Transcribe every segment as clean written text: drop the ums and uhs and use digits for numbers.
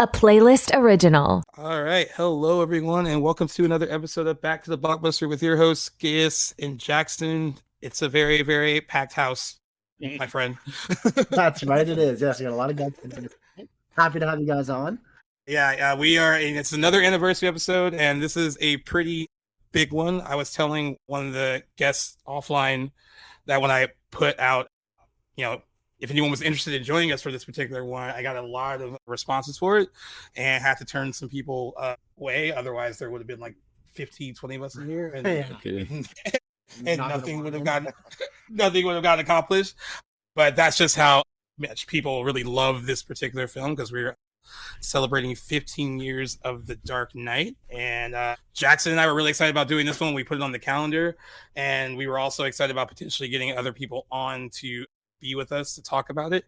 a playlist original. All right. Hello, everyone, and welcome to another episode of Back to the Blockbuster with your hosts, Gaius and Jackson. It's a very, very packed house, my friend. That's right, it is. Yes, we got a lot of guys. Happy to have you guys on. Yeah, we are. And it's another anniversary episode, and this is a pretty big one. I was telling one of the guests offline that when I put out, if anyone was interested in joining us for this particular one, I got a lot of responses for it and had to turn some people away. Otherwise, there would have been like 15, 20 of us in here. And, and nothing would have gotten accomplished. But that's just how much people really love this particular film, because we're celebrating 15 years of The Dark Knight. And Jackson and I were really excited about doing this one. We put it on the calendar, and we were also excited about potentially getting other people on to be with us to talk about it.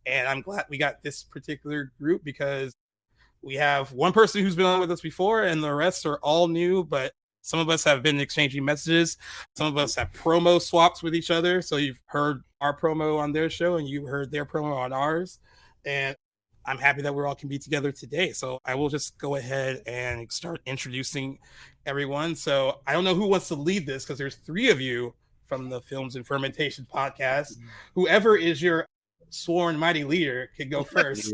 And I'm glad we got this particular group, because we have one person who's been on with us before and the rest are all new, but some of us have been exchanging messages. Some of us have promo swaps with each other. So you've heard our promo on their show and you heard their promo on ours. And I'm happy that we all can be together today. So I will just go ahead and start introducing everyone. So I don't know who wants to lead this, because there's three of you from the Films and Fermentation Podcast. Whoever is your sworn mighty leader can go first.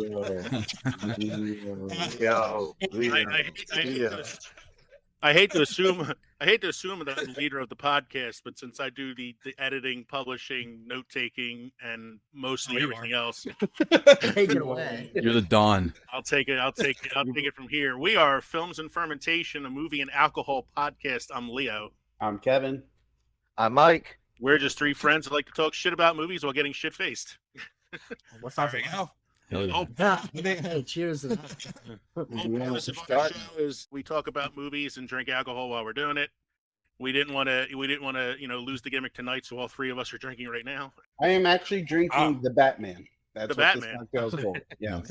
I hate to assume that I'm the leader of the podcast, but since I do the editing, publishing, note taking, and mostly everything else, take it away. You're the Don. I'll take it from here. We are Films and Fermentation, a movie and alcohol podcast. I'm Leo. I'm Kevin. I'm Mike. We're just three friends that like to talk shit about movies while getting shit faced. What's up? Hey, cheers to that. Our show is we talk about movies and drink alcohol while we're doing it. We didn't want to, lose the gimmick tonight, so all three of us are drinking right now. I am actually drinking the Batman. That's the Batman. This called. Yeah.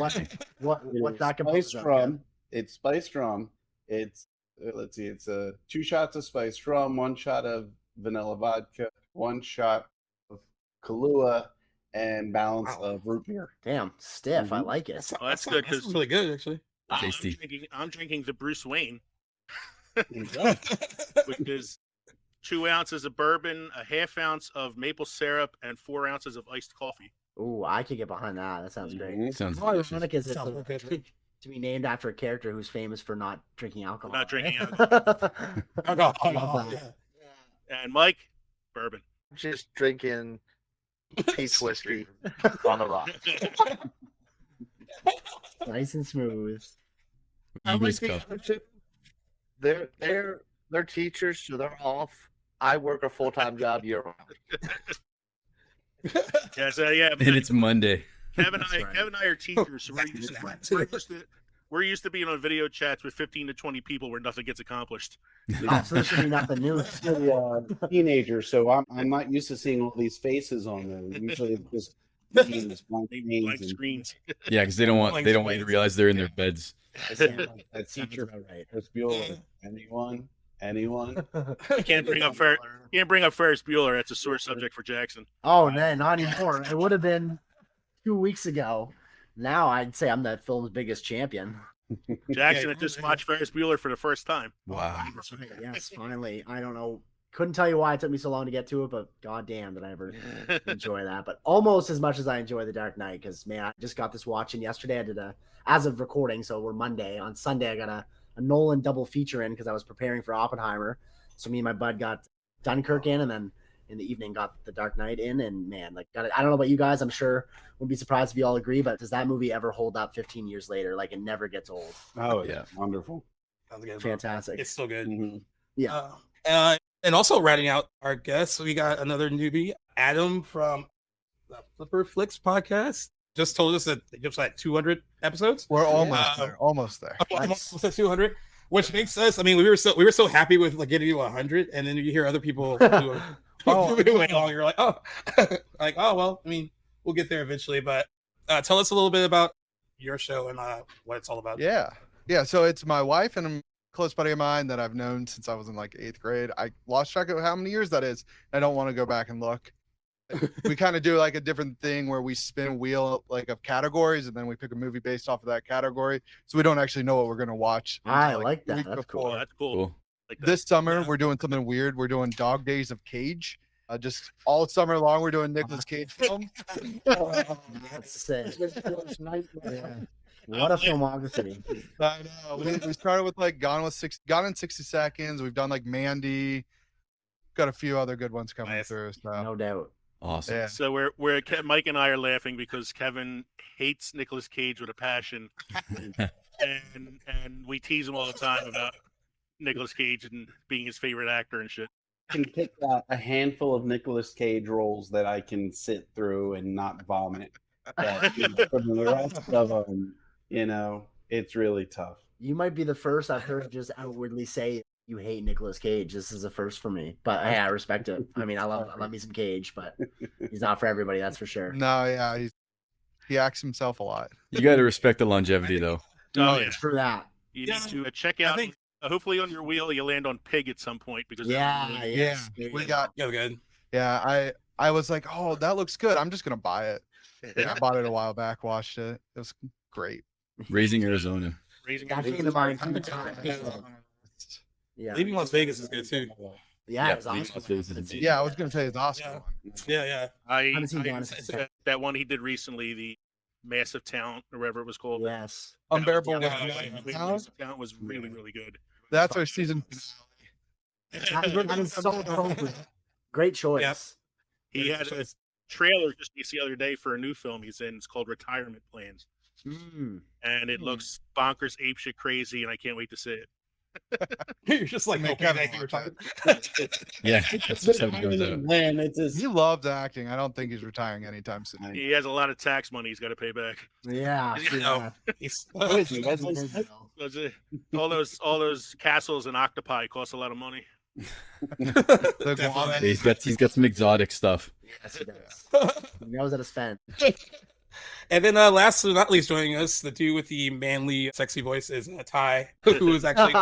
What that spiced rum? It's spiced rum. It's it's 2 shots of spiced rum, 1 shot of vanilla vodka, 1 shot of Kahlua, and balance of root beer. Damn, stiff. Mm-hmm. I like it. Oh, that's good. That's really good, actually. Tasty. I'm drinking the Bruce Wayne, which is 2 ounces of bourbon, a half ounce of maple syrup, and 4 ounces of iced coffee. Ooh, I could get behind that. That sounds great. Mm-hmm. Sounds how ironic is it to be named after a character who's famous for not drinking alcohol? Not drinking alcohol. And Mike, bourbon. Just drinking peach whiskey on the rock. Nice and smooth. They're teachers, so they're off. I work a full-time job year round. Yeah. And it's Monday. Kevin and I are teachers, so we're used to being on video chats with 15 to 20 people where nothing gets accomplished. Oh, so this should be nothing new. Teenager, so I'm not used to seeing all these faces on there. Usually it's just blank screens. Yeah, because they don't want you to realize they're in their beds. That teacher, right? Ferris Bueller. Anyone? You can't bring up Ferris Bueller. That's a sore subject for Jackson. Oh, no, not anymore. It would have been 2 weeks ago. Now I'd say I'm that film's biggest champion. Jackson had just watched Ferris Bueller for the first time. Wow. That's right. Yes, finally. I don't know. Couldn't tell you why it took me so long to get to it, but goddamn did I ever enjoy that. But almost as much as I enjoy The Dark Knight, because, man, I just got this watching yesterday. I did as of recording, so we're Monday. On Sunday, I got a Nolan double feature in because I was preparing for Oppenheimer. So me and my bud got Dunkirk in, and then in the evening got The Dark Knight in, and man, I don't know about you guys, I'm sure wouldn't be surprised if you all agree, but does that movie ever hold up 15 years later? Like, it never gets old. Oh yeah, wonderful. Sounds good. Fantastic. It's still good. Mm-hmm. Yeah. And also ratting out our guests, we got another newbie, Adam from the Flipper Flix Podcast. Just told us that they just had 200 episodes. We're almost there. Almost there. Almost at 200. Which makes us, I mean, we were so happy with like getting to 100, and then you hear other people who are moving along. You're like, well, I mean, we'll get there eventually. But tell us a little bit about your show and what it's all about. Yeah. So it's my wife and a close buddy of mine that I've known since I was in like 8th grade. I lost track of how many years that is. I don't want to go back and look. we kind of do like a different thing where we spin a wheel like of categories, and then we pick a movie based off of that category. So we don't actually know what we're gonna watch. I until, like the that. week That's before. cool. That's cool. Cool. Like that. This summer we're doing something weird. We're doing Dog Days of Cage. Just all summer long, we're doing Nicolas Cage films. That's sick. Yeah. What a filmography. I know. We started with like Gone in 60 Seconds. We've done like Mandy. Got a few other good ones coming through. So. No doubt. Awesome. Yeah. So Mike and I are laughing because Kevin hates Nicolas Cage with a passion, and we tease him all the time about Nicolas Cage and being his favorite actor and shit. I can pick out a handful of Nicolas Cage roles that I can sit through and not vomit. But for the rest of them, it's really tough. You might be the first I've heard just outwardly say you hate Nicolas Cage. This is a first for me, but hey, I respect it. I mean, I love me some Cage, but he's not for everybody, that's for sure. No, yeah, he acts himself a lot. You got to respect the longevity, though. Oh, It's for that. You need to check out. Hopefully, on your wheel, you land on Pig at some point because We got. Yeah, good. Yeah, I was like, oh, that looks good. I'm just gonna buy it. Yeah, I bought it a while back. Watched it. It was great. Raising Arizona. That came to mind from the time. Yeah. Leaving Las Vegas is good too. Yeah, Yeah, it's awesome. Yeah, I was gonna say it's Oscar one. Yeah. I haven't seen Gone in 60 Seconds. that one he did recently, the Massive Talent or whatever it was called. Yes. Unbearable Yeah, Weight of yeah, Massive The Talent. Massive Talent was really, really good. That's our season. That is so appropriate. Great choice. Yep. He had a trailer just the other day for a new film he's in. It's called Retirement Plans, and it looks bonkers, apeshit crazy, and I can't wait to see it. You're just like, Make okay, Kevin thank you for watch talking. Yeah, that's just how it goes out. Man, it's just He loves acting. I don't think he's retiring anytime soon. He has a lot of tax money he's got to pay back. Yeah. He's- All those castles and octopi cost a lot of money. The guava- He's got some exotic stuff. Yes, he does. He knows how to spend. And then last but not least, joining us, the dude with the manly, sexy voice is Ty, who was actually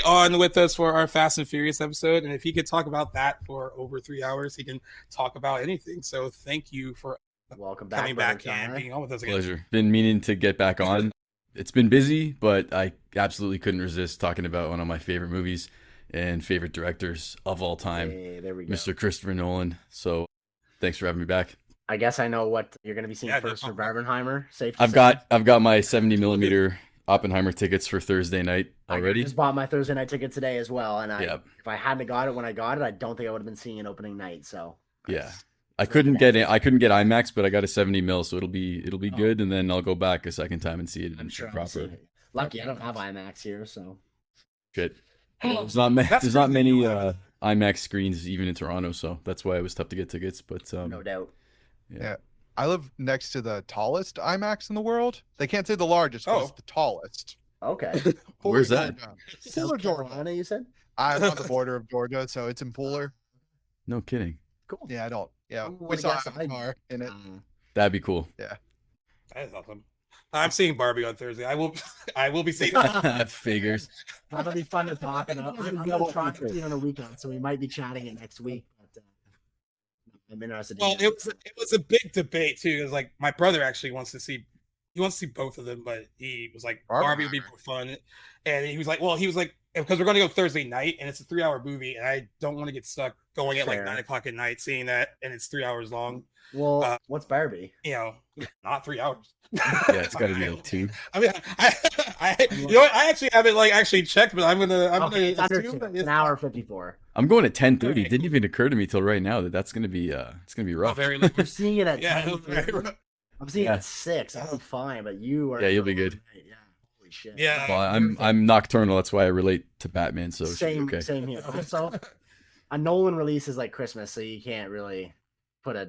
on, with us for our Fast and Furious episode. And if he could talk about that for over 3 hours, he can talk about anything. So thank you for Welcome back. coming back and being on with us again. Pleasure. Been meaning to get back on. It's been busy, but I absolutely couldn't resist talking about one of my favorite movies and favorite directors of all time, Hey, there we go. Mr. Christopher Nolan. So thanks for having me back. I guess I know what you're going to be seeing Yeah, first no for Barbenheimer. Safe. to I've say. got my 70 millimeter Oppenheimer tickets for Thursday night already. I just bought my Thursday night ticket today as well, and if I hadn't got it when I got it, I don't think I would have been seeing it opening night. So Yeah. I couldn't get IMAX, but I got a 70 mil, so it'll be good, and then I'll go back a second time and see it I'm sure I'll proper. see it. Lucky I don't have IMAX here, so Shit. There's not many IMAX screens even in Toronto, so that's why it was tough to get tickets. But no doubt. Yeah. I live next to the tallest IMAX in the world. They can't say the largest, but it's the tallest. Okay. Where's that? South Carolina, you said? I'm on the border of Georgia, so it's in Pooler. No kidding. Cool. Yeah, I don't. Yeah, Ooh, we I saw guess a car in it. That'd be cool. That is awesome. I'm seeing Barbie on Thursday. I will be seeing Figures. That'll be fun to talk about. I'm going to try to see it on a weekend, so we might be chatting it next week. But, I'm interested. Well, it was a big debate too. It was like my brother actually wants to see both of them, but he was like Barbie would be more fun, and he was like because we're going to go Thursday night and it's a 3-hour movie, and I don't want to get stuck going at like 9 o'clock at night seeing that, and it's 3 hours long. Well, what's Barbie? Not 3 hours. Yeah, it's got to be like 2. I mean, I actually haven't checked, but I'm gonna It's under assume 2. that It's an hour 54. I'm going at 10:30. It didn't even occur to me till right now that that's gonna be it's gonna be rough. very late. We're seeing it at Yeah, 10. very rough. I'm seeing it at 6. I'm fine, but you are. Yeah, you'll be good. Yeah. Holy shit. Yeah. Well, I'm nocturnal. That's why I relate to Batman. So it should be Same, okay. same here. So, a Nolan release is like Christmas, so you can't really put a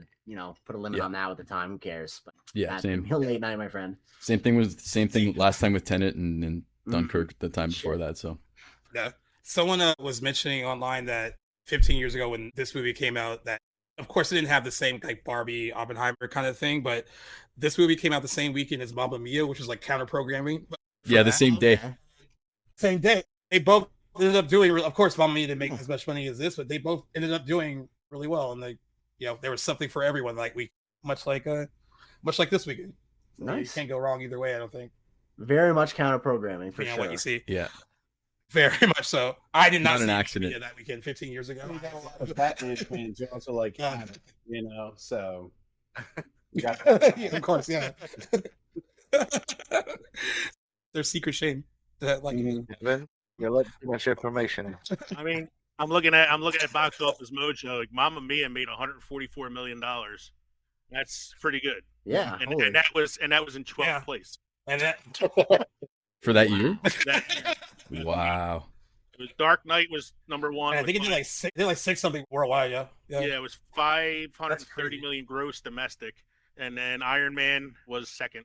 limit on that with the time. Who cares? But Yeah, same. He'll late night, my friend. Same thing last time with Tenet and Dunkirk the time before that. So Yeah. Someone was mentioning online that 15 years ago when this movie came out, that of course it didn't have the same like Barbie, Oppenheimer kind of thing, but this movie came out the same weekend as Mamma Mia, which is like counter programming. yeah, the same day. Same day. They both ended up doing. Of course, Mamma Mia didn't make as much money as this, but they both ended up doing really well, and there was something for everyone. Like much like this weekend. Nice. You can't go wrong either way, I don't think. Very much counter programming for sure. What you see. Yeah. Very much so. I did not Not an see accident. that weekend 15 years ago. Batman fans are also like, so. Yeah, of course, yeah. There's secret shame that You're letting too much information. I mean, I'm looking at Box Office Mojo. Like, Mamma Mia made $144 million. That's pretty good. Yeah, and that was in 12th place. And that For that year? That, Wow. it was Dark Knight was number one. I think it did like six something worldwide. Yeah. Yeah, it was 530 million gross domestic, and then Iron Man was second.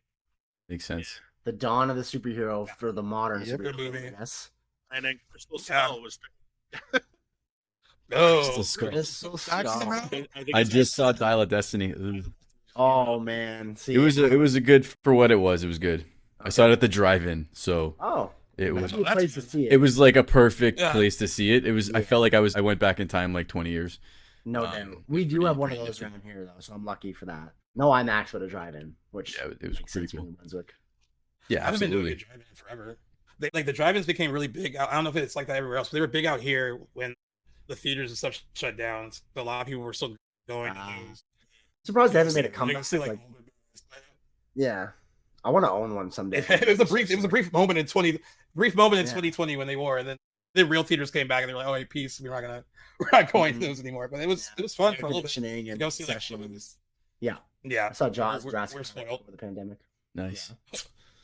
Makes sense. the dawn of the superhero for the modern Yep. superhero Movie. Yes. And then Crystal Skull was Oh, Crystal Skull. I think I it's- just saw Dial of Destiny. Ugh. Oh man, see, It was a good for what it was. It was good. I saw it at the drive-in, so oh, it was that's a good place to see it it. was like a perfect Yeah. place to see it. It was. I felt like I went back in time like 20 years. No doubt. We do have one of those around here though, so I'm lucky for that. No IMAX with a drive-in, which Yeah, it was makes pretty sense for cool. New Brunswick. Yeah, I haven't been doing a absolutely. drive-in forever. The drive-ins became really big. I don't know if it's like that everywhere else, but they were big out here when the theaters and stuff shut down. So a lot of people were still going. Ah. to those. Surprised they haven't made a You comeback. see, Like, yeah, I want to own one someday. it was a brief moment in 2020 Yeah. when they were, and then the real theaters came back and they were like, "Oh, hey, peace, we're not going to those anymore." But it was fun for a little bit. Conditioning To and go see like sessions. Yeah, I saw Jaws, We're Jurassic spoiled. Park over the pandemic. Nice.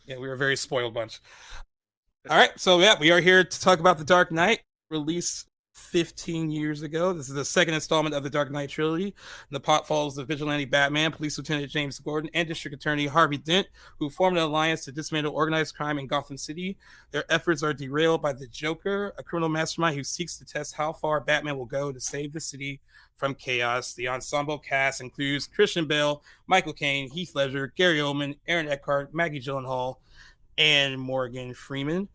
Yeah, we were a very spoiled bunch. All right, so yeah, we are here to talk about The Dark Knight, released 15 years ago. This is the second installment of the Dark Knight Trilogy. The plot follows the vigilante Batman, Police Lieutenant James Gordon, and District Attorney Harvey Dent, who formed an alliance to dismantle organized crime in Gotham City. Their efforts are derailed by the Joker, a criminal mastermind who seeks to test how far Batman will go to save the city from chaos. The ensemble cast includes Christian Bale, Michael Caine, Heath Ledger, Gary Oldman, Aaron Eckhart, Maggie Gyllenhaal, and Morgan Freeman.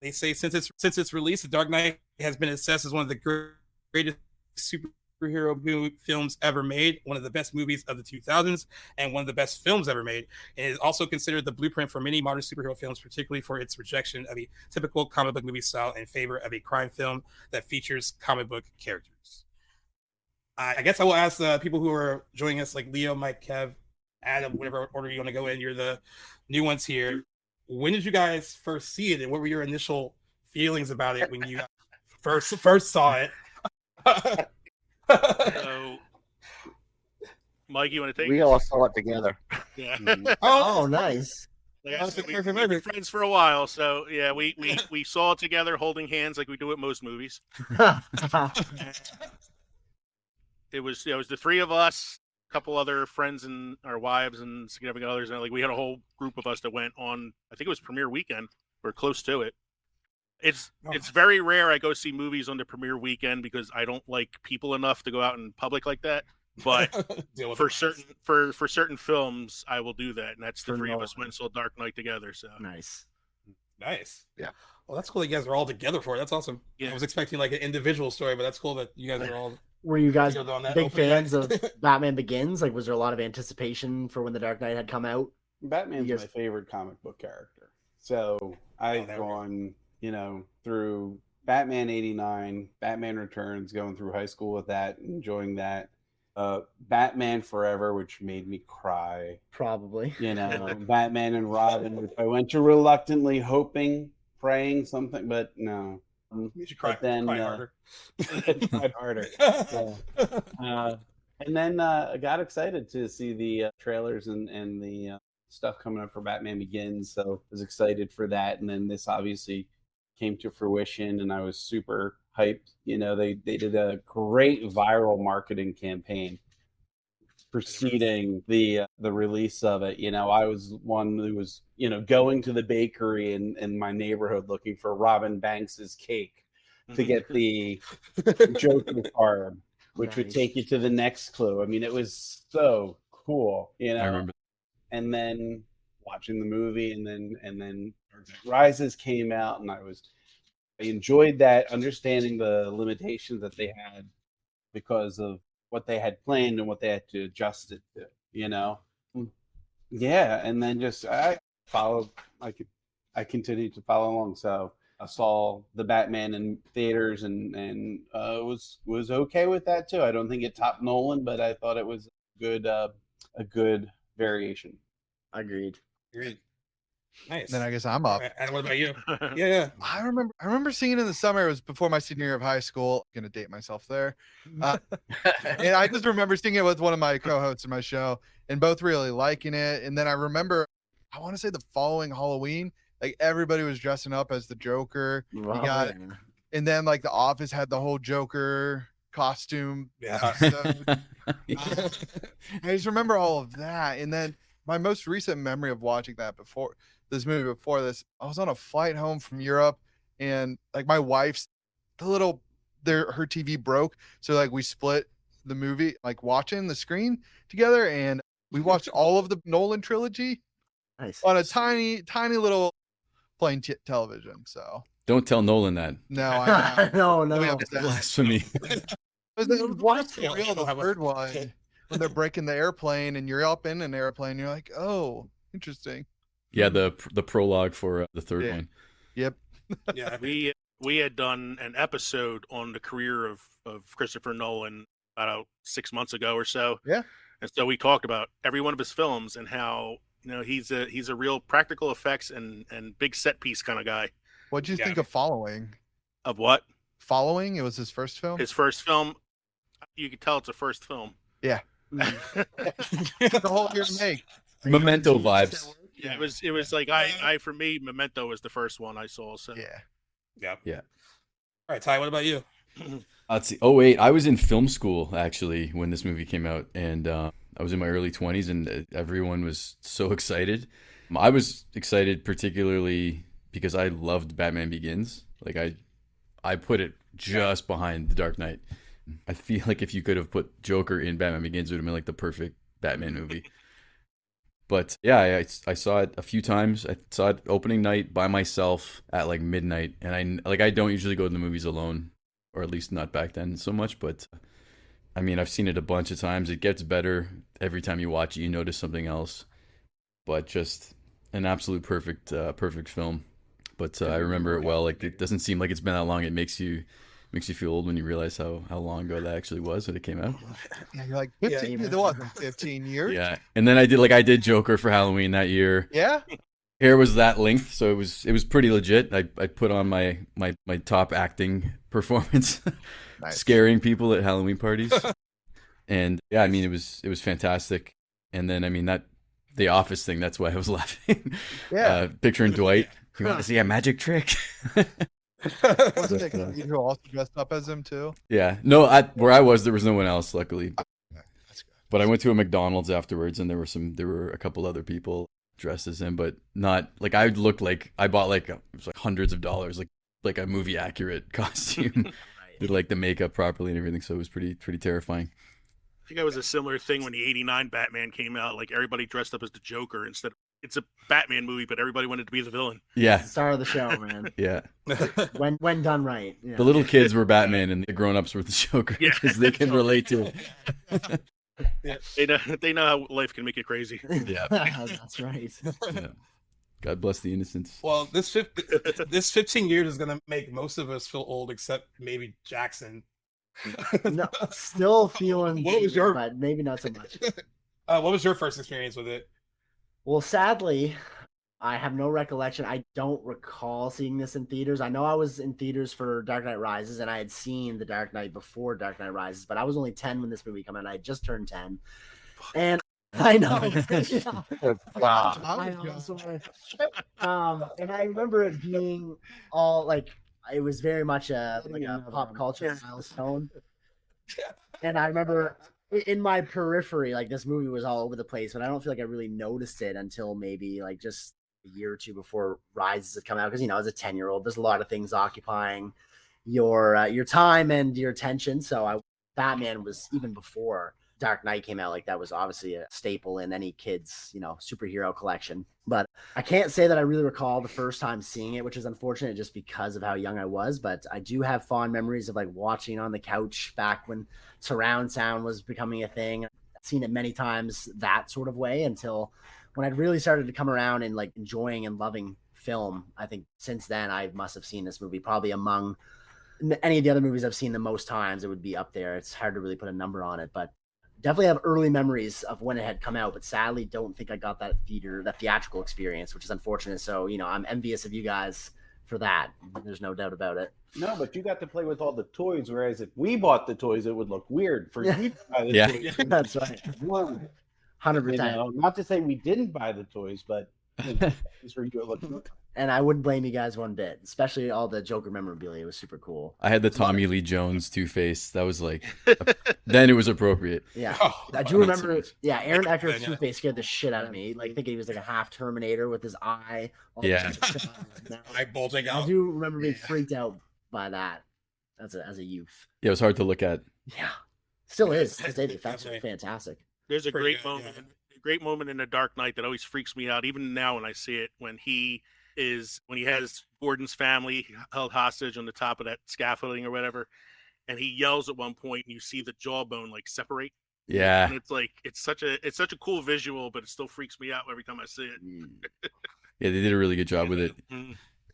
They say since its release, The Dark Knight has been assessed as one of the greatest superhero films ever made, one of the best movies of the 2000s, and one of the best films ever made. And it is also considered the blueprint for many modern superhero films, particularly for its rejection of a typical comic book movie style in favor of a crime film that features comic book characters. I guess I will ask people who are joining us, like Leo, Mike, Kev, Adam, whatever order you want to go in. You're the new ones here. When did you guys first see it, and what were your initial feelings about it when you first saw it? So, Mike, you want to take? We all saw it together. Yeah. Oh, nice. Like I That's said, a we've perfect been memory. friends for a while, so yeah, we saw it together, holding hands like we do at most movies. It was the three of us, a couple other friends and our wives and significant others, and like we had a whole group of us that went on. I think it was premiere weekend or close to it. It's very rare I go see movies on the premiere weekend because I don't like people enough to go out in public like that. But Deal with for it. certain for certain films, I will do that, and that's the For three of us Nolan. went and saw Dark Knight together. So Nice. Nice. Yeah. Well, that's cool. You guys are all together for it. That's awesome. Yeah. I was expecting like an individual story, but that's cool that you guys are all Were you guys together on that. big opening fans night. of Batman Begins? Like, was there a lot of anticipation for when The Dark Knight had come out? Batman's Yes. my favorite comic book character. So I've there we go. gone, through Batman 89, Batman Returns, going through high school with that, enjoying that. Batman Forever, which made me cry. Probably. Batman and Robin, which I went to reluctantly, hoping, praying something, but no. You should cry, But then, cry harder. tried harder. And then I got excited to see the trailers and the stuff coming up for Batman Begins. So I was excited for that. And then this obviously came to fruition, and I was super hyped. They did a great viral marketing campaign preceding the release of it. I was one who was going to the bakery in my neighborhood looking for Robin Banks's cake to get the Joker card, which would Nice. take you to the next clue. I mean, it was so cool, I remember. And then watching the movie, and then Dark Knight Rises came out, and I enjoyed that, understanding the limitations that they had because of what they had planned and what they had to adjust it to, Yeah, and then just I followed. I continued to follow along. So I saw the Batman in theaters and was okay with that too. I don't think it topped Nolan, but I thought it was a good variation. Agreed. Nice. Then I guess I'm up. And what about you? Yeah. I remember seeing it in the summer. It was before my senior year of high school. I'm gonna date myself there. And I just remember seeing it with one of my co-hosts in my show and both really liking it. And then I remember, I want to say the following Halloween, like everybody was dressing up as the Joker. And then like The Office had the whole Joker costume. Yeah. I just remember all of that. And then my most recent memory of watching that before this, I was on a flight home from Europe, and like my wife's her TV broke, so like we split the movie, like watching the screen together, and we watched all of the Nolan trilogy on a tiny little plain television. So Don't tell Nolan that. No, no. Blasphemy. What's the real the third one? When they're breaking the airplane and you're up in an airplane, you're like, oh, interesting. Yeah, the prologue for the third one. Yep. Yeah, we had done an episode on the career of Christopher Nolan about 6 months ago or so. Yeah. And so we talked about every one of his films and how he's a real practical effects and big set piece kind of guy. What'd you think of Following? Of what? Following? It was his first film. His first film. You could tell it's a first film. Yeah. The whole year to make. Memento vibes. Yeah, it was like for me, Memento was the first one I saw. So Yeah. Yeah. All right, Ty, what about you? Let's see. Oh wait, I was in film school actually when this movie came out, and I was in my early 20s, and everyone was so excited. I was excited particularly because I loved Batman Begins. Like I put it just behind The Dark Knight. I feel like if you could have put Joker in Batman Begins, it would have been like the perfect Batman movie. But yeah, I saw it a few times. I saw it opening night by myself at like midnight, and I don't usually go to the movies alone, or at least not back then so much. But I mean, I've seen it a bunch of times. It gets better every time you watch it. You notice something else, but just an absolute perfect film. But I remember it well. Like, it doesn't seem like it's been that long. It makes you feel old when you realize how long ago that actually was when it came out. Yeah, you're like 15. It wasn't 15 years. Yeah, and then I did Joker for Halloween that year. Yeah. Hair was that length, so it was pretty legit. I put on my top acting performance, Nice. scaring people at Halloween parties, and yeah, I mean it was fantastic. And then I mean that the Office thing, that's why I was laughing. Yeah. Picturing Dwight. You want to see a magic trick? Wasn't it you who also dressed up as him too? Yeah. No, where I was, there was no one else, luckily. That's good. But I went to a McDonald's afterwards, and there were a couple other people dressed as him, but not like I looked like I bought it was like hundreds of dollars, like a movie accurate costume. Did like the makeup properly and everything, so it was pretty terrifying. I think it was a similar thing when the '89 Batman came out. Like everybody dressed up as the Joker instead. It's a Batman movie, but everybody wanted to be the villain. Yeah. Star of the show, man. Yeah. When done right. Yeah. The little kids were Batman and the grown-ups were the Joker because they can relate to it. Yeah. They know how life can make it crazy. Yeah. That's right. Yeah. God bless the innocents. Well, this 15 years is gonna make most of us feel old, except maybe Jackson. No, still feeling. What was your- but maybe not so much. What was your first experience with it? Well, sadly, I have no recollection. I don't recall seeing this in theaters. I know I was in theaters for Dark Knight Rises, and I had seen The Dark Knight before Dark Knight Rises, but I was only 10 when this movie came out. And I had just turned 10. And I know. Wow. I know, sorry. And I remember it being all like, it was very much a pop culture milestone. And I remember in my periphery, like this movie was all over the place, but I don't feel like I really noticed it until maybe like just a year or two before Rises had come out. Because as a 10-year-old, there's a lot of things occupying your time and your attention. So Batman was even before Dark Knight came out, like that was obviously a staple in any kid's, superhero collection. But I can't say that I really recall the first time seeing it, which is unfortunate just because of how young I was. But I do have fond memories of like watching on the couch back when surround sound was becoming a thing. I've seen it many times that sort of way until when I really started to come around and like enjoying and loving film. I think since then I must have seen this movie probably among any of the other movies I've seen the most times. It would be up there. It's hard to really put a number on it, but definitely have early memories of when it had come out, but sadly don't think I got that theatrical experience, which is unfortunate. So, I'm envious of you guys for that. There's no doubt about it. No, but you got to play with all the toys, whereas if we bought the toys, it would look weird for you to buy the toys. That's right. 100%. Not to say we didn't buy the toys, but for you it looked. And I wouldn't blame you guys one bit, especially all the Joker memorabilia. It was super cool. I had the Tommy Lee Jones Two-Face. That was like, then it was appropriate. Yeah. I do remember, Aaron Eckhart Two-Face scared the shit out of me. Like, thinking he was like a half Terminator with his eye. Eye bulging out. I do remember being freaked out by that as a youth. Yeah, it was hard to look at. Yeah. Still is. His effects are fantastic. There's a great moment in The Dark Knight that always freaks me out, even now when I see it, when he has Gordon's family held hostage on the top of that scaffolding or whatever, and he yells at one point and you see the jawbone like separate. Yeah. And it's like it's such a cool visual, but it still freaks me out every time I see it. Yeah, they did a really good job with it.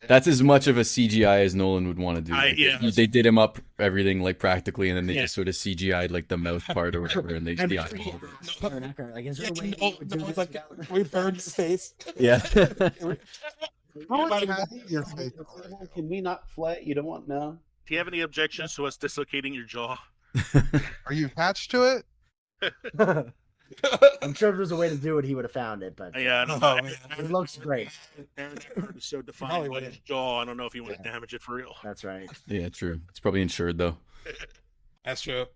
That's as much of a CGI as Nolan would want to do. They did him up everything like practically, and then they just sort of CGI'd like the mouth part or whatever, and they just we burned his face. Yeah. Can we not flay? You don't want no? Do you have any objections to us dislocating your jaw? Are you attached to it? I'm sure if there was a way to do it, he would have found it. But it looks great. Aaron is so defined by his jaw. I don't know if you want to damage it for real. That's right. Yeah, true. It's probably insured though. That's true.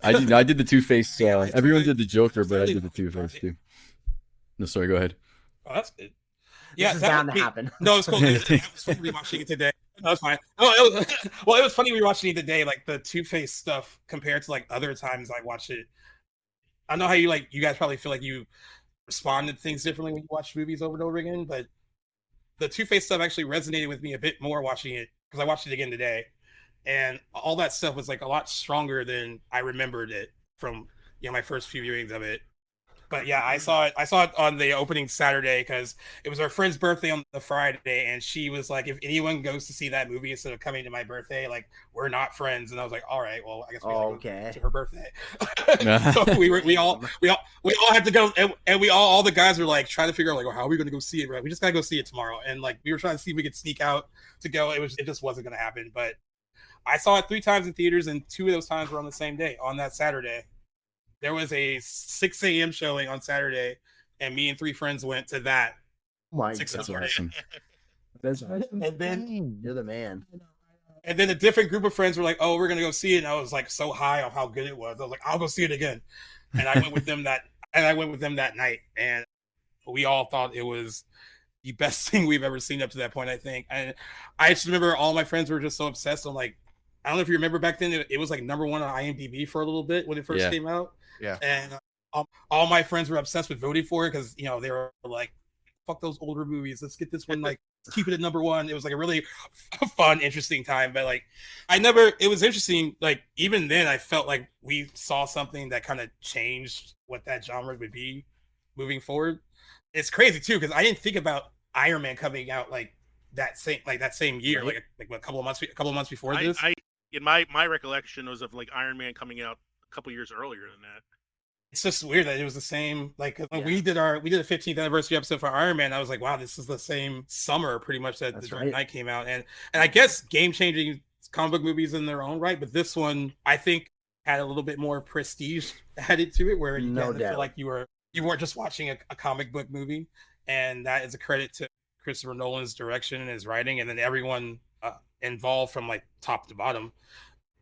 I did the Two-Face. Everyone did the Joker, but I did the Two-Face too. No, sorry. Go ahead. Oh, that's good. Yeah, this is bound to happen. No, it's cool. I was rewatching it today. No, it's fine. It was funny rewatching it today, like the Two-Face stuff compared to like other times I watched it. I know how you guys probably feel like you respond to things differently when you watch movies over and over again, but the Two-Face stuff actually resonated with me a bit more watching it because I watched it again today, and all that stuff was like a lot stronger than I remembered it from my first few viewings of it. But yeah, I saw it on the opening Saturday because it was our friend's birthday on the Friday, and she was like, if anyone goes to see that movie instead of coming to my birthday, like, we're not friends. And I was like, all right, well, I guess we go to her birthday. So we all had to go, and we all the guys were like trying to figure out like, well, how are we going to go see it? Right, we just gotta go see it tomorrow. And like we were trying to see if we could sneak out to go. It just wasn't going to happen. But I saw it 3 times in theaters, and 2 of those times were on the same day, on that Saturday. There was a 6 a.m. showing on Saturday, and me and 3 friends went to that. My 6 God. awesome. And then you're the man. And then a different group of friends were like, "Oh, we're gonna go see it." And I was like so high on how good it was. I was like, "I'll go see it again." And I went with them that night, and we all thought it was the best thing we've ever seen up to that point. I think, and I just remember all my friends were just so obsessed. I'm like, I don't know if you remember back then, it was like number 1 on IMDb for a little bit when it first came out. Yeah. And all my friends were obsessed with voting for it because, they were like, fuck those older movies. Let's get this one, like, keep it at number 1. It was like a really fun, interesting time. But like, it was interesting. Like, even then I felt like we saw something that kind of changed what that genre would be moving forward. It's crazy too, because I didn't think about Iron Man coming out like that same year, like a couple of months before this. In my recollection was of like Iron Man coming out a couple years earlier than that. It's just weird that it was the same. Like when we did a 15th anniversary episode for Iron Man, I was like, wow, this is the same summer pretty much that The Dark Knight came out, and I guess game changing comic book movies in their own right, but this one I think had a little bit more prestige added to it, where you feel like you weren't just watching a comic book movie, and that is a credit to Christopher Nolan's direction and his writing, and then everyone involved from like top to bottom.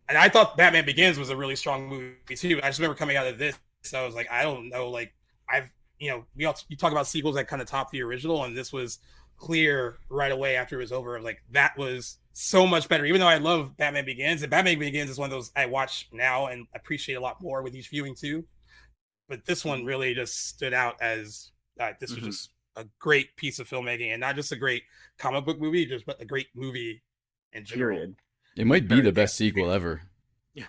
And I thought Batman Begins was a really strong movie too. I just remember coming out of this, so I was like, I don't know, like you talk about sequels that kind of top the original, and this was clear right away after it was over. Like that was so much better. Even though I love Batman Begins, and Batman Begins is one of those I watch now and appreciate a lot more with each viewing too. but this one really just stood out as this was just a great piece of filmmaking, and not just a great comic book movie, but a great movie in general. Period. It might be the best sequel ever.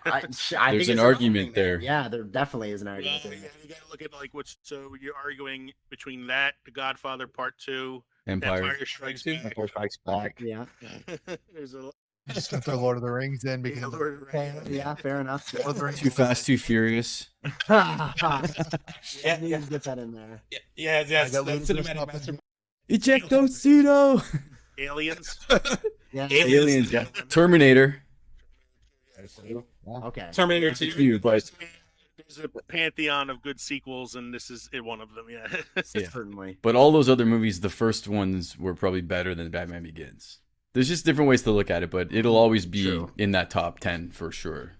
I There's think an it's argument there. Yeah, there definitely is an Well, argument. yeah, you got to look at like what's. So you're arguing between that, The Godfather Part 2, Empire. Strikes Two. Back. Empire Strikes Back. Yeah, There's a Just got their Lord of the Rings in because of Lord of the Rings. yeah, fair enough. Lord of the Rings. Too Fast, Too Furious. Yeah, need to get that in there. Yeah, I got that's Lucas cinematic Muppet. mastermind. Ejectocito! Aliens. Yeah. Aliens, yeah. Terminator. Okay. Terminator 2. But There's a pantheon of good sequels, and this is one of them. Yeah. Yeah. Certainly. But all those other movies, the first ones were probably better than Batman Begins. There's just different ways to look at it, but it'll always be True. in that top 10 for sure.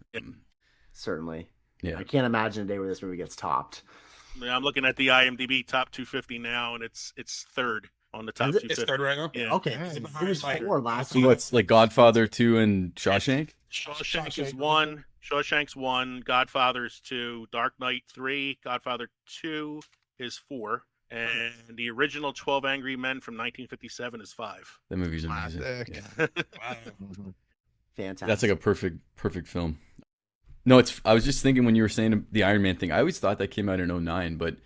Certainly. Yeah. I can't imagine a day where this movie gets topped. Yeah, I'm looking at the IMDb top 250 now, and it's third on the top Is it? 250. It's third right now. Yeah. Okay. Yeah. It was 4 last So time. what's like Godfather 2 and Shawshank? Shawshank is 1. Shawshank's 1. Godfather's 2. Dark Knight 3. Godfather 2 is 4. And the original 12 Angry Men from 1957 is 5. That movie's amazing. Classic. Yeah. Wow. Fantastic. That's like a perfect film. No, I was just thinking when you were saying the Iron Man thing, I always thought that came out in 2009, but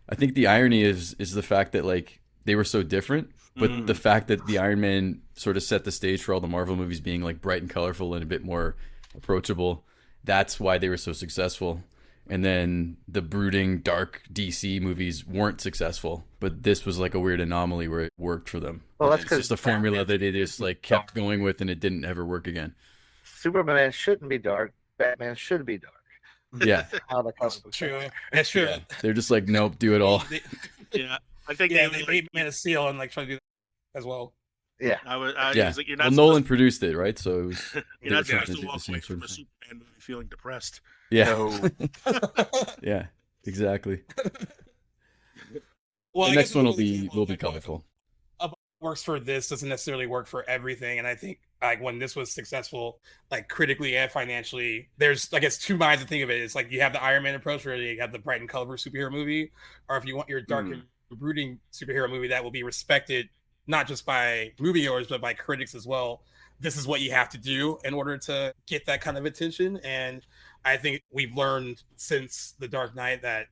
I think the irony is the fact that like they were so different, but the fact that the Iron Man sort of set the stage for all the Marvel movies being like bright and colorful and a bit more approachable. That's why they were so successful. And then the brooding, dark DC movies weren't successful, but this was like a weird anomaly where it worked for them. Well, that's It's just a formula that they just like kept going with, and it didn't ever work again. Superman shouldn't be dark. Batman should be dark. Yeah, How the comic books True. are. That's true. yeah. They're just like, nope, do it all. Yeah. I think Yeah, they they made Man of Steel and like try to do that as well. Yeah. Yeah. Like, you're Well, not Nolan produced it, right? So it was. You're not they were trying supposed to do the walk same away sort from of a thing. Superman movie feeling depressed. Yeah, No. yeah, exactly. Well, The I next guess one the will be thing colorful. Works for this doesn't necessarily work for everything, and I think like when this was successful, like critically and financially, there's I guess two minds to think of it. It's like you have the Iron Man approach where you have the bright and colorful superhero movie, or if you want your dark and brooding superhero movie that will be respected not just by moviegoers but by critics as well. This is what you have to do in order to get that kind of attention, and I think we've learned since The Dark Knight that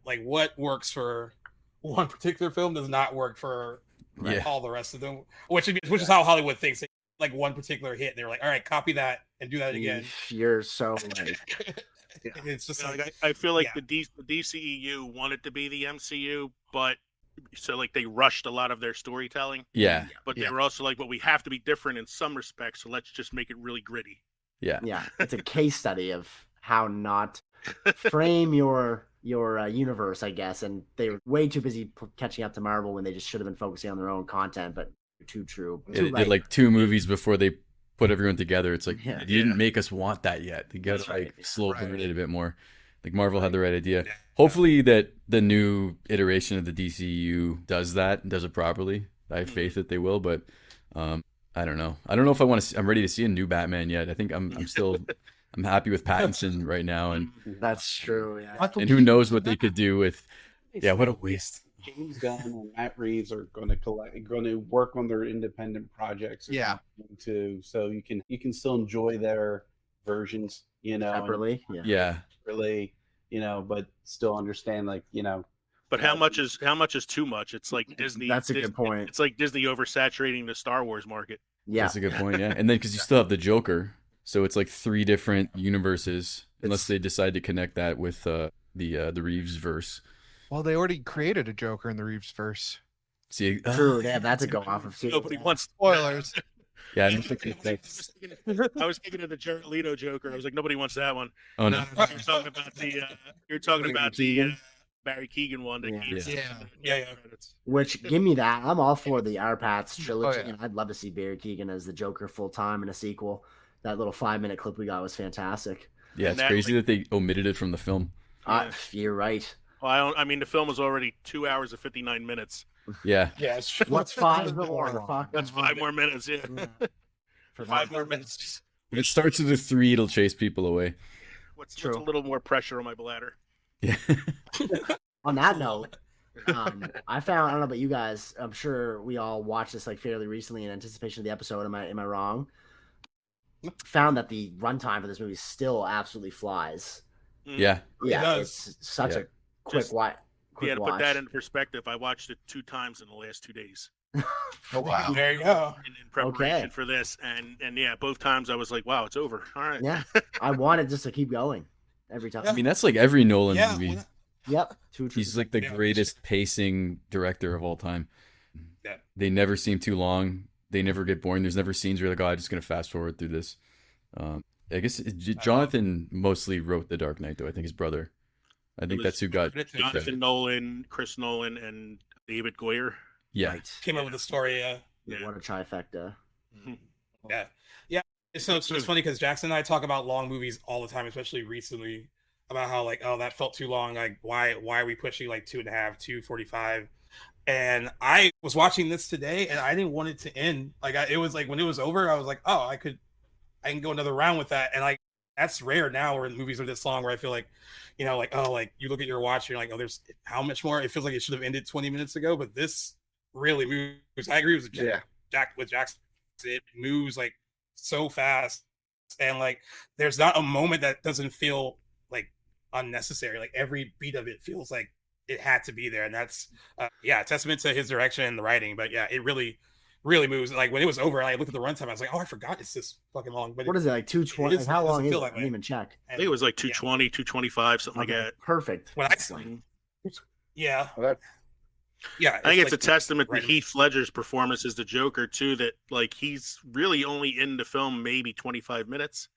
like what works for one particular film does not work for Yeah. all the rest of them, which is how Hollywood thinks. Like one particular hit, they're like, all right, copy that and do that again. You're so right. It's just You know, like, I feel like yeah. the DCEU wanted to be the MCU, but so like they rushed a lot of their storytelling. Yeah, But they Yeah. were also like, but we have to be different in some respects, so let's just make it really gritty. yeah, Yeah, it's a case study of how not frame your universe, I guess. And they were way too busy catching up to Marvel when they just should have been focusing on their own content. But too true. It Too did right. like 2 movies before they put everyone together. It's like Yeah. you didn't make us want that yet. You got That's to right. like slow Right. burn it a bit more. Like Marvel had the right idea. Yeah. Hopefully that the new iteration of the DCU does that and does it properly. I have faith that they will, but I don't know. I don't know if I want to. I'm ready to see a new Batman yet. I think I'm still. I'm happy with Pattinson right now, and That's true. Yeah. who knows what they could do with. Yeah, what a waste. James Gunn and Matt Reeves are going to work on their independent projects. Yeah. So you can still enjoy their versions, and Separately. Yeah. Yeah, really, but still understand, like, But how much is too much? It's like Disney. That's a good point. It's like Disney oversaturating the Star Wars market. Yeah. that's a good point. Yeah, and then because you still have the Joker, so it's like 3 different universes, unless they decide to connect that with the Reeves verse. Well, they already created a Joker in the Reeves verse. See, True. They have that to go off of too. Nobody wants. Spoilers. yeah, I was thinking of the Jared Leto Joker. I was like, nobody wants that one. oh no, You're talking about the. You're talking about the Barry Keoghan one. That Yeah. Which give me that. I'm all for the Arpats trilogy. Oh, yeah. And I'd love to see Barry Keoghan as the Joker full time in a sequel. That little 5-minute clip we got was fantastic. yeah, it's crazy that they omitted it from the film. You're right. Well, I mean, the film was already 2 hours and 59 minutes. Yeah, Yeah, it's What's 5 more? Fuck. That's 5 more minutes. Yeah. for 5 more minutes. if it starts with a 3, it'll chase people away. What's a True. little more pressure on my bladder? Yeah. On that note, I found, I don't know about you guys, I'm sure we all watched this like fairly recently in anticipation of the episode. Am I wrong? Found that the runtime for this movie still absolutely flies. Yeah. Yeah, does. it's such Yeah. a quick watch. Yeah, to put that into perspective, I watched it 2 times in the last 2 days Oh wow. There you go. in preparation for this, and yeah, both times I was like, "Wow, it's over." All right. Yeah, I wanted just to keep going every time. I mean, that's like every Nolan Yeah, movie. when- Yep. He's like the Yeah, greatest pacing director of all time. Yeah. They never seem too long. They never get boring. There's never scenes where you're like, oh, I'm just going to fast forward through this. I guess Jonathan mostly wrote The Dark Knight, though. I think his brother. I think was that's who got Jonathan Nolan, Chris Nolan, and David Goyer. Yeah. Right. Came up with the story. Yeah. What a trifecta. Yeah. So it's funny because Jackson and I talk about long movies all the time, especially recently, about how like, oh, that felt too long. Like, why are we pushing like 2.5, 2:45? And I was watching this today, and I didn't want it to end. Like, it was like when it was over, I was like, oh, I can go another round with that. And like, that's rare now where movies are this long, where I feel like, like, oh, like you look at your watch, and you're like, oh, there's how much more? It feels like it should have ended 20 minutes ago, but this really moves. I agree with Jackson. It moves like so fast, and like there's not a moment that doesn't feel like unnecessary. Like every beat of it feels like it had to be there, and that's a testament to his direction and the writing. But yeah, it really moves. Like when it was over, I looked at the runtime, I was like, oh, I forgot it's this fucking long. But What is it, like 220? How long is it? Like I didn't even check. I think it was like 220, 225, something like that. Perfect. When yeah, Well, that's yeah, I think it's like a testament to right. Heath Ledger's performance as the Joker too. That like he's really only in the film maybe 25 minutes.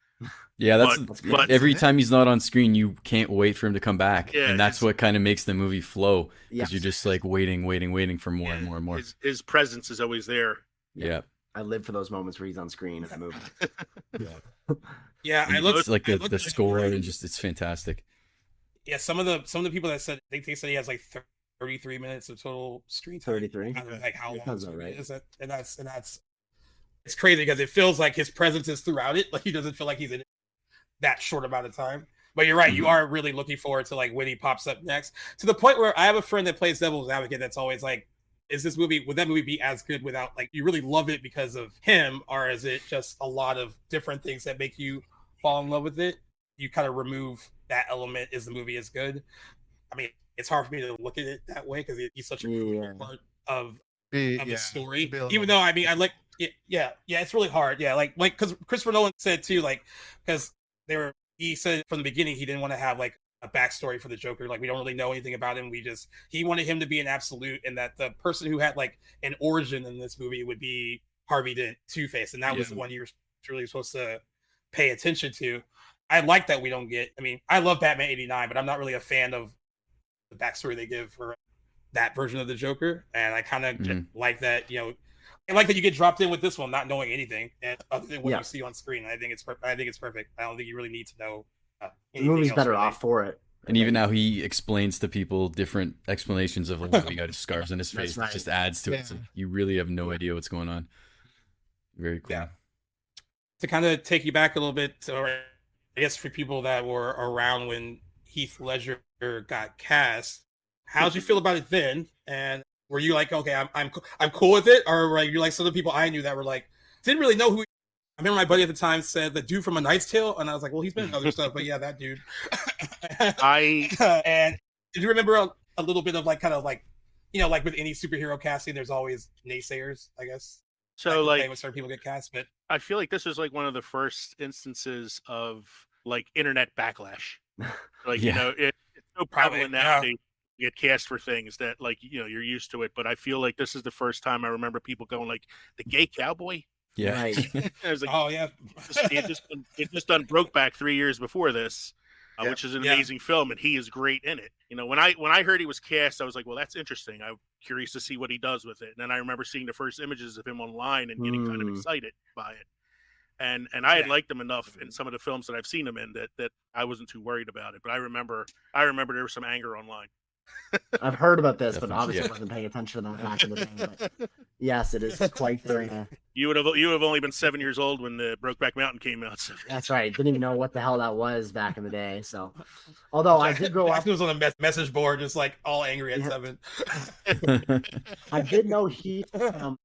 Yeah, that's But- every time he's not on screen, you can't wait for him to come back. Yeah, and that's it's- what kind of makes the movie flow. Because Yes. you're just like waiting for more and more and more. His presence is always there. Yeah. I live for those moments where he's on screen in the movie. Yeah, I And looked it's like I the looked at score it, and just it's fantastic. Yeah, some of the people that said they said he has like 33 minutes of total screen time. 33. I was like, how long Sounds this about movie right. is it? And that's it's crazy because it feels like his presence is throughout it. Like he doesn't feel like he's in it that short amount of time. But you're right, you are really looking forward to like when he pops up next. To the point where I have a friend that plays devil's advocate that's always like, would that movie be as good without, like, you really love it because of him, or is it just a lot of different things that make you fall in love with it? You kind of remove that element. Is the movie as good? I mean, it's hard for me to look at it that way because he's such a crucial part of the story. Even though, I mean, I like it. Yeah, it's really hard. Yeah, like because Christopher Nolan said too, like, because he said from the beginning he didn't want to have like a backstory for the Joker. Like, we don't really know anything about him. He wanted him to be an absolute, and that the person who had like an origin in this movie would be Harvey Dent, Two-Face, and that was the one you were really supposed to pay attention to. I like that we don't get. I mean, I love Batman '89, but I'm not really a fan of the backstory they give for that version of the Joker, and I kind of like that. I like that you get dropped in with this one, not knowing anything, and other than what you see on screen. I think it's perfect. I don't think you really need to know. The movie's better really off for it. And even now he explains to people different explanations of like, he got his scars on his face. right. It just adds to it. So you really have no idea what's going on. Very cool. Yeah. To kind of take you back a little bit, or I guess for people that were around when Heath Ledger got cast, how'd you feel about it then? And were you like, okay, I'm cool with it, or were you like some of the people I knew that were like, didn't really know who? I remember my buddy at the time said the dude from A Knight's Tale, and I was like, well, he's been in other stuff, but yeah, that dude. And did you remember a little bit of like kind of like, like with any superhero casting, there's always naysayers, I guess. So like when certain people get cast, but I feel like this is like one of the first instances of like internet backlash. Like it's so prevalent now to get cast for things that like you're used to it. But I feel like this is the first time I remember people going like, the gay cowboy. Yeah. Right. I was like, oh yeah, it just done Brokeback 3 years before this, which is an amazing film, and he is great in it. When I heard he was cast, I was like, well, that's interesting. I'm curious to see what he does with it. And then I remember seeing the first images of him online and getting kind of excited by it. And I had liked him enough in some of the films that I've seen him in that I wasn't too worried about it. But I remember there was some anger online. I've heard about this, but Definitely, obviously I wasn't paying attention to that back in the day. But yes, it is quite the You would have only been 7 years old when the Brokeback Mountain came out. So. That's right. Didn't even know what the hell that was back in the day. So, although I did grow up, Jackson was on the message board, just like all angry at 7. I did know Heath from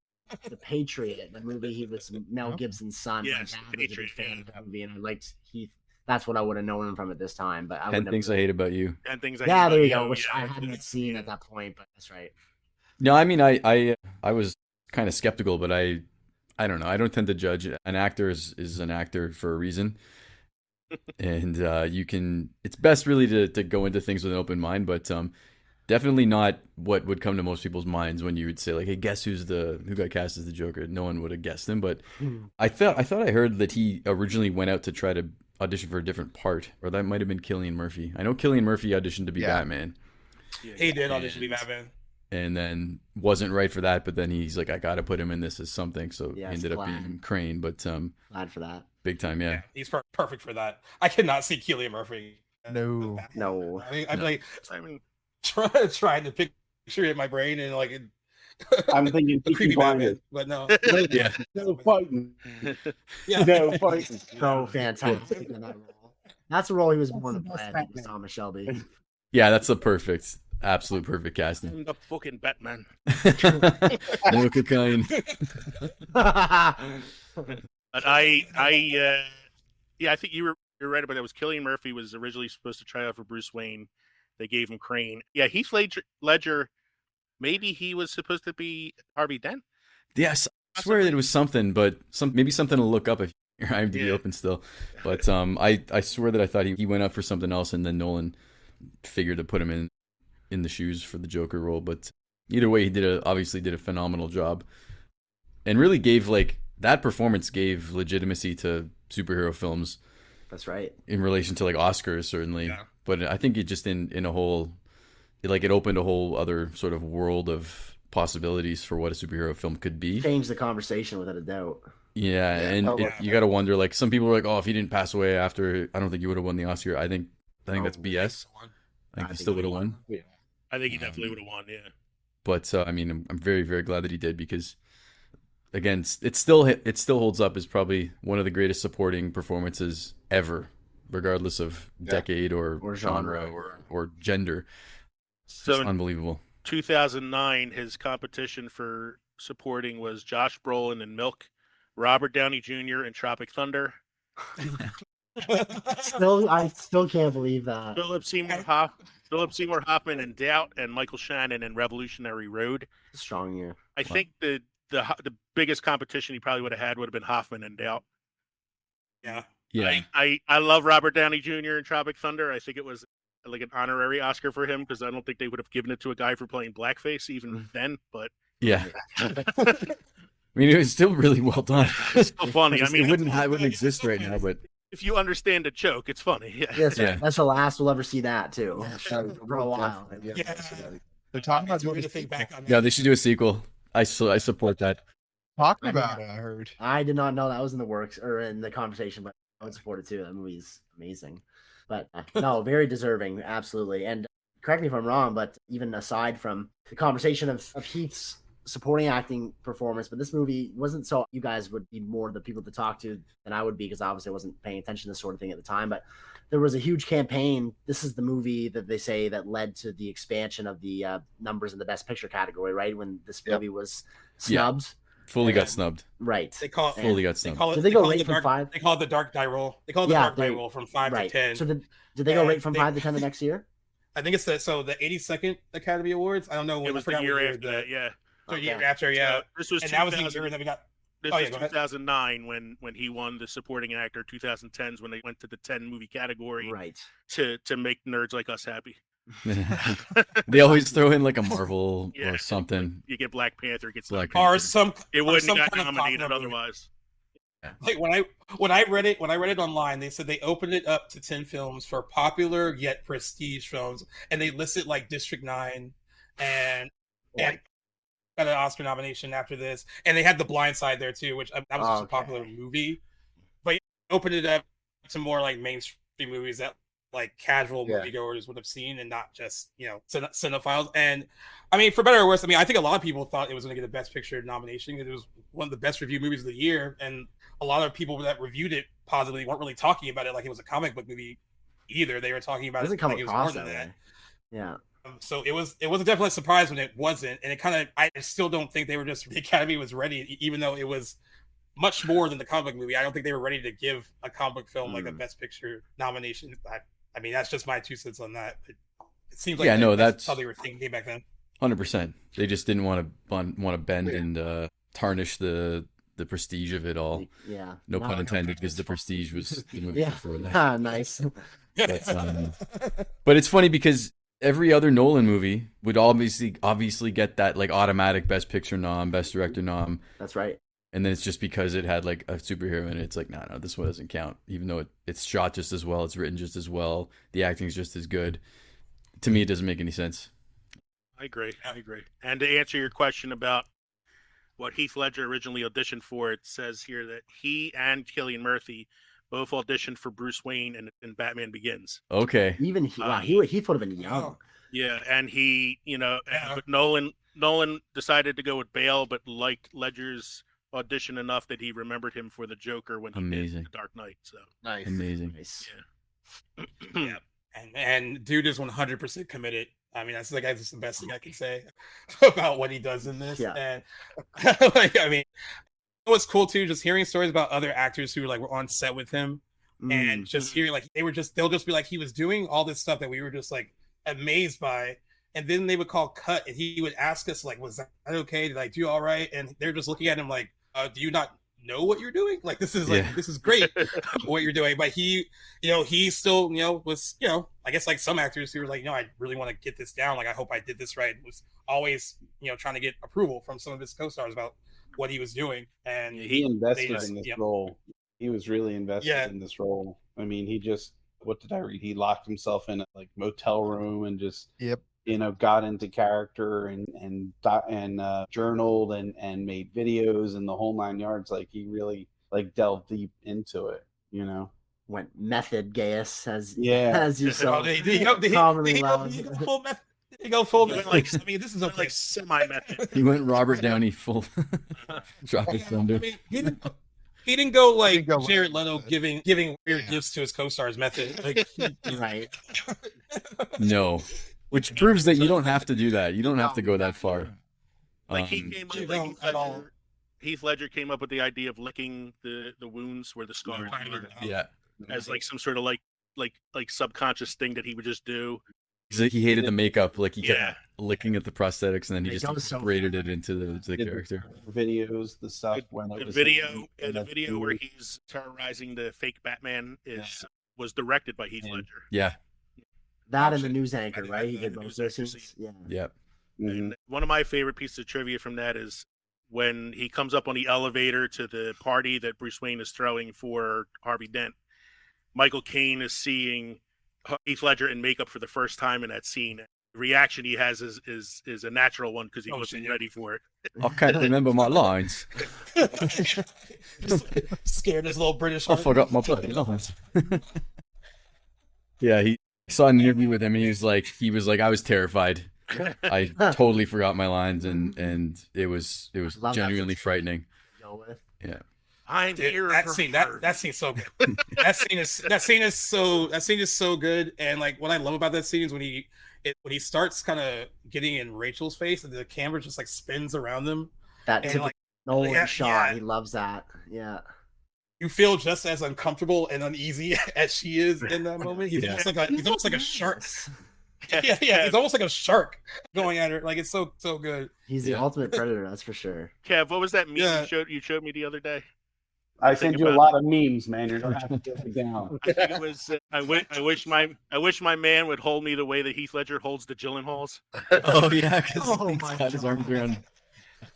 The Patriot, the movie. He was Mel Gibson's son. Yes, My dad The was a big Patriot, fan of that movie, and I liked Heath. That's what I would have known him from at this time. But I 10 Things I Hate About You. 10 Things I Yeah, Hate there you About go. Which yeah. I hadn't seen at that point, but that's right. No, I mean, I was kind of skeptical, but I don't know. I don't tend to judge. An actor is an actor for a reason. And it's best really to go into things with an open mind, but definitely not what would come to most people's minds when you would say like, hey, guess who got cast as the Joker? No one would have guessed him, but I thought I heard that he originally went out to try to audition for a different part, or that might have been Cillian Murphy. I know Cillian Murphy auditioned to be Batman. He did audition to be Batman. And then wasn't right for that, but then he's like, I got to put him in this as something. So he ended up being Caine, but glad for that. Big time, yeah. He's perfect for that. I cannot see Cillian Murphy. No. I'm like, trying to picture it in my brain and like I'm thinking a creepy Batman, but no. Yeah. No fighting. Yeah. No fighting. So fantastic in that role. That's the role he was born to play. I think, was Thomas Shelby. Yeah, that's the absolute perfect casting. I'm the fucking Batman. No cocaine. But I think you're right about that. It was Cillian Murphy was originally supposed to try out for Bruce Wayne. They gave him Caine. Yeah, Heath Ledger, maybe he was supposed to be Harvey Dent. Yes, I swear that it was something, but maybe something to look up if your IMDb open still. But I swear that I thought he went up for something else, and then Nolan figured to put him in the shoes for the Joker role. But either way, he obviously did a phenomenal job, and really gave that performance gave legitimacy to superhero films. That's right. In relation to Oscars, certainly. Yeah. But I think it just in a whole, it opened a whole other sort of world of possibilities for what a superhero film could be. Changed the conversation without a doubt. Yeah, and you got to wonder, some people were like, oh, if he didn't pass away after, I don't think he would have won the Oscar. I think that's BS. I think he still would have won. Yeah. I think he definitely would have won, yeah. But, I mean, I'm very, very glad that he did because, again, it still holds up as probably one of the greatest supporting performances ever, regardless of decade or genre or gender. So it's unbelievable. 2009, his competition for supporting was Josh Brolin in Milk, Robert Downey Jr. in Tropic Thunder. I still can't believe that. Philip Seymour Hoffman in Doubt, and Michael Shannon in Revolutionary Road. Strong year. I think the biggest competition he probably would have been Hoffman in Doubt. Yeah. Yeah. I love Robert Downey Jr. in Tropic Thunder. I think it was like an honorary Oscar for him because I don't think they would have given it to a guy for playing blackface even then. But yeah. I mean, it was still really well done. It's still funny. I mean, it wouldn't exist right now, but if you understand the joke, it's funny. Yeah. Yes, that's the last we'll ever see that too. For a while. Yeah. They're talking about doing they should do a sequel. I support that. Talking about it, I heard. I did not know that was in the works or in the conversation, but I would support it too. That movie's amazing. But no, very deserving, absolutely. And correct me if I'm wrong, but even aside from the conversation of Heath's supporting acting performance, but this movie wasn't, so you guys would be more the people to talk to than I would be because obviously I wasn't paying attention to this sort of thing at the time. But there was a huge campaign. This is the movie that they say that led to the expansion of the numbers in the Best Picture category, right? When this movie was snubbed. Yeah. Fully got snubbed. Right. They call it fully got snubbed. Did they go rate from 5? They call it the Dark Die Roll. They call it the Dark Die Roll from 5 to 10. So did they go rate from 5 to 10 the next year? I think it's the 82nd Academy Awards. I don't know when. It was the year after that, yeah. So year after, yeah. This was, and that was the year that we got. This was 2009 when he won the supporting actor. 2010s when they went to the 10 movie category, right? To make nerds like us happy. They always throw in like a Marvel or something. You get Black Panther, gets Black Panther. Or some. It wouldn't some have got nominated otherwise. Like when I read it online, they said they opened it up to 10 films for popular yet prestige films, and they listed like District 9 and got an Oscar nomination after this, and they had The Blind Side there too, which that was just a popular movie. But you opened it up to more like mainstream movies that like casual Yeah. moviegoers would have seen, and not just cinephiles. And I mean, for better or worse, I mean, I think a lot of people thought it was going to get the Best Picture nomination. It was one of the best reviewed movies of the year, and a lot of people that reviewed it positively weren't really talking about it like it was a comic book movie either. They were talking about Doesn't come like it was across more than that that. way. Yeah. So it was a definite surprise when it wasn't, and it kind of, I still don't think the Academy was ready, even though it was much more than the comic book movie. I don't think they were ready to give a comic book film like a Best Picture nomination. I mean, that's just my 2 cents on that. It seems like that's how they were thinking back then. 100%. They just didn't want to bend and tarnish the prestige of it all. Yeah. No pun intended, because the Prestige was the movie Yeah. before that. Ah, nice. But it's funny because every other Nolan movie would obviously get that like automatic Best Picture nom, Best Director nom. That's right. And then it's just because it had like a superhero in it. It's like, no, this one doesn't count. Even though it's shot just as well, it's written just as well, the acting's just as good. To me, it doesn't make any sense. I agree. And to answer your question about what Heath Ledger originally auditioned for, it says here that he and Cillian Murphy both auditioned for Bruce Wayne in Batman Begins. Okay. Even he would have been young. Yeah, and he, but Nolan decided to go with Bale, but liked Ledger's audition enough that he remembered him for the Joker when he did The Dark Knight. So Nice. Amazing. Yeah. And dude is 100% committed. I mean, that's the best thing I can say about what he does in this. Yeah. And like, I mean, it was cool too, just hearing stories about other actors who were on set with him, and just hearing like they'll just be like, he was doing all this stuff that we were just like amazed by, and then they would call cut, and he would ask us like, was that okay? Did I do all right? And they're just looking at him like, do you not know what you're doing? Like, this is this is great what you're doing. But he still was I guess like some actors who were like, I really want to get this down, like I hope I did this right, was always trying to get approval from some of his co-stars about what he was doing. And he invested in this role. He was really invested in this role. I mean, he just, what did I read? He locked himself in a like motel room and just got into character and journaled and made videos and the whole 9 yards. Like he really like delved deep into it, Went method Gaius as you so commonly love. He go full like, I mean, this is like semi-method. He went Robert Downey full drop his thunder. I mean, he didn't go like Jared Leto giving weird gifts to his co-stars method. Like, right. No. Which proves that you don't have to do that. You don't have to go that far. Like Heath Ledger came up with the idea of licking the wounds where the scars are. Yeah. As like some sort of like subconscious thing that he would just do. He hated the makeup. Like he kept licking at the prosthetics, and then he just incorporated it into the character. Videos, the stuff the video where he's terrorizing the fake Batman was directed by Heath Ledger. Yeah. That and the news anchor, right? He did both those scenes. Yeah. Yep. And one of my favorite pieces of trivia from that is when he comes up on the elevator to the party that Bruce Wayne is throwing for Harvey Dent. Michael Caine is seeing Heath Ledger in makeup for the first time in that scene. The reaction he has is a natural one because he wasn't ready for it. I can't remember my lines. Scared his little British. I forgot my bloody lines. Yeah, he saw an interview with him, and he was like, I was terrified. I totally forgot my lines, and it was genuinely frightening. Yeah. I'm here. That scene's so good. that scene is so good. And like what I love about that scene is when he starts kind of getting in Rachel's face, and the camera just like spins around them. That typical Nolan shot. He loves that. Yeah. You feel just as uncomfortable and uneasy as she is in that moment. He's almost like a shark. Yeah, he's almost like a shark going at her. Like, it's so good. He's the ultimate predator, that's for sure. Kev, what was that meme you showed me the other day? I send you a lot of memes, man. You're gonna have to get it down. I think it was. I wish my man would hold me the way that Heath Ledger holds the Gyllenhaals. Oh yeah, because he's got his arms around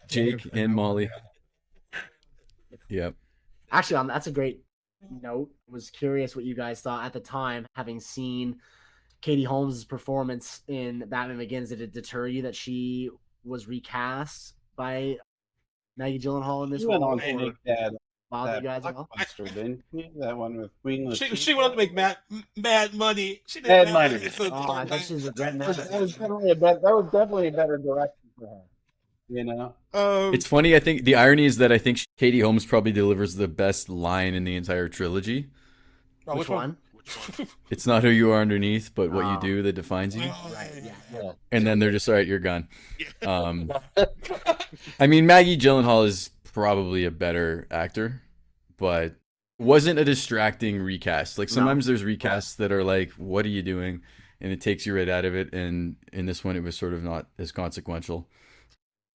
Jake and Molly. Yep. Actually, that's a great note. I was curious what you guys thought at the time, having seen Katie Holmes' performance in Batman Begins. Did it deter you that she was recast by Maggie Gyllenhaal in this went role? on to make that bother you guys that at all? blockbuster, didn't you? That one with Queen Latifah. She wanted to make mad money. She did Mad money. It's a Oh, I Dark thought Knight. she was regretting That that. was definitely a better direction for her. You know? It's funny. I think the irony is that I think Katie Holmes probably delivers the best line in the entire trilogy. Oh, Which one? It's not who you are underneath, but what you Oh. do that defines you. Right. Yeah. And then they're just, all right, you're gone. I mean, Maggie Gyllenhaal is probably a better actor, but wasn't a distracting recast. Like sometimes there's recasts that are like, what are you doing? And it takes you right out of it. And in this one, it was sort of not as consequential.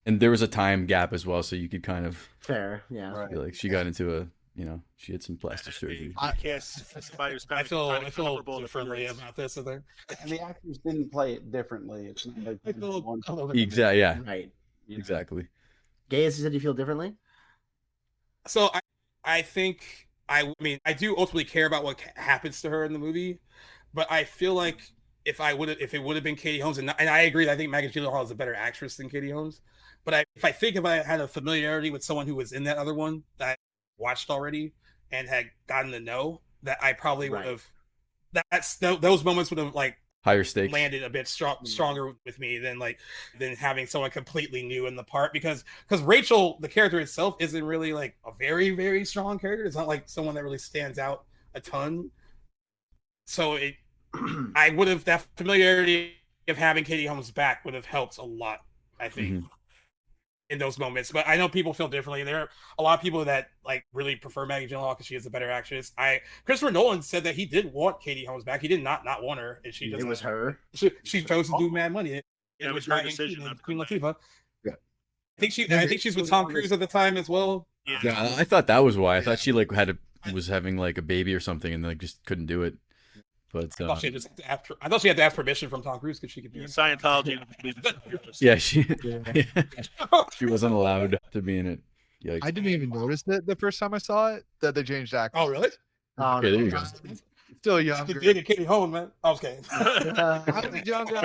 And there was a time gap as well, so you could kind of Fair. Yeah. feel like she got into a, she had some plastic surgery. Somebody who's kind I of feel comparable to differently Furious. about this. I think. And the actors didn't play it differently. It's not like I feel one. a little bit- Exactly. Yeah. Right. Exactly. Gaius, you said you feel differently? So I think I mean I do ultimately care about what happens to her in the movie, but I feel like if it would have been Katie Holmes, and I agree, I think Maggie Gyllenhaal is a better actress than Katie Holmes. But if I had a familiarity with someone who was in that other one that I watched already and had gotten to know, that I probably would have. Those moments would have like Higher stakes. landed a bit stronger with me than having someone completely new in the part, because Rachel, the character itself, isn't really like a very, very strong character. It's not like someone that really stands out a ton. So I would have, that familiarity of having Katie Holmes back would have helped a lot, I think, in those moments. But I know people feel differently. There are a lot of people that like really prefer Maggie Gyllenhaal because she is a better actress. Christopher Nolan said that he did want Katie Holmes back. He did not want her, and she just It was her. She chose to do Mad Money. It was her decision. Queen Latifah. Yeah. I think she's with Tom Cruise at the time as well. Yeah, I thought that was why. I thought she like was having like a baby or something, and like just couldn't do it. But I thought she had to ask permission from Tom Cruise because she could do it. Scientology. yeah, she wasn't allowed to be in it. Yikes. I didn't even notice it the first time I saw it that they changed actors. Oh, really? Oh, Okay, there you go. Still younger. Katie Holmes, man. I was kidding. I was younger.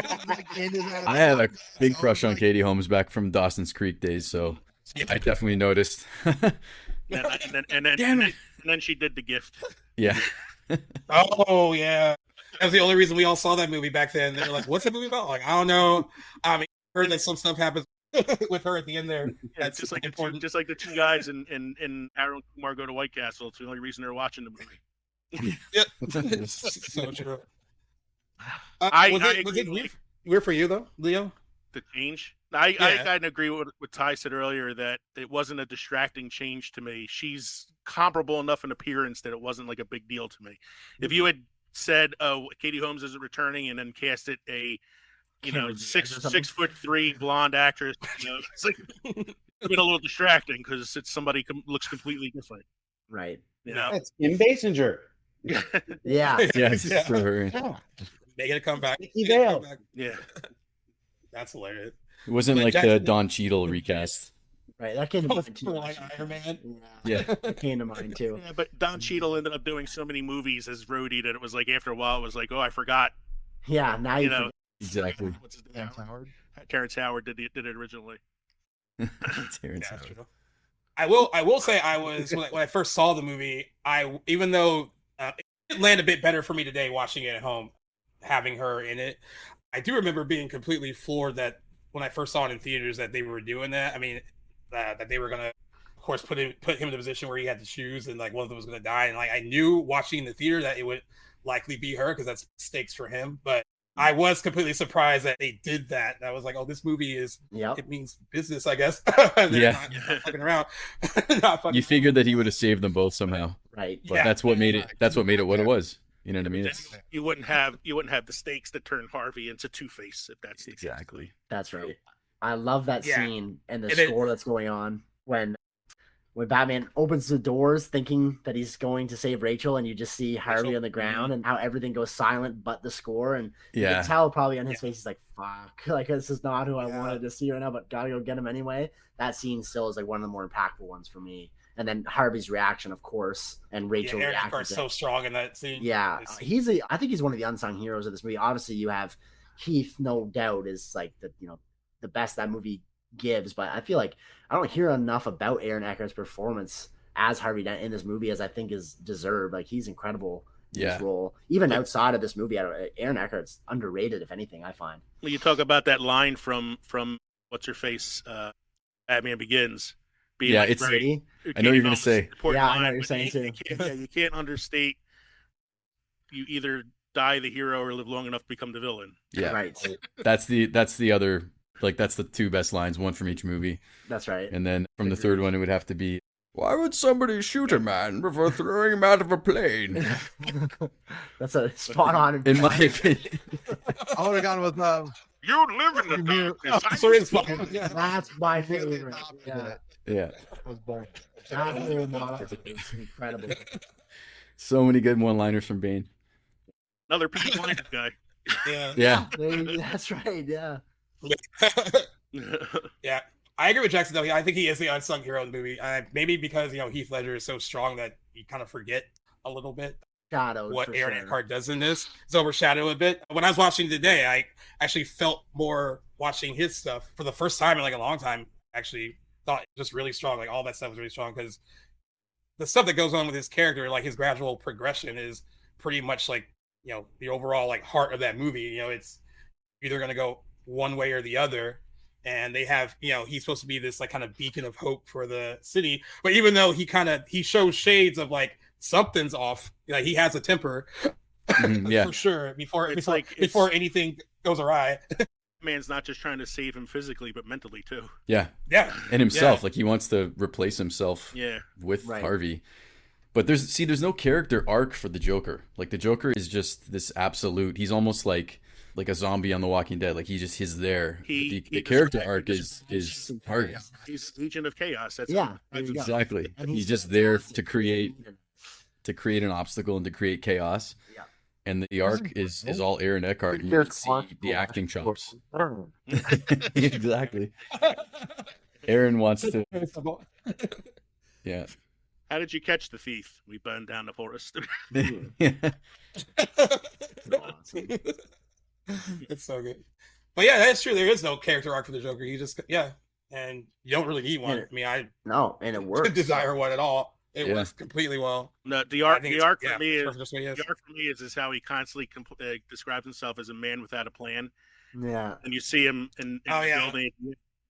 I had a big crush on Katie Holmes back from Dawson's Creek days, so I definitely noticed. And then she did The Gift. Yeah. Oh, yeah. That was the only reason we all saw that movie back then. They were like, what's that movie about? Like, I don't know. I mean, I heard that some stuff happens with her at the end there. That's just like important. just like the two guys in Harold and Kumar Go to White Castle. It's the only reason they're watching the movie. Yeah. So true. I was agree it weird for you, though, Leo? The change. I Yeah. kind of agree with what Ty said earlier, that it wasn't a distracting change to me. She's comparable enough in appearance that it wasn't like a big deal to me. If you had said, "Oh, Katie Holmes isn't returning," and then cast it a 6'3" blonde actress, it's like it's been a little distracting because it's somebody looks completely different. Right. It's Kim Basinger. Yeah. Yes, Yeah. for her. Making a comeback. Vicky Vale. Yeah. That's hilarious. It wasn't But like the Jackson- Don Cheadle recast. Right. That came to mind too. Like Iron Man. Yeah. That came to mind too. Yeah, but Don Cheadle ended up doing so many movies as Rhodey that it was like after a while it was like, oh, I forgot. Yeah. Now you know, Exactly. What's his name? Terrence Howard. Terrence Howard did it originally. Terrence Yeah, Howard. true. I will say I was when I first saw the movie, even though it did land a bit better for me today watching it at home, having her in it. I do remember being completely floored that when I first saw it in theaters that they were doing that. I mean, that they were gonna, of course, put him in a position where he had to choose, and like one of them was gonna die, and like I knew watching in the theater that it would likely be her because that's stakes for him, but. I was completely surprised that they did that. I was like, "Oh, this movie it means business, I guess." Yeah. not fucking around. You figured that he would have saved them both somehow, Right. but Yeah. that's what made it. That's what made it what it was. You know what I mean? It's, You wouldn't have the stakes that turn Harvey into Two-Face if that's the case. exactly. That's right. I love that Yeah. scene and the And score that's going on when Batman opens the doors thinking that he's going to save Rachel, and you just see Harvey on the ground and how everything goes silent but the score, and you Yeah. can tell probably on his face he's like, fuck, like this is not who I wanted to see right now, but gotta go get him anyway. That scene still is like one of the more impactful ones for me. And then Harvey's reaction, of course, and Rachel Aaron reacting. Eckhart's so strong in that scene. Yeah, It's- I think he's one of the unsung heroes of this movie. Obviously, you have Heath, no doubt, is like the best that movie gives, but I feel like I don't hear enough about Aaron Eckhart's performance as Harvey Dent in this movie as I think is deserved. Like he's incredible in Yeah. this role. Even outside of this movie, Aaron Eckhart's underrated, if anything, I find. You talk about that line from what's her face, Batman Begins. Being Yeah, like it's- very- I know what you're gonna say. important Yeah, I know line, what you're but saying, you can't, you can't understate. You either die the hero or live long enough to become the villain. Yeah. Right. That's the other, like, that's the two best lines, one from each movie. That's right. And then from the third one, it would have to be, why would somebody shoot a man before throwing him out of a plane? That's a spot on. In my opinion. I would have gone with You live in the darkness. So it's fine. Yeah. That's my favorite. Yeah. Yeah. was born. That whole monologue is incredible. So many good one-liners from Bane. Another Peaky Blinders guy. Yeah. Yeah. That's right. Yeah. Yeah, I agree with Jackson though. I think he is the unsung hero of the movie. Maybe because Heath Ledger is so strong that you kind of forget a little bit Shadows. what for Aaron sure. Eckhart does in this. It's overshadowed a bit. When I was watching today, I actually felt more watching his stuff for the first time in like a long time. Actually, thought it was just really strong. Like all that stuff was really strong because the stuff that goes on with his character, like his gradual progression, is pretty much like the overall like heart of that movie. It's either going to go one way or the other. And they have, he's supposed to be this like kind of beacon of hope for the city. But even though he shows shades of like something's off, like he has a temper, Yeah. for sure. Before It's anything goes awry. Man's not just trying to save him physically, but mentally too. Yeah. Yeah, And himself, Yeah. like he wants to replace himself Yeah. with Right. Harvey. But there's no character arc for the Joker. Like the Joker is just this absolute, he's almost like a zombie on The Walking Dead. Like he's there. He The character just- arc is Harvey. He's Legion of Chaos. That's Yeah. There you go. Exactly. And He's just there to create an obstacle and to create chaos. Yeah. And the arc is all Aaron Eckhart. And you can see the acting chops. Exactly. Aaron wants to. Yeah. How did you catch the thief? We burned down the forest. It's so good. But yeah, that's true. There is no character arc for the Joker. You just and you don't really need one. I mean, No, and it I works. didn't desire one at all. It Yeah. works completely well. No, the I arc. think The it's- arc yeah, for me is perfect just the way it is. the arc for me is how he constantly describes himself as a man without a plan. Yeah. And you see him in Oh, the yeah. building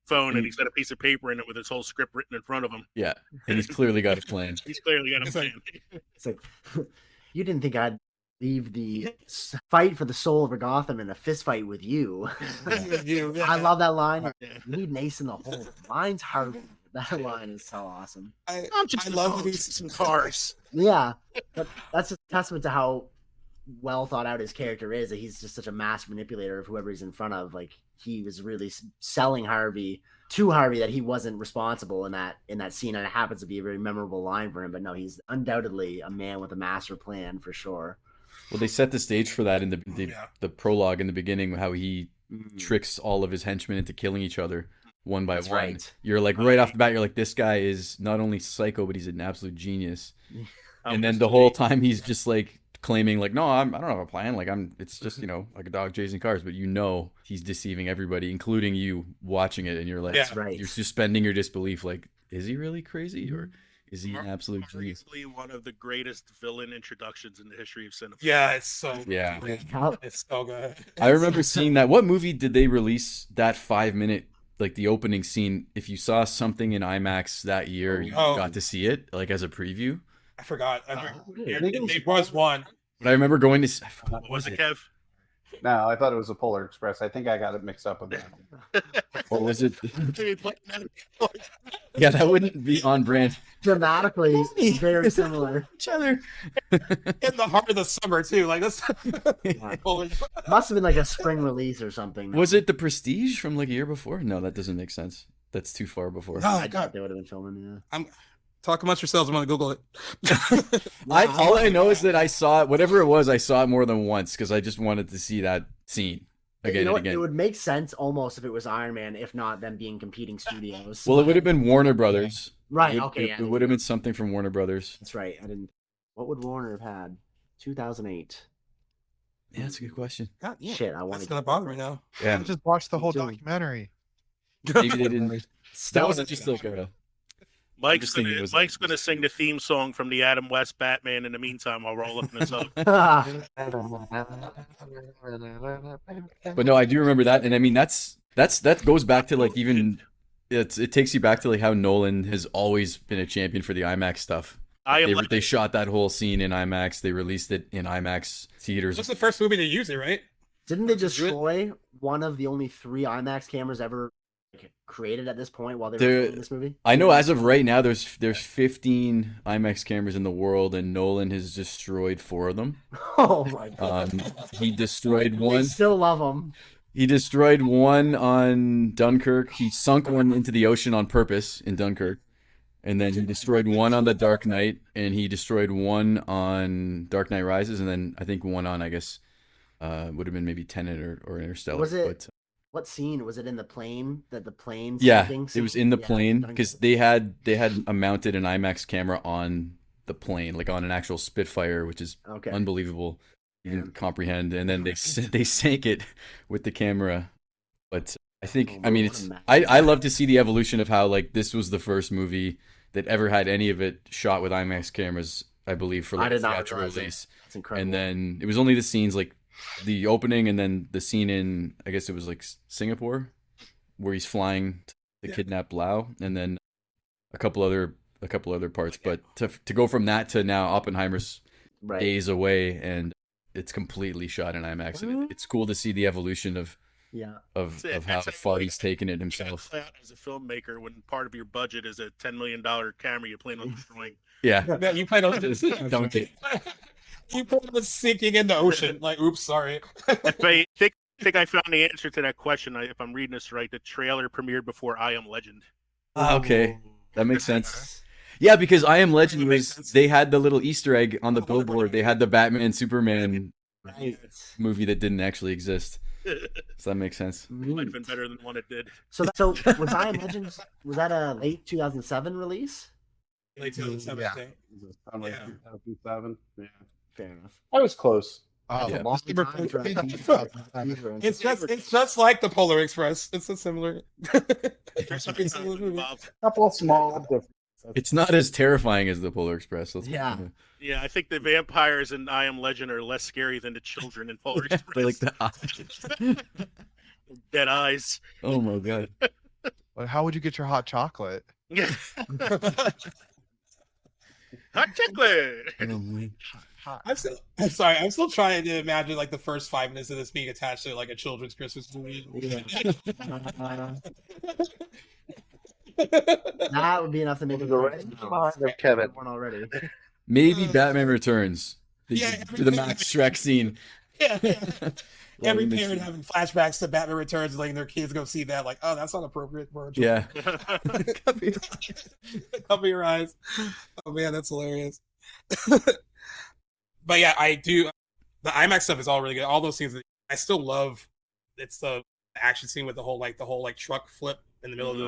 phone, and he's got a piece of paper in it with his whole script written in front of him. Yeah. And he's clearly got a plan. He's clearly got a It's like- plan. It's like you didn't think I'd leave the fight for the soul of Gotham in a fist fight with you. I love that line. Yeah. You need an ace in the hole. Mine's Harvey. That line is so awesome. I'm just I love these these some cars. Yeah, but that's just a testament to how well thought out his character is. That he's just such a master manipulator of whoever he's in front of. Like he was really selling Harvey that he wasn't responsible in that scene, and it happens to be a very memorable line for him. But no, he's undoubtedly a man with a master plan for sure. Well, they set the stage for that in Yeah. the prologue in the beginning, how he tricks all of his henchmen into killing each other one by That's one. right. You're like right off the bat, you're like, this guy is not only psycho, but he's an absolute genius. And then the whole time he's just like claiming like, no, I don't have a plan. Like it's just, like a dog chasing cars, but he's deceiving everybody, including you watching it. And you're like, Yeah. That's right. you're suspending your disbelief. Like, is he really crazy or is he an absolute genius? Arguably one of the greatest villain introductions in the history of cinema. Yeah, it's so Yeah. it's so good. I remember seeing that. What movie did they release that 5-minute, like the opening scene? If you saw something in IMAX that year, you Oh. got to see it like as a preview. I forgot. Yeah, It was one. But I remember going to. What was it, Kev? No, I thought it was a Polar Express. I think I got it mixed up with that. What was it? Yeah, that wouldn't be on brand. Dramatically, very similar. Each other. In the heart of the summer too. Like this. Must have been like a spring release or something. Was it The Prestige from like a year before? No, that doesn't make sense. That's too far before. Oh I God. thought they would have been filming. Yeah. Talk amongst yourselves. I'm gonna Google it. All I know is that I saw it, whatever it was, I saw it more than once because I just wanted to see that scene again You know and what? again. It would make sense almost if it was Iron Man, if not them being competing studios. Well, it would have been Warner Brothers. right. It, Okay. it would have been something from Warner Brothers. That's right. I didn't. What would Warner have had? 2008. Yeah, that's a good question. God, yeah. Shit, I That's wanted. gonna bother me now. Yeah, I just watched the whole Too. documentary. maybe they didn't. That Still wasn't just like a. Mike's thinking it gonna was Mike's gonna sing the theme song from the Adam West Batman. In the meantime, while we're all looking this up. But no, I do remember that, and I mean that goes back to like even it takes you back to like how Nolan has always been a champion for the IMAX stuff. They shot that whole scene in IMAX. They released it in IMAX theaters. That's the first movie to use it, right? Didn't they destroy one of the only 3 IMAX cameras ever created at this point while they were filming this movie? I know as of right now, there's 15 IMAX cameras in the world, and Nolan has destroyed 4 of them. Oh my god! He destroyed one. I still love them. He destroyed one on Dunkirk. He sunk one into the ocean on purpose in Dunkirk. And then he destroyed one on the Dark Knight, and he destroyed one on Dark Knight Rises, and then I think one on, I guess, would have been maybe Tenet or Interstellar. Was it? What scene was it in the plane? The plane? Yeah, scene? it was in the plane Dunkirk. because they had mounted an IMAX camera on the plane, like on an actual Spitfire, which is unbelievable. You can comprehend, and then they sank it with the camera. But I think, I mean, I love to see the evolution of how like this was the first movie that ever had any of it shot with IMAX cameras, I believe, for like a theatrical release. That's incredible. And then it was only the scenes like the opening, and then the scene in, I guess it was like Singapore, where he's flying to kidnap Lau, and then a couple other parts. But to go from that to now Oppenheimer's days away, and it's completely shot in IMAX, and it's cool to see the evolution of how far he's taken it himself. As a filmmaker, when part of your budget is a $10 million camera, you plan on destroying. Yeah, you plan on don't get. You plan on sinking in the ocean. Like, oops, sorry. If I think I found the answer to that question. If I'm reading this right, the trailer premiered before I Am Legend. Okay, that makes sense. Yeah, because I Am Legend they had the little Easter egg on the billboard. They had the Batman Superman movie that didn't actually exist. So that makes sense. Might have been better than one it did. So was I Am Legend? Was that a late 2007 release? Late 2007, I think. Like 2007. Yeah, fair enough. I was close. It's just like the Polar Express. It's a similar. Couple of small differences. It's not as terrifying as the Polar Express. Yeah, I think the vampires in I Am Legend are less scary than the children in Polar Express. They like the eyes. Dead eyes. Oh my god. But how would you get your hot chocolate? Yeah. Hot chocolate. I'm sorry. I'm still trying to imagine like the first 5 minutes of this being attached to like a children's Christmas movie. That would be enough to make it Kevin. one already. Maybe Batman Returns. The Max Shrek scene. Yeah. Every parent having flashbacks to Batman Returns, letting their kids go see that, like, oh, that's not appropriate for a child. Yeah. Cover your eyes. Oh man, that's hilarious. But yeah, I do. The IMAX stuff is all really good. All those scenes, I still love. It's the action scene with the whole truck flip in the middle of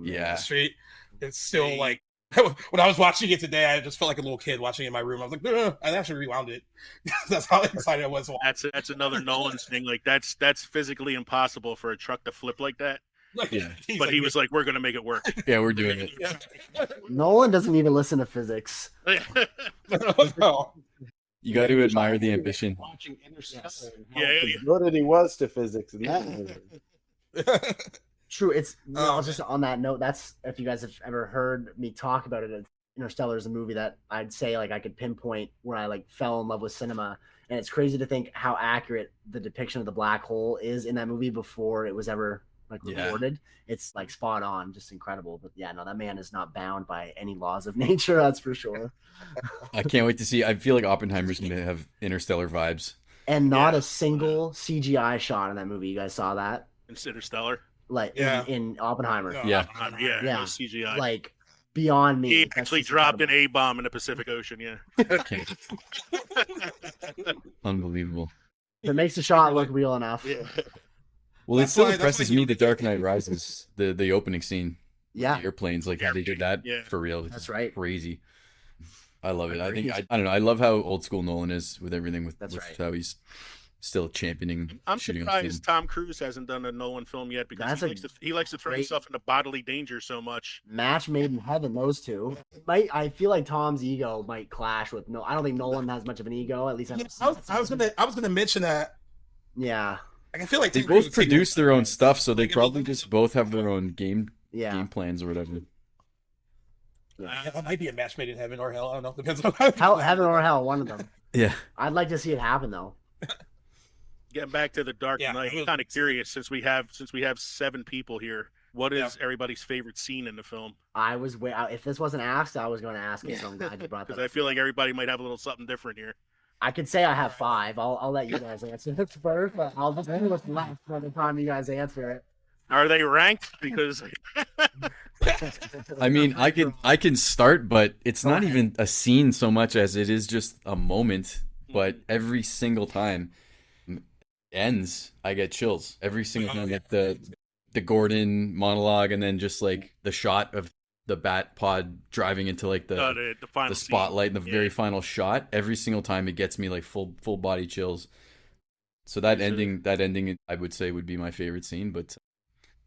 the street. It's still like when I was watching it today, I just felt like a little kid watching it in my room. I was like, no. I actually rewound it. That's how excited I was. That's another Nolan thing. Like that's physically impossible for a truck to flip like that. Yeah. But he was like, we're gonna make it work. Yeah, we're doing it. Nolan doesn't even listen to physics. No. You got to admire the ambition. Watching Interstellar. Yeah. Devoted he was to physics in that movie. True. It's just on that note. That's if you guys have ever heard me talk about it. Interstellar is a movie that I'd say like I could pinpoint where I like fell in love with cinema, and it's crazy to think how accurate the depiction of the black hole is in that movie before it was ever like recorded. It's like spot on, just incredible. But yeah, no, that man is not bound by any laws of nature. That's for sure. I can't wait to see. I feel like Oppenheimer's going to have Interstellar vibes. And not a single CGI shot in that movie. You guys saw that? Interstellar. Like in Oppenheimer. Yeah. No CGI. Like beyond me. He actually dropped an A-bomb in the Pacific Ocean. Yeah. Okay. Unbelievable. It makes the shot look real enough. Yeah. Well, it still impresses me. The Dark Knight Rises, the opening scene. Yeah. The airplanes, like how they did that for real. That's right. Crazy. I love it. I think I don't know. I love how old school Nolan is with everything. With how he's still championing I'm shooting on film. surprised Tom Cruise hasn't done a Nolan film yet because he likes to throw great- himself into bodily danger so much. Match made in heaven, those two. I feel like Tom's ego might clash with I don't think Nolan has much of an ego. At least I was gonna mention that. Yeah. I feel like They Tom Cruise both produce their own stuff, so they Like, probably just both have their own game plans or whatever. It might be a match made in heaven or hell. I don't know. Depends on Heaven or hell, one of them. Yeah. I'd like to see it happen though. Getting back to the Dark Knight, I'm kind of curious since we have 7 people here. What is everybody's favorite scene in the film? If this wasn't asked, I was going to ask it. So I'm glad you brought that Because I up. feel like everybody might have a little something different here. I could say I have 5. I'll let you guys answer it first, but I'll just do what's left by the time you guys answer it. Are they ranked? Because I mean, I can start, but it's not even a scene so much as it is just a moment. But every single time ends, I get chills. Every single time, like the Gordon monologue, and then just like the shot of the bat pod driving into like the final spotlight in the very final shot. Every single time, it gets me like full body chills. So that ending, I would say would be my favorite scene, but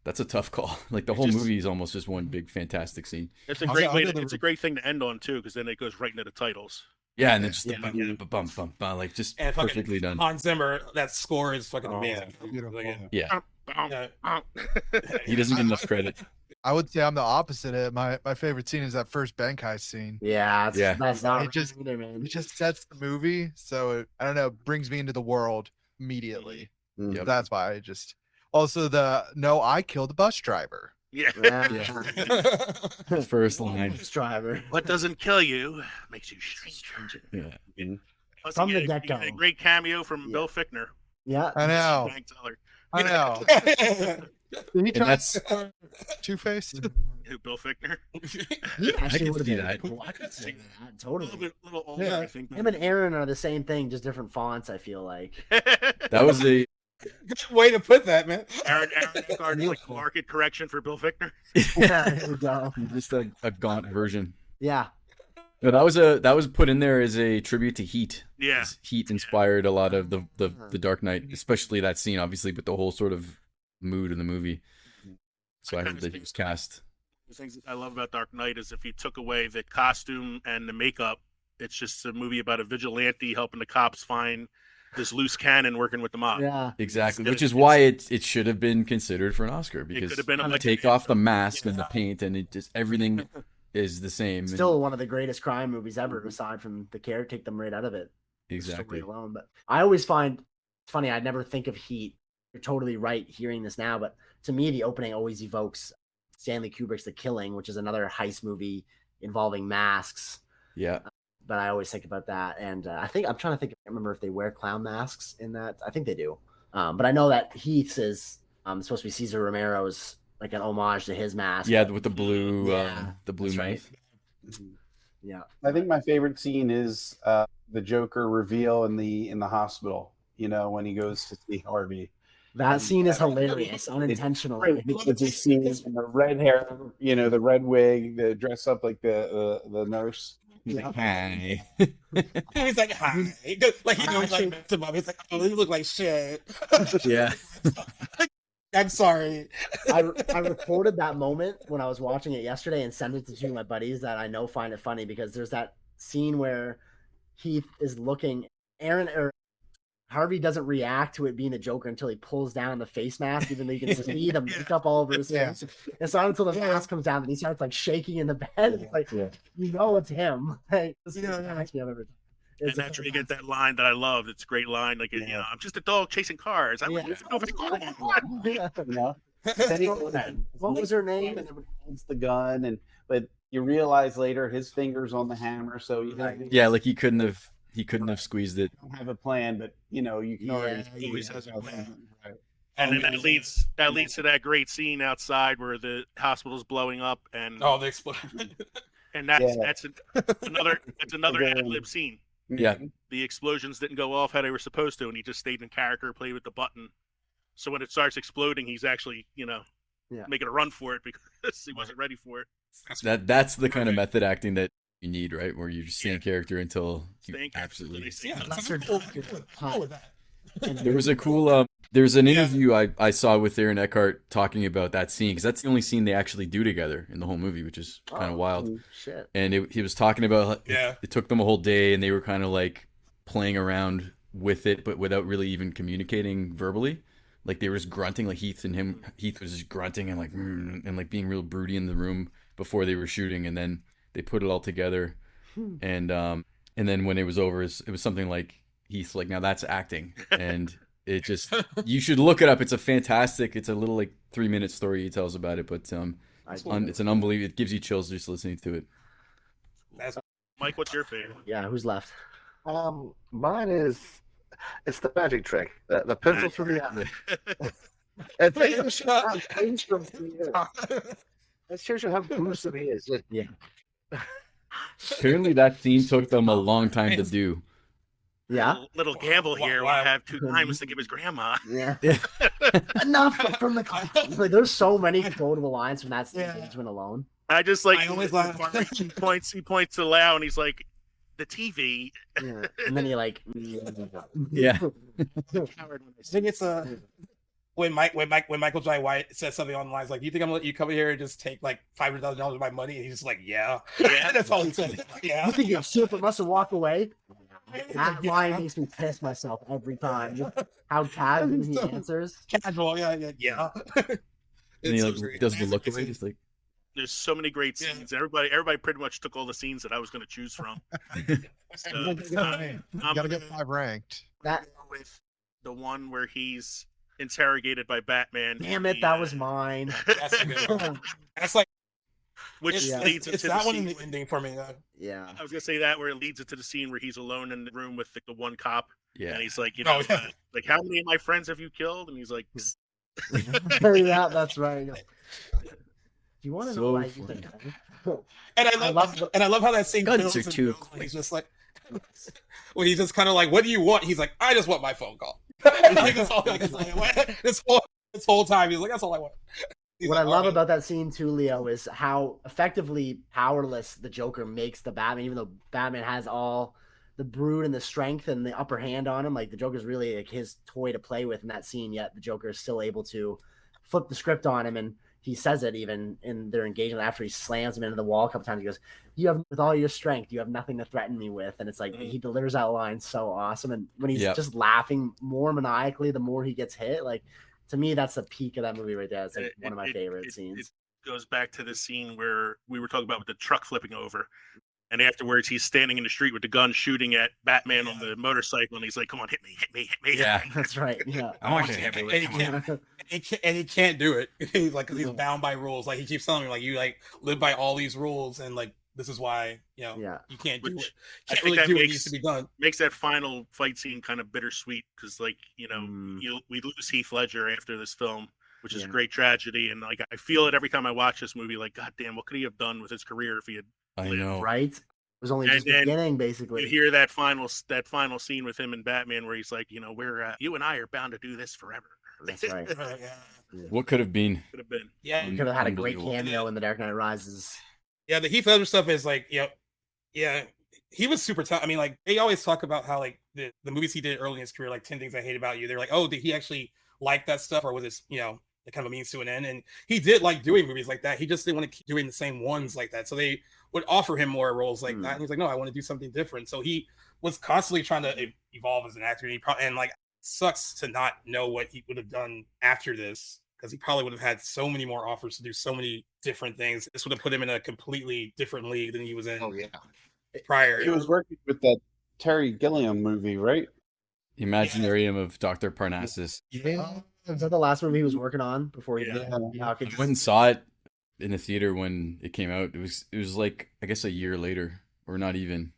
that's a tough call. Like the whole movie is almost just one big fantastic scene. It's a great it's a great thing to end on too, because then it goes right into the titles. Yeah, and then just like just and perfectly done. Hans Zimmer, that score is fucking amazing. Beautiful. Yeah. He doesn't get enough credit. I would say I'm the opposite of it. My favorite scene is that first Bankai scene. Yeah, that's not it just either, man. It just sets the movie, so I don't know, brings me into the world immediately. Yep. That's why I just also I killed the bus driver. Yeah. First line. Driver. What doesn't kill you makes you stranger. Yeah. Plus, From you the get get-go. a great cameo from Bill Fichtner. Yeah. I know. Frank Teller. I know. Did he try that's Two-Face? Who, Bill Fichtner? He actually can would have see been that. cool. I could see that. A Totally. little older, Yeah. I think. Him and Aaron are the same thing, just different fonts, I feel like. that was a Good way to put that, man. Aaron Eckhart, like market correction for Bill Fichtner. Yeah, there we go. just a gaunt version. Yeah. No, that was put in there as a tribute to Heat. Yeah. Heat inspired a lot of the Dark Knight, especially that scene, obviously, but the whole sort of mood of the movie. So I heard that he was cast. The things that I love about Dark Knight is if you took away the costume and the makeup, it's just a movie about a vigilante helping the cops find this loose cannon working with the mob. Yeah. Exactly, which is why it should have been considered for an Oscar, because could have been a take off the mask and the paint and it just everything is the same. Still one of the greatest crime movies ever, aside from the care, take them right out of it. Exactly. The story alone. But I always find it's funny, I'd never think of Heat. You're totally right hearing this now, but to me, the opening always evokes Stanley Kubrick's The Killing, which is another heist movie involving masks. Yeah. But I always think about that. And I'm trying to think, I remember if they wear clown masks in that. I think they do. But I know that Heath's is supposed to be Cesar Romero's, like an homage to his mask. Yeah, with the blue, Yeah, the blue that's right. knife. Yeah. I think my favorite scene is the Joker reveal in the hospital. You know, when he goes to see Harvey. That scene is hilarious, unintentionally. It's just scene in the red hair, you know, the red wig, the dress up like the nurse. He's like, hi. He's like, hi. Like, he knows, like, to Bob. He's like, oh, you look like shit. Yeah. I'm sorry. I recorded that moment when I was watching it yesterday and sent it to two of my buddies that I know find it funny, because there's that scene where Heath is looking, Harvey doesn't react to it being the Joker until he pulls down the face mask, even though you can see the makeup all over his face. It's not until the mask comes down that he starts like shaking in the bed. It's like, you know, it's him. Hey, this is the next me I've ever done. And that's where you get that line that I love. It's a great line. Like, you know, I'm just a dog chasing cars. I want to know if it's What was her name? And holds the gun, but you realize later his finger's on the hammer, so you Yeah, like he couldn't have squeezed it. don't have a plan, but you know you can already he always has a plan. Right. And then that leads to that great scene outside where the hospital's blowing up, and Oh, the explosion. and that's another ad lib scene. Yeah. The explosions didn't go off how they were supposed to, and he just stayed in character, played with the button. So when it starts exploding, he's actually, you know, making a run for it because he wasn't ready for it. That's the kind of method acting that you need, right? Where you just stay in character until you Stay in character absolutely. until they say Yeah, Lesser I'm cool with that. There was a cool there's an interview I saw with Aaron Eckhart talking about that scene, because that's the only scene they actually do together in the whole movie, which is kind of wild. Shit. And he was talking about Yeah. it took them a whole day, and they were kind of like playing around with it, but without really even communicating verbally. Like they were just grunting, like Heath was just grunting and like and like being real broody in the room before they were shooting, and then they put it all together, and then when it was over, it was something like Heath's like, now that's acting, and it just you should look it up. It's a little like 3-minute story he tells about it, but it's an unbelievable. It gives you chills just listening to it. That's Mike, what's your favorite? Yeah, who's left? Mine is it's the magic trick. The pencil through the eye. And that shows you how gruesome he is. Yeah. Apparently that scene took them a long time to do. Yeah. Little gamble here. We'll have 2 diamonds to give his grandma. Yeah. Enough from the like. There's so many quotable lines from that engagement alone. I just like I always laugh. he points to Lau and he's like, the TV. Yeah. And then he like. Yeah. I think it's when Michael Jai White says something on the lines like, "You think I'm gonna let you come here and just take like $500,000 of my money?" And he's just like, "Yeah." That's all he said. Yeah. You think you're super must have walked away? That line makes me piss myself every time. How casual he answers. Casual, yeah. And he like does the look away, just like. There's so many great scenes. Everybody pretty much took all the scenes that I was going to choose from. So, You gotta get 5 ranked. That with the one where he's interrogated by Batman. damn it, that was mine. That's a good one. That's like Which leads it's into that the one scene. in the ending for me. Yeah. I was gonna say that where it leads into the scene where he's alone in the room with the one cop, Yeah. and he's like, like, how many of my friends have you killed? And he's like, Yeah, that's right. Do you want to So know why funny. And I love how that scene Guns feels are and too builds when he's just like, when he's just kind of like, "What do you want?" He's like, "I just want my phone call." That's all, like, this whole time he's like, "That's all I want." He's What like, I love "All right." about that scene too, Leo, is how effectively powerless the Joker makes the Batman, even though Batman has all the brood and the strength and the upper hand on him. Like the Joker's really like his toy to play with in that scene, yet the Joker is still able to flip the script on him, and he says it even in their engagement after he slams him into the wall a couple times. He goes, "You have with all your strength, you have nothing to threaten me with." And it's like he delivers that line so awesome. And when he's just laughing more maniacally, the more he gets hit. Like to me, that's the peak of that movie right there. It's like one of my favorite scenes. It goes back to the scene where we were talking about with the truck flipping over. And afterwards, he's standing in the street with the gun shooting at Batman on the motorcycle. And he's like, "Come on, hit me. Yeah. That's right. Yeah. I want you to hit me. And he can't do it. He's like, because he's bound by rules. Like he keeps telling me, like, you like live by all these rules, and like this is why you can't do it. I Can't think really that do what needs to be done. makes that final fight scene kind of bittersweet because, like, we lose Heath Ledger after this film, which is a great tragedy. And like I feel it every time I watch this movie. Like, God damn, what could he have done with his career if he had? I know. Right? It was only just beginning, basically. You hear that final scene with him and Batman where he's like, we're you and I are bound to do this forever. That's right. What could have been? Could have been. Yeah, You could have had a great Unbelievable. cameo in The Dark Knight Rises. Yeah, the Heath Ledger stuff is like, he was super tough. I mean, like they always talk about how like the movies he did early in his career, like 10 Things I Hate About You. They're like, oh, did he actually like that stuff, or was it, kind of a means to an end? And he did like doing movies like that. He just didn't want to keep doing the same ones like that. So they would offer him more roles like that, and he's like, no, I want to do something different. So he was constantly trying to evolve as an actor. And like, sucks to not know what he would have done after this, because he probably would have had so many more offers to do so many different things. This would have put him in a completely different league than he was in prior. He was working with that Terry Gilliam movie, right? Imaginarium of Dr. Parnassus. Yeah. Is that the last movie he was working on before he did? I went and saw it in the theater when it came out. It was like, I guess, a year later, or not even.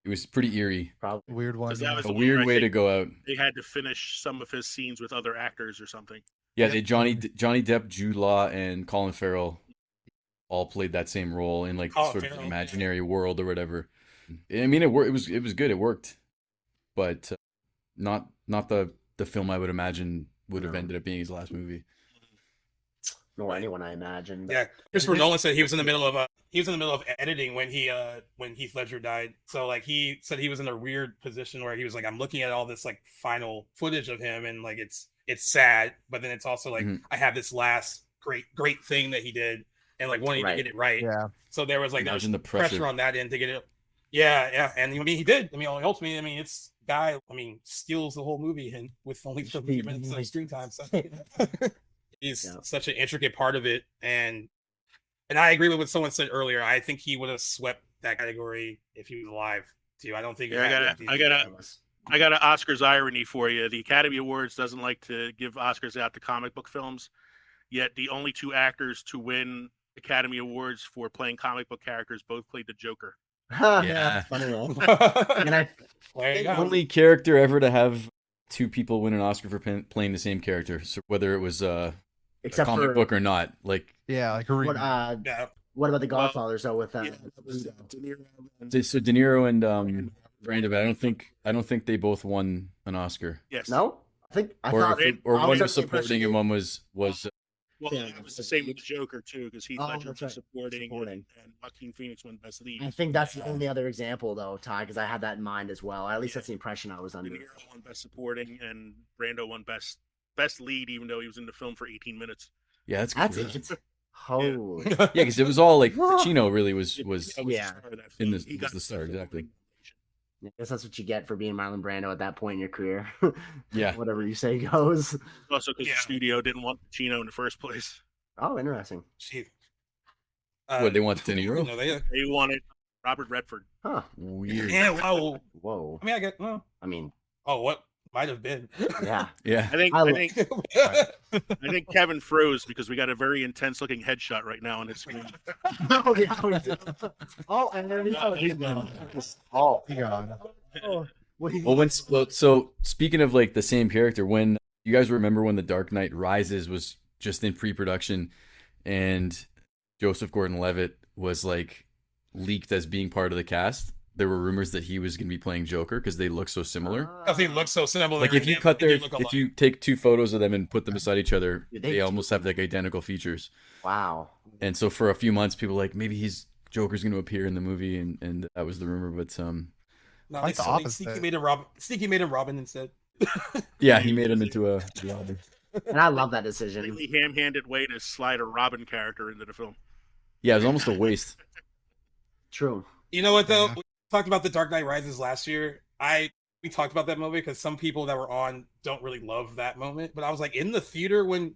It was pretty eerie. Probably weird one. That was A the one weird where I way to think go out. They had to finish some of his scenes with other actors or something. Yeah, Johnny Depp, Jude Law, and Colin Farrell all played that same role in like sort of an imaginary world or whatever. I mean, it was good. It worked, but not the film I would imagine would have ended up being his last movie. nor anyone, I imagine. Yeah, Christopher Nolan said he was in the middle of he was in the middle of editing when Heath Ledger died. So like he said he was in a weird position where he was like, I'm looking at all this like final footage of him, and like it's sad, but then it's also like I have this last great thing that he did, and like wanting to get it right. Yeah. So there was like Imagine the pressure on that end to get it. Yeah, and I mean he did. I mean ultimately, I mean it's guy. I mean steals the whole movie and with only 30 minutes of screen time. So he's such an intricate part of it, and I agree with what someone said earlier. I think he would have swept that category if he was alive too. I don't think. Yeah, I got an Oscars irony for you. The Academy Awards doesn't like to give Oscars out to comic book films, yet the only two actors to win Academy Awards for playing comic book characters both played the Joker. Yeah. Funny man. And only character ever to have two people win an Oscar for playing the same character, so whether it was except a comic for book or not. Like like what about the Godfather? So with that, so De Niro and Brando, but I don't think they both won an Oscar. Yes. No, I Or one was was supporting and one was. Well, it was the same with the Joker too, because Heath Ledger was supporting. And Joaquin Phoenix won Best Lead. I think that's the only other example, though, Ty, because I had that in mind as well. At least that's the impression I was under. De Niro won Best Supporting, and Brando won Best Lead, even though he was in the film for 18 minutes. Yeah, that's crazy. Holy. Yeah, because it was all like Pacino really was in the star, exactly. I guess that's what you get for being Marlon Brando at that point in your career. Yeah. Whatever you say goes. Also, because the studio didn't want Pacino in the first place. Oh, interesting. What, they want De Niro? No, they wanted Robert Redford. Huh. Weird. Yeah. Wow. Whoa. I mean, what might have been. Yeah. Yeah. I think Kevin froze because we got a very intense looking headshot right now on his screen. And then he's gone. He gone. So speaking of like the same character, when you guys remember when The Dark Knight Rises was just in pre-production and Joseph Gordon-Levitt was like leaked as being part of the cast, there were rumors that he was going to be playing Joker because they look so similar. Because he looks so similar. Like if you take two photos of them and put them beside each other, they almost have like identical features. Wow. And so for a few months, people were like, maybe Joker's going to appear in the movie, and that was the rumor. But no, like the opposite. Sneaky made him Robin instead. Yeah, he made him into a Robin. And I love that decision. Really ham-handed way to slide a Robin character into the film. Yeah, it was almost a waste. True. You know what though? We talked about The Dark Knight Rises last year. We talked about that movie because some people that were on don't really love that moment. But I was like in the theater when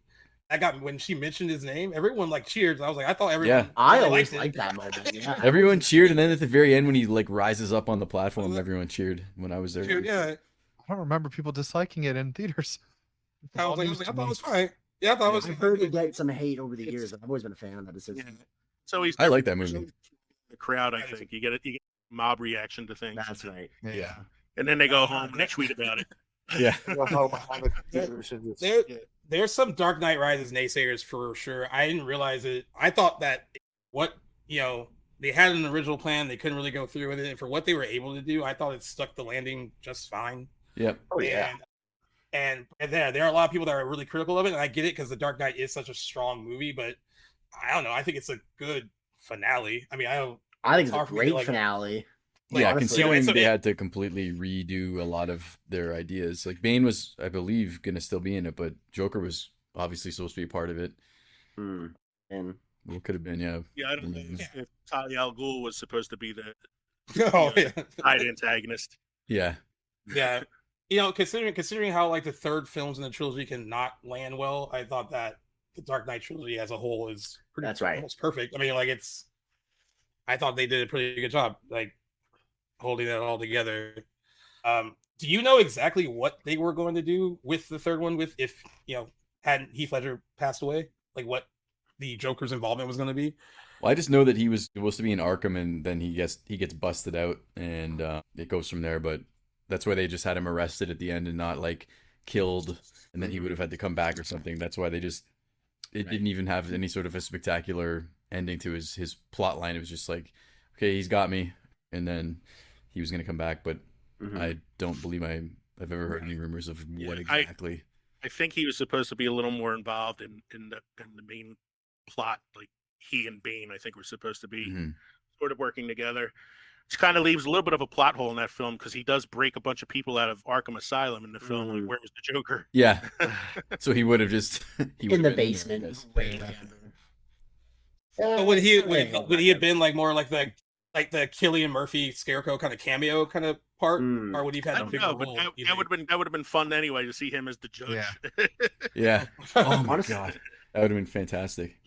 she mentioned his name, everyone like cheered. I was like, I thought everyone. Yeah, I always liked that moment. Yeah. Everyone cheered, and then at the very end when he like rises up on the platform, everyone cheered when I was there. Yeah. I don't remember people disliking it in theaters. I thought it was fine. Yeah, I thought it was. I've heard it get some hate over the years. I've always been a fan of that decision. Yeah. So I like that movie. The crowd, I think you get mob reaction to things. That's right. Yeah. And then they go home and they tweet about it. Yeah. There's some Dark Knight Rises naysayers for sure. I didn't realize it. I thought that they had an original plan, they couldn't really go through with it, and for what they were able to do, I thought it stuck the landing just fine. Yep. Oh yeah. And there are a lot of people that are really critical of it, and I get it because The Dark Knight is such a strong movie, but I don't know. I think it's a good finale. I mean, I think it's a great finale. Yeah, considering they had to completely redo a lot of their ideas. Like Bane was, I believe, going to still be in it, but Joker was obviously supposed to be a part of it. And it could have been, yeah. Yeah, I don't know if Talia al Ghul was supposed to be the side antagonist. Yeah. Yeah. Considering how like the third films in the trilogy can not land well, I thought that the Dark Knight trilogy as a whole is almost perfect. I mean, like I thought they did a pretty good job, like holding that all together. Do you know exactly what they were going to do with the third one? If hadn't Heath Ledger passed away, like what the Joker's involvement was going to be? Well, I just know that he was supposed to be in Arkham, and then he gets busted out, and it goes from there. But that's why they just had him arrested at the end and not like killed, and then he would have had to come back or something. That's why it didn't even have any sort of a spectacular ending to his plot line. It was just like, okay, he's got me, and then he was going to come back. But I don't believe I've ever heard any rumors of what exactly. I think he was supposed to be a little more involved in the main plot, like he and Bane, I think, were supposed to be Mhm. sort of working together. Which kind of leaves a little bit of a plot hole in that film because he does break a bunch of people out of Arkham Asylum in the film. Like, where was the Joker? Yeah. So he would have just he In would the have been basement. there, I guess. Way So would he have been like more like the Cillian Murphy Scarecrow kind of cameo kind of part, or would he have I had a don't bigger know, but role? that would have been fun anyway to see him as the judge. Yeah. Yeah. Oh my Honestly- god. That would have been fantastic.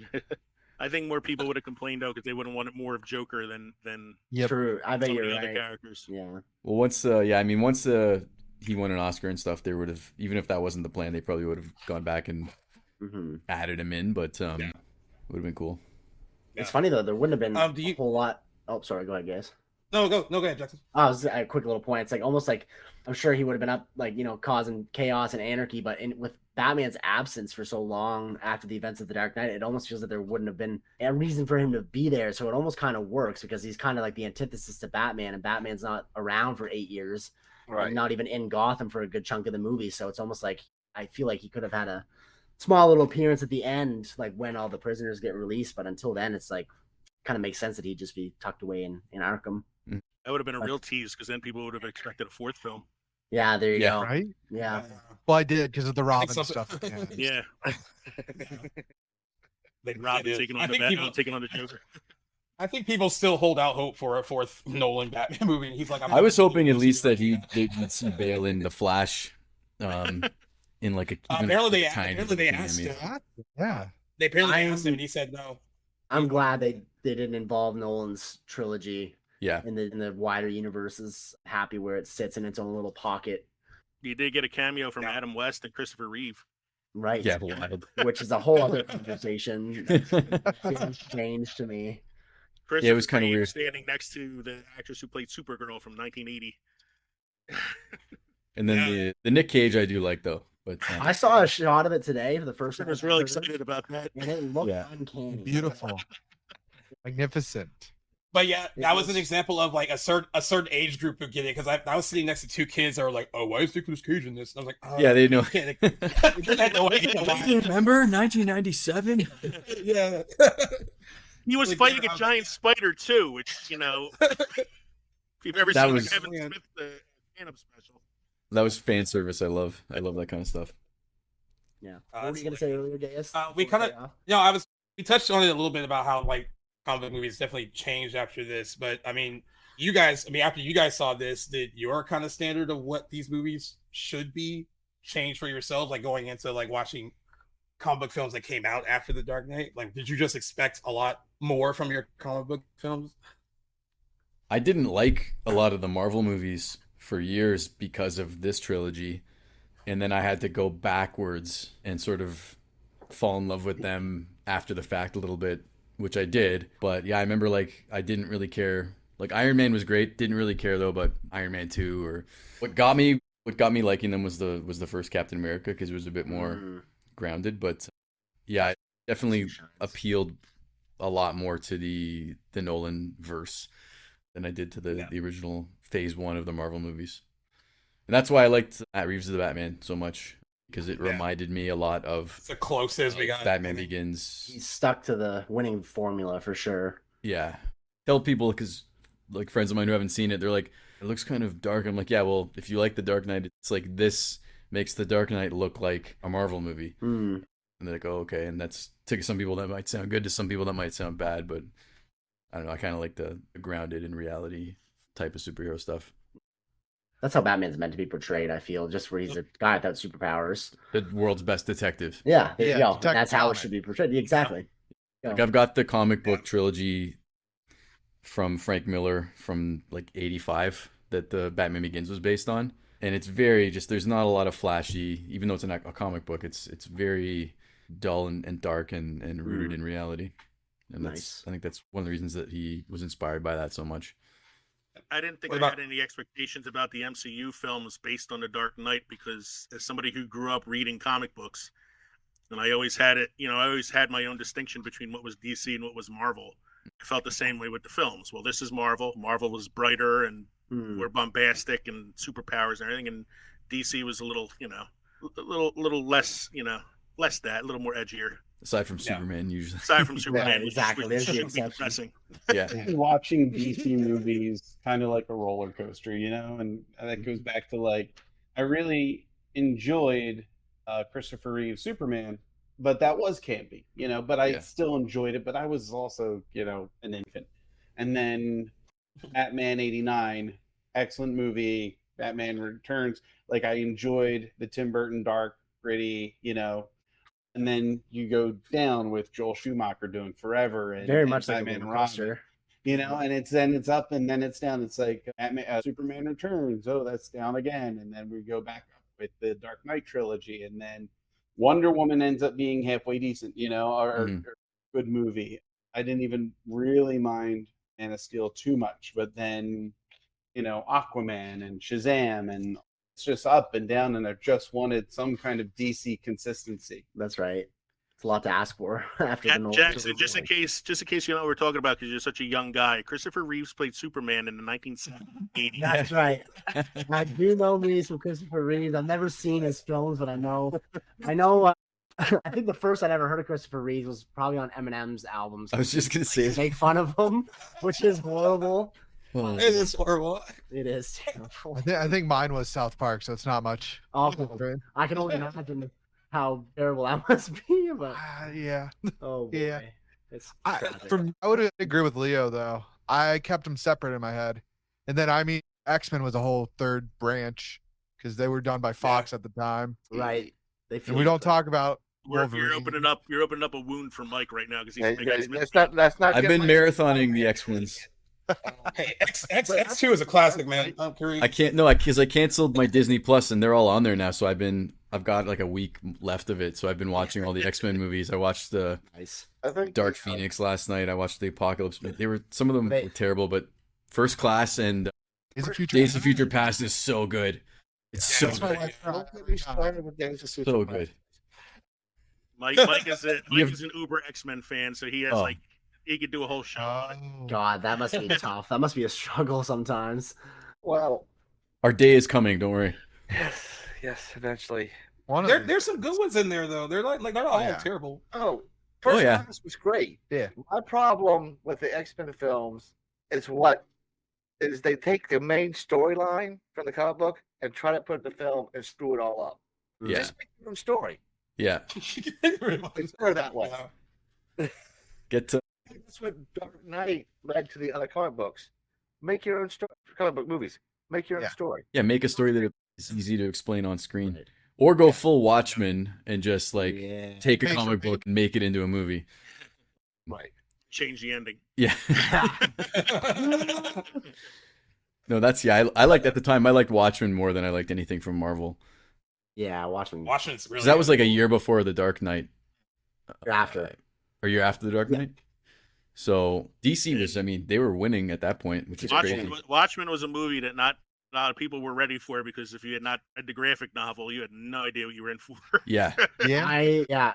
I think more people would have complained though because they would have wanted more of Joker than Yep. True. I bet some of you're the other right. characters. Yeah. Well, once he won an Oscar and stuff, they would have, even if that wasn't the plan, they probably would have gone back and hmm added him in, but it would have been cool. It's funny though. There wouldn't have been Do you- a whole lot. Oh, sorry. Go ahead, guys. No, go ahead, Jackson. Oh, this is a quick little point. It's like almost like I'm sure he would have been up, like, you know, causing chaos and anarchy, but with Batman's absence for so long after the events of the Dark Knight, it almost feels that there wouldn't have been a reason for him to be there. So it almost kind of works because he's kind of like the antithesis to Batman, and Batman's not around for 8 years, and not even in Gotham for a good chunk of the movie. So it's almost like I feel like he could have had a small little appearance at the end, like when all the prisoners get released. But until then, it's like kind of makes sense that he'd just be tucked away in Arkham. That would have been a real tease because then people would have expected a fourth film. Yeah, there you go. Right? Yeah. Well, I did because of the Robin so. stuff. Yeah. Yeah, They Robin taking on the Batman, taking on the Joker. I think people still hold out hope for a fourth Nolan Batman movie. And he's like, I was hoping at least that he'd see Bale in the Flash, in like a apparently tiny they asked cameo. him. Yeah. They apparently asked him, and he said no. I'm glad they didn't involve Nolan's trilogy Yeah. in the wider universes. Happy where it sits in its own little pocket. You did get a cameo from Adam West and Christopher Reeve. Right. Yeah, wild. Which is a whole other conversation. It's changed to me. Christopher it was kinda Reeve weird. standing next to the actress who played Supergirl from 1980. And then the Nick Cage I do like though, but I saw a shot of it today for the first I time. was really excited about that. And it looked Yeah. uncanny. Beautiful. Magnificent. But yeah, It that was an was- example of like a certain age group who get it, because I was sitting next to two kids that were like, "Oh, why is Nicolas Cage in this?" And I was like, oh, yeah, they know. yeah, they had no idea why. Remember 1997? Yeah. He was Like, fighting yeah, a giant spider too, which if you've ever That seen was- the Kevin Smith stand-up special. That was fan service. I love that kind of stuff. Yeah. Oh, What were that's you gonna say earlier, Gaius? we Before kinda- cut you off? No, we touched on it a little bit about how like comic book movies definitely changed after this, but I mean, after you guys saw this, did your kind of standard of what these movies should be change for yourselves, like going into like watching comic book films that came out after the Dark Knight? Like, did you just expect a lot more from your comic book films? I didn't like a lot of the Marvel movies for years because of this trilogy, and then I had to go backwards and sort of fall in love with them after the fact a little bit, which I did. But yeah, I remember like I didn't really care. Like Iron Man was great, didn't really care though about Iron Man 2. Or what got me liking them was the first Captain America, because it was a bit more grounded. But yeah, it definitely appealed a lot more to the Nolan verse than I did to the original phase 1 of the Marvel movies. And that's why I liked Matt Reeves' The Batman so much, because it reminded me a lot of It's the closest we got. Batman Begins. He's stuck to the winning formula for sure. Yeah. Tell people, because like friends of mine who haven't seen it, they're like, it looks kind of dark. I'm like, yeah, well, if you like The Dark Knight, it's like this makes The Dark Knight look like a Marvel movie. Mm. And they're like, oh, okay. And that's, to some people that might sound good, to some people that might sound bad, but I don't know. I kind of like the grounded in reality type of superhero stuff. That's how Batman's meant to be portrayed, I feel, just where he's a guy without superpowers. The world's best detective. Yeah, there you go. Detective That's how it Comics. should be portrayed. Exactly. Like I've got the comic book trilogy from Frank Miller from like 85 that the Batman Begins was based on. And it's very just, there's not a lot of flashy, even though it's a comic book, it's very dull and dark and rooted in reality. And Nice. I think that's one of the reasons that he was inspired by that so much. I didn't think What I about- had any expectations about the MCU films based on The Dark Knight, because as somebody who grew up reading comic books, and I always had it, I always had my own distinction between what was DC and what was Marvel. I felt the same way with the films. Well, this is Marvel. Marvel was brighter and more bombastic and superpowers and everything, and DC was a little, a little less, less that, a little more edgier. Aside from Superman, usually. Aside from Superman, exactly. There's the which should be exception. depressing. Yeah. Watching DC movies kind of like a roller coaster, and that goes back to like I really enjoyed Christopher Reeve's Superman, but that was campy, but I still enjoyed it, but I was also, an infant. And then Batman 89, excellent movie. Batman Returns, like I enjoyed the Tim Burton dark, gritty, and then you go down with Joel Schumacher doing Forever and Very much like Batman a and Robin, and it's up and then it's down. It's like Superman Returns. Oh, that's down again, and then we go back up with the Dark Knight trilogy, and then Wonder Woman ends up being halfway decent, or good movie. I didn't even really mind Man of Steel too much, but then Aquaman and Shazam, and it's just up and down, and I just wanted some kind of DC consistency. That's right. It's a lot to ask for after the Nolan Jackson, trilogy. just in case you know what we're talking about, because you're such a young guy. Christopher Reeves played Superman in the 1980s. That's right. I do know me some Christopher Reeves. I've never seen his films, but I know. I think the first I'd ever heard of Christopher Reeves was probably on Eminem's albums. I was just gonna say, make fun of him, which is horrible. Oh. It is horrible. It is terrible. I think mine was South Park, so it's not much. Awful. I can only imagine how terrible that must be. But Yeah. oh boy. Yeah. It's I tragic. would agree with Leo though. I kept them separate in my head, and then X-Men was a whole third branch because they were done by Fox at the time. Right. They And we don't talk about You're Wolverine. opening up a wound for Mike right now because he's Yeah, a big yeah, X-Men that's not. I've been marathoning the X-Men. Hey, X2 is a classic, man. I can't because I canceled my Disney Plus and they're all on there now. So I've got like a week left of it. So I've been watching all the X-Men movies. I watched the Nice. I think Dark Phoenix last night. I watched the Apocalypse. Some of them were terrible, but First Class and Days of Future Past is so good. It's so good. Don't get me started with Days of Future So Past. good. Mike is an uber X-Men fan, so he has he could do a whole show. Oh. God, that must be tough. That must be a struggle sometimes. Well, Our day is coming. Don't worry. yes, eventually. There's some good ones in there though. They're like they're not all yeah. terrible. Oh, First yeah. Class was great. Yeah. My problem with the X-Men films is they take the main storyline from the comic book and try to put it in the film and screw it all up. Yeah. Just make your own story. Yeah. It's better that way. Get to. That's what Dark Knight led to the other comic books. Make your own story. Comic book movies. Make your own story. Yeah, make a story that is easy to explain on screen. Right. Or go full Watchmen and just take a comic book and make it into a movie. Right. Change the ending. Yeah. No, I liked at the time. I liked Watchmen more than I liked anything from Marvel. Yeah, Watchmen. Watchmen's really. Because that was like a year before the Dark Knight. You're after. Or year after the Dark Knight. So DC was, they were winning at that point, which is crazy. Watchmen was a movie that not a lot of people were ready for, because if you had not read the graphic novel, you had no idea what you were in for. Yeah.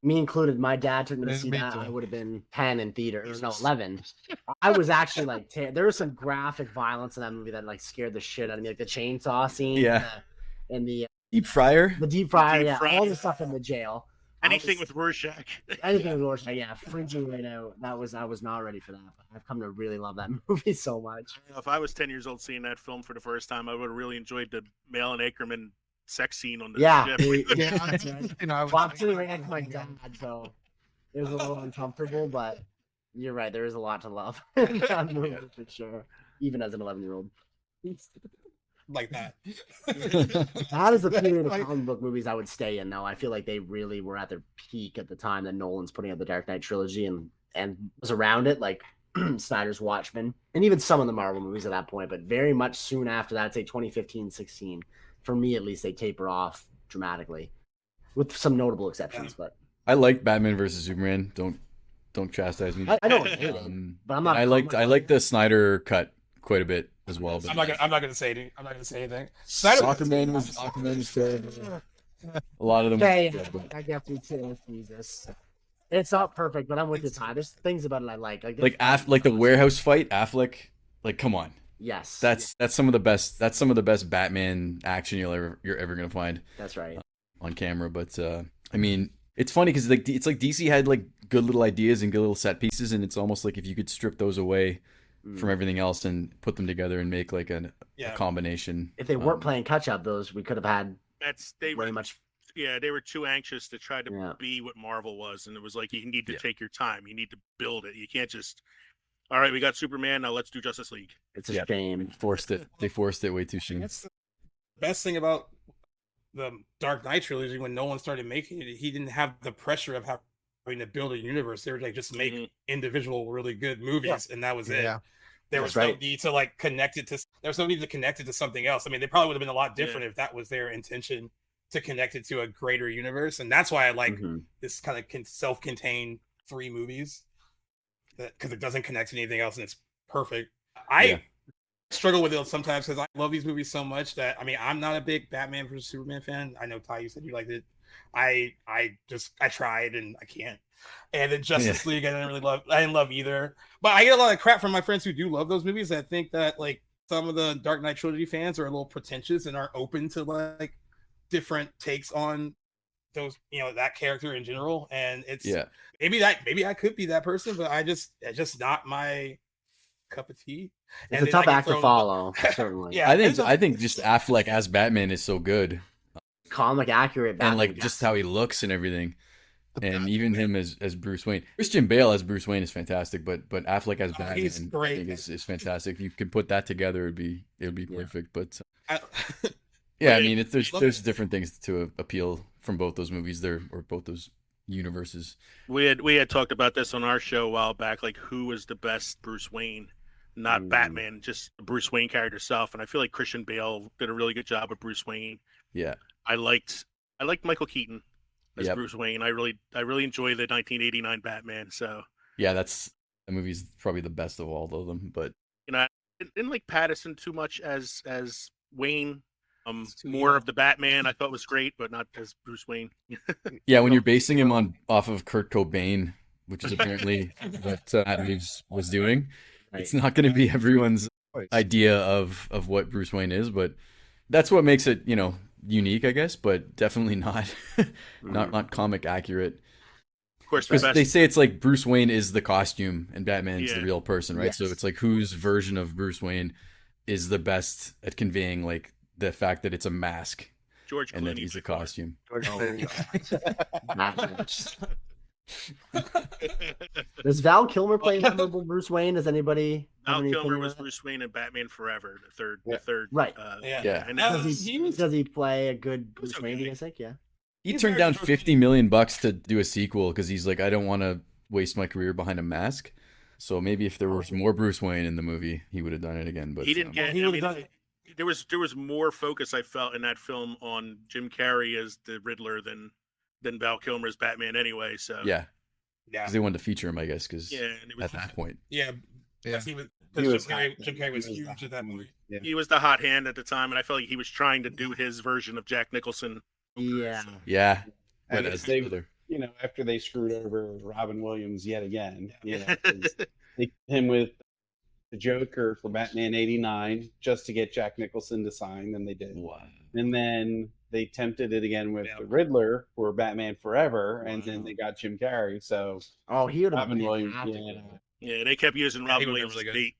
Me included. My dad took me to see that. Too. I would have been 10 in theaters. No, 11. I was actually there was some graphic violence in that movie that scared the shit out of me, like the chainsaw scene. Yeah. And the Deep fryer. The deep fryer, all the stuff in the jail. Anything with Rorschach. Anything with Rorschach, freaking right out. I was not ready for that. But I've come to really love that movie so much. If I was 10 years old seeing that film for the first time, I would have really enjoyed the Male and Ackerman sex scene on the ship. That's right. I was sitting right next to my dad, so it was a little uncomfortable, but you're right. There is a lot to love in that movie for sure, even as an 11-year-old. Like that. That is a period of comic book movies I would stay in, though. I feel like they really were at their peak at the time that Nolan's putting out the Dark Knight trilogy and was around it, like Snyder's Watchmen, and even some of the Marvel movies at that point. But very much soon after that, I'd say 2015, 16, for me at least, they taper off dramatically, with some notable exceptions. But I liked Batman versus Superman. Don't chastise me. I don't hate it, but I'm not. I liked the Snyder cut quite a bit as well. But I'm not gonna say anything. Aquaman was terrible. A lot of them. Okay, I get through too. Jesus, it's not perfect, but I'm with you, Ty. There's things about it I like. Like the warehouse fight, Affleck. Like, come on. Yes. That's some of the best. That's some of the best Batman action you're ever gonna find. That's right. On camera, but It's funny because like it's like DC had like good little ideas and good little set pieces, and it's almost like if you could strip those away from everything else and put them together and make like a combination. If they weren't playing catch up, those we could have had they way were much. Yeah, they were too anxious to try to be what Marvel was, and it was like you need to take your time. You need to build it. You can't just, all right, we got Superman, now let's do Justice League. It's a shame. They forced it way too soon. That's the best thing about the Dark Knight trilogy. When Nolan started making it, he didn't have the pressure of having to build a universe. They were like, just make individual really good movies, and that was it. Yeah. There was no need to like connect it to. There was no need to connect it to something else. I mean, they probably would have been a lot different if that was their intention, to connect it to a greater universe. And that's why I like this kind of self-contained 3 movies, because it doesn't connect to anything else, and it's perfect. I struggle with it sometimes because I love these movies so much that, I mean, I'm not a big Batman versus Superman fan. I know, Ty, you said you liked it. I tried and I can't. And then Justice League, I didn't love either. But I get a lot of crap from my friends who do love those movies. I think that like some of the Dark Knight Trilogy fans are a little pretentious and aren't open to like different takes on those, that character in general. And it's maybe I could be that person, but it's just not my cup of tea. It's a tough act to follow, certainly. I think just Affleck as Batman is so good. Comic accurate Batman, and like just how he looks and everything. And even him as Bruce Wayne. Christian Bale as Bruce Wayne is fantastic, but Affleck as Batman is fantastic. If you could put that together, it would be perfect. But I mean, there's different things to appeal from both those movies or both those universes. We had talked about this on our show a while back, like who was the best Bruce Wayne, not Batman, just the Bruce Wayne character itself. And I feel like Christian Bale did a really good job of Bruce Wayne. Yeah, I liked Michael Keaton as Bruce Wayne. I really enjoy the 1989 Batman. So that movie's probably the best of all of them. But I didn't like Pattinson too much as Wayne. More of the Batman I thought was great, but not as Bruce Wayne. When you're basing him off of Kurt Cobain, which is apparently what Matt Reeves was doing, it's not going to be everyone's idea of what Bruce Wayne is, but that's what makes it, unique, I guess, but definitely not not comic accurate. Of course, because they say it's like Bruce Wayne is the costume and Batman's the real person, right? Yes. So it's like whose version of Bruce Wayne is the best at conveying like the fact that it's a mask, George and Clooney that he's a costume. Does Val Kilmer play memorable Bruce Wayne? Does anybody? Val Kilmer was Bruce Wayne in Batman Forever, the third. Right. And does he play a good Bruce Wayne? Do you think? Yeah. He turned down $50 million to do a sequel because he's like, I don't want to waste my career behind a mask. So maybe if there was more Bruce Wayne in the movie, he would have done it again. But he didn't get. There was more focus I felt in that film on Jim Carrey as the Riddler than Val Kilmer as Batman anyway. So because they wanted to feature him, I guess. Because at that point, Jim Carrey was huge at that point. Yeah. He was the hot hand at the time, and I felt like he was trying to do his version of Jack Nicholson. Yeah. And after they screwed over Robin Williams yet again, they him with the Joker for Batman '89 just to get Jack Nicholson to sign, and they did. Wow. And then they tempted it again with the Riddler for Batman Forever, and then they got Jim Carrey. So he would have Robin Williams. Yeah, they kept using Robin Williams as bait.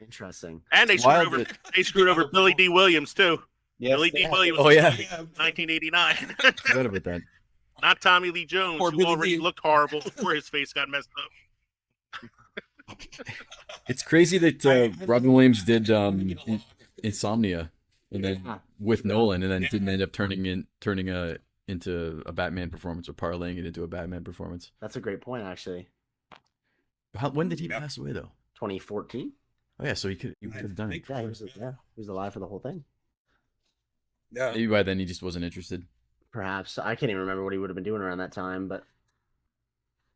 Interesting. And they screwed over Billy D. Williams too. Yes, Billy D. Williams. 1989. Forgot about that. Not Tommy Lee Jones, who already looked horrible before his face got messed up. It's crazy that Robin Williams did Insomnia, and then with Nolan, and then didn't end up turning into a Batman performance or parlaying it into a Batman performance. That's a great point, actually. When did he pass away though? 2014. Oh yeah, so he could have done it. Yeah, he was alive for the whole thing. Yeah. Maybe by then he just wasn't interested. Perhaps. I can't even remember what he would have been doing around that time, but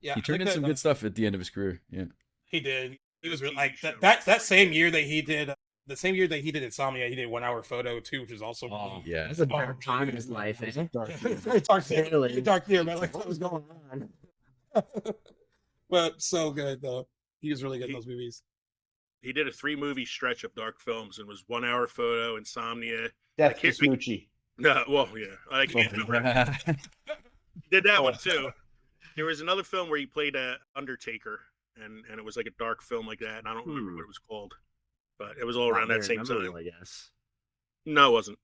yeah, he turned in some good stuff at the end of his career. Yeah, he did. He was really like that same year that he did. The same year that he did Insomnia, he did 1 Hour Photo too, which is also that's a dark time in his life. Dark year, man. Like what was going on? But so good though. He was really good in those movies. He did a 3-movie stretch of dark films and was 1 Hour Photo, Insomnia, Death to Smoochie. No, well, yeah, I can't. did that one too. There was another film where he played a Undertaker, and it was like a dark film like that, and I don't remember what it was called, but it was all around that same time. I guess. No, it wasn't.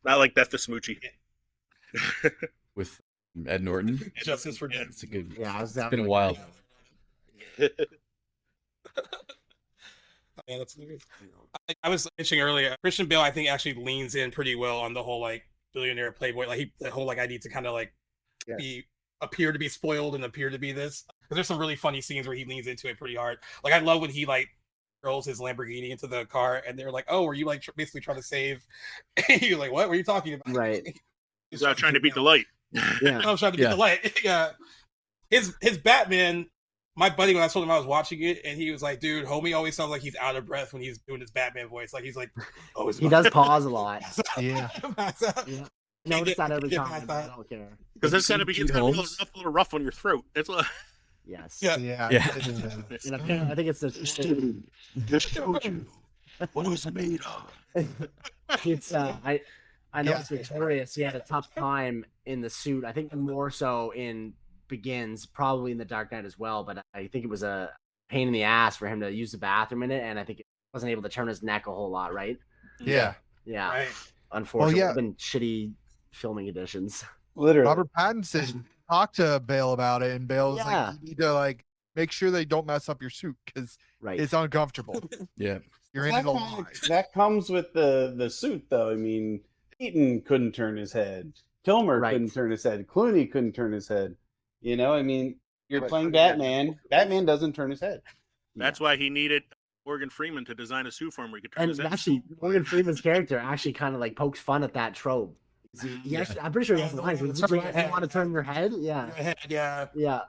Not like Death to Smoochie. With Ed Norton. Justice for Dead. It's a good. Yeah, It's been a while. Man, that's I was mentioning earlier, Christian Bale, I think, actually leans in pretty well on the whole like billionaire playboy, like the whole like I need to kind of like appear to be spoiled and appear to be this. Because there's some really funny scenes where he leans into it pretty hard. Like I love when he like rolls his Lamborghini into the car, and they're like, "Oh, were you like basically trying to save?" And you're like, "What were you talking about?" Right. He's not trying to beat the light. Yeah. I was trying to beat the light. Yeah. His Batman. My buddy, when I told him I was watching it, and he was like, "Dude, homie always sounds like he's out of breath when he's doing his Batman voice. Like he's like, oh, he does pause a lot." Yeah. Yeah. Notice that every time. I don't care. Because it's gonna be a little rough on your throat. It's like, Yes. Yeah. And I think it's the. Just showed you what it was made of. It's I know it's Victorious. He had a tough time in the suit. I think more so in Begins, probably in the Dark Knight as well, but I think it was a pain in the ass for him to use the bathroom in it, and I think he wasn't able to turn his neck a whole lot, right? Yeah. Right. Unfortunately, it's been shitty filming editions. Literally. Robert Pattinson talked to Bale about it, and Bale's like, "You need to like make sure they don't mess up your suit because it's uncomfortable." Yeah. You're in it a lot. That comes with the suit, though. I mean, Keaton couldn't turn his head. Kilmer couldn't turn his head. Clooney couldn't turn his head. You know, I mean, you're playing Batman. Batman doesn't turn his head. That's why he needed Morgan Freeman to design a suit for him where he could turn his head. And actually, Morgan Freeman's character actually kind of like pokes fun at that trope. I'm pretty sure he has the lines. Would you want to turn your head? Yeah. Yeah.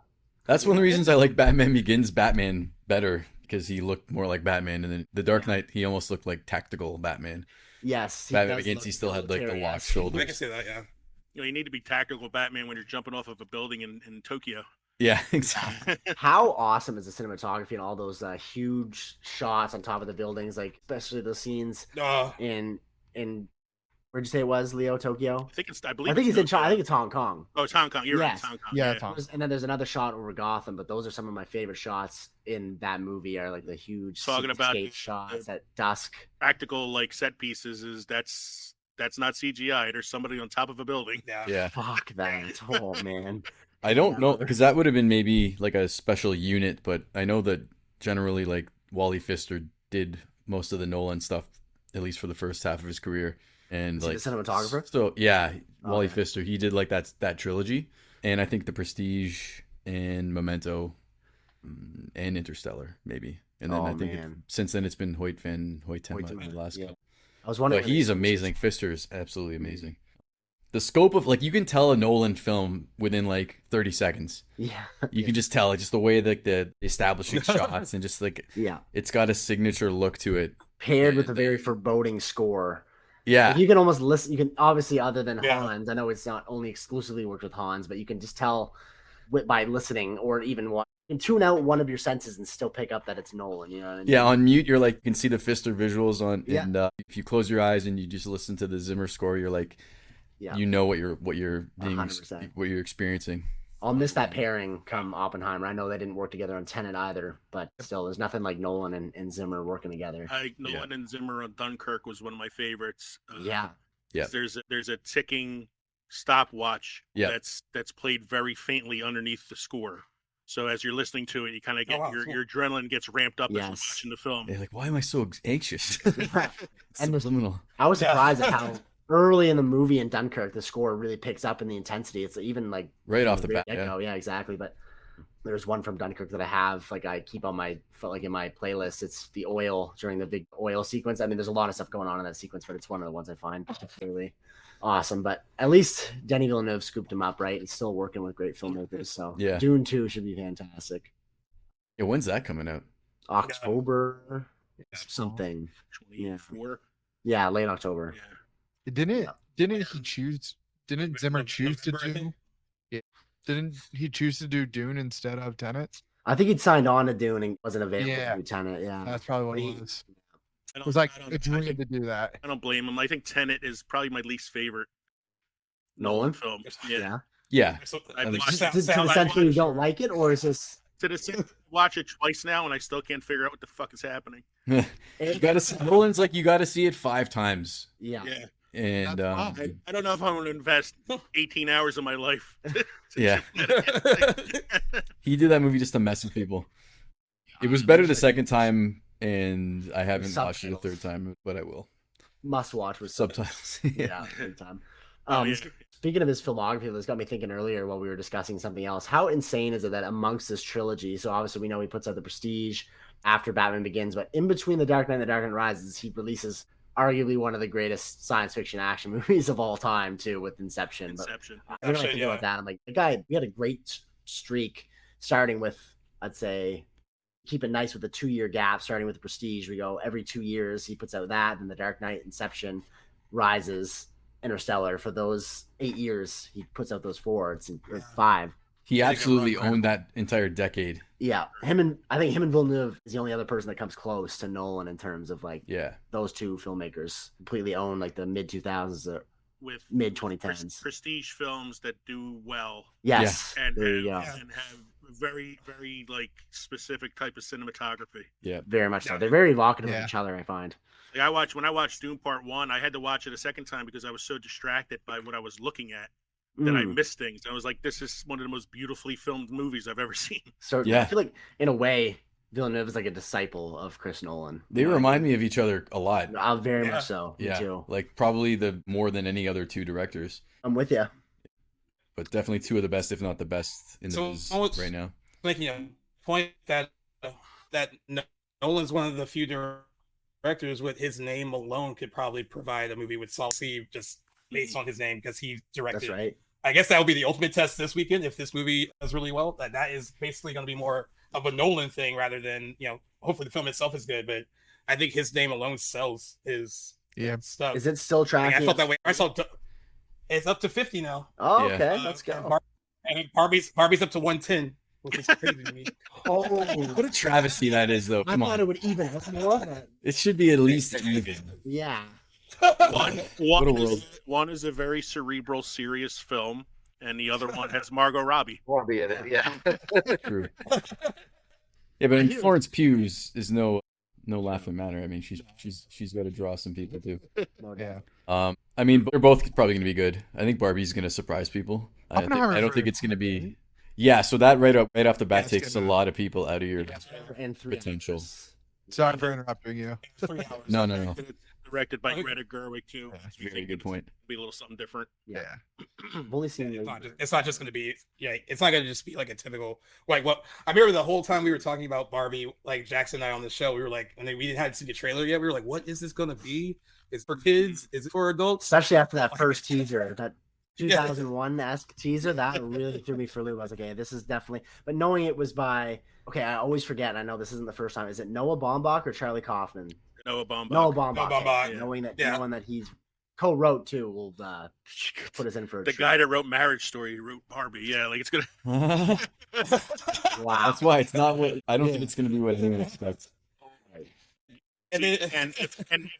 That's one of the reasons I like Batman Begins Batman better, because he looked more like Batman, and then the Dark Knight he almost looked like tactical Batman. Yes. Batman Begins he still had like the locked shoulders. I can say that, yeah. You know, you need to be tactical Batman when you're jumping off of a building in Tokyo. Yeah, exactly. How awesome is the cinematography and all those huge shots on top of the buildings, like especially those scenes in where'd you say it was, Leo? Tokyo? I think it's I think it's Hong Kong. Oh, it's Hong Kong. You're right. It's Hong Kong. Yeah, it's Hong Kong. And then there's another shot over Gotham, but those are some of my favorite shots in that movie. Are like the huge talking about shots at dusk. Practical like set pieces that's not CGI. There's somebody on top of a building. Yeah. Fuck that. Oh man. I don't know, because that would have been maybe like a special unit, but I know that generally like Wally Pfister did most of the Nolan stuff, at least for the first half of his career. And like the cinematographer? So yeah, Wally Pfister, he did like that trilogy. And I think The Prestige and Memento and Interstellar, maybe. And then I think since then it's been Hoyt Van Hoytema the last couple. I was wondering. But he's amazing. Pfister is absolutely amazing. The scope of you can tell a Nolan film within like 30 seconds. Yeah. You can just tell it, just the way that the establishing shots and just it's got a signature look to it. Paired with a very foreboding score. Yeah. You can almost listen. You can obviously, other than Hans, I know it's not only exclusively worked with Hans, but you can just tell by listening or even you can tune out one of your senses and still pick up that it's Nolan. You know what I mean? Yeah, on mute, you're like, you can see the Pfister visuals on, and if you close your eyes and you just listen to the Zimmer score, you're like, you know what you're being 100%. What you're experiencing. I'll miss that pairing come Oppenheimer. I know they didn't work together on Tenet either, but still, there's nothing like Nolan and Zimmer working together. Nolan and Zimmer on Dunkirk was one of my favorites. Yeah. There's a ticking stopwatch that's played very faintly underneath the score. So as you're listening to it, you kind of get your adrenaline gets ramped up as you're watching the film. You're like, why am I so anxious? And I was surprised at how early in the movie in Dunkirk the score really picks up in the intensity. It's even like right off the bat. Yeah, exactly. But there's one from Dunkirk that I have, I keep on my in my playlist. It's the oil during the big oil sequence. I mean, there's a lot of stuff going on in that sequence, but it's one of the ones I find particularly awesome. But at least Denis Villeneuve scooped him up, right? He's still working with great filmmakers. So Dune 2 should be fantastic. Yeah, when's that coming out? October something. 24. Yeah, late October. Yeah. Didn't Zimmer choose to do? Didn't he choose to do Dune instead of Tenet? I think he'd signed on to Dune and wasn't available to do Tenet. Yeah, that's probably what it was. It was like a dream to do that. I don't blame him. I think Tenet is probably my least favorite Nolan film. Yeah. Yeah. So, I mean, watched To, it. to the century you don't like it, or is this? To the same, watch it twice now, and I still can't figure out what the fuck is happening. You gotta see, Nolan's like, you gotta see it 5 times. Yeah. Yeah, And I don't know if I'm going to invest 18 hours of my life. yeah, he did that movie just to mess with people. It was better the second time, and I haven't watched it the third time, but I will. Must watch with Subtitles. Yeah, big time. Yeah. Speaking of his filmography, this got me thinking earlier while we were discussing something else. How insane is it that amongst this trilogy, so obviously we know he puts out The Prestige after Batman Begins, but in between The Dark Knight and The Dark Knight Rises, he releases arguably one of the greatest science fiction action movies of all time, too, with Inception. Inception. But I don't think about that. I'm like, the guy, we had a great streak starting with, I'd say, keep it nice with a 2-year gap, starting with The Prestige. We go every 2 years, he puts out that, then The Dark Knight, Inception, Rises, Interstellar. For those 8 years, he puts out those 4. It's 5. He absolutely owned that entire decade. Yeah, I think him and Villeneuve is the only other person that comes close to Nolan in terms of like those two filmmakers completely own like the mid 2000s With mid 2010s prestige films that do well. Yes, and there you go. And have very, very like specific type of cinematography. Yeah, very much so. They're very evocative of each other, I find. Like when I watched Doom Part 1, I had to watch it a second time because I was so distracted by what I was looking at that I missed things. I was like, this is one of the most beautifully filmed movies I've ever seen. So I feel like in a way Villeneuve is like a disciple of Chris Nolan. They remind me of each other a lot. Very much so. Me too. Like probably the more than any other 2 directors. I'm with you. But definitely 2 of the best, if not the best, in the biz right now. Making a point that Nolan's one of the few directors with his name alone could probably provide a movie with solvency just based on his name because he directed. That's right. I guess that would be the ultimate test this weekend if this movie does really well. That is basically going to be more of a Nolan thing rather than, hopefully the film itself is good, but I think his name alone sells his stuff. Is it still tracking? I felt that way. I saw it's up to 50 now. Oh, okay. Let's go. And Barbie's up to 110, which is crazy to me. Oh, what a travesty that is, though. Come I thought on. it would even more of that. It should be at least even. Yeah. One is a very cerebral, serious film, and the other one has Margot Robbie. Robbie in it, yeah. True. Yeah, but Florence Pugh is no laughing matter. I mean, she's got to draw some people too. Yeah. I mean, they're both probably going to be good. I think Barbie's going to surprise people. I don't think it's going to be. Yeah, so that right off the bat takes a lot of people out of your potential. Sorry for interrupting you. No. Directed by Greta Gerwig too. That's a very good point. Be a little something different. Yeah. I've only seen it's not just going to be it's not going to just be like a typical like what I remember the whole time we were talking about Barbie, like Jackson and I on the show, we were like, and then we hadn't seen the trailer yet. We were like, what is this going to be? Is it for kids? Is it for adults? Especially after that first teaser, that 2001-esque teaser, that really threw me for a loop. I was like, okay, this is definitely. But knowing it was by, I always forget. And I know this isn't the first time. Is it Noah Baumbach or Charlie Kaufman? Noah Baumbach. Noah Baumbach. Yeah. Knowing that he's co-wrote too will put us in for a treat. Guy that wrote Marriage Story wrote Barbie. Yeah, like it's gonna. Wow. That's why it's not what I don't think it's gonna be what anyone expects. And has an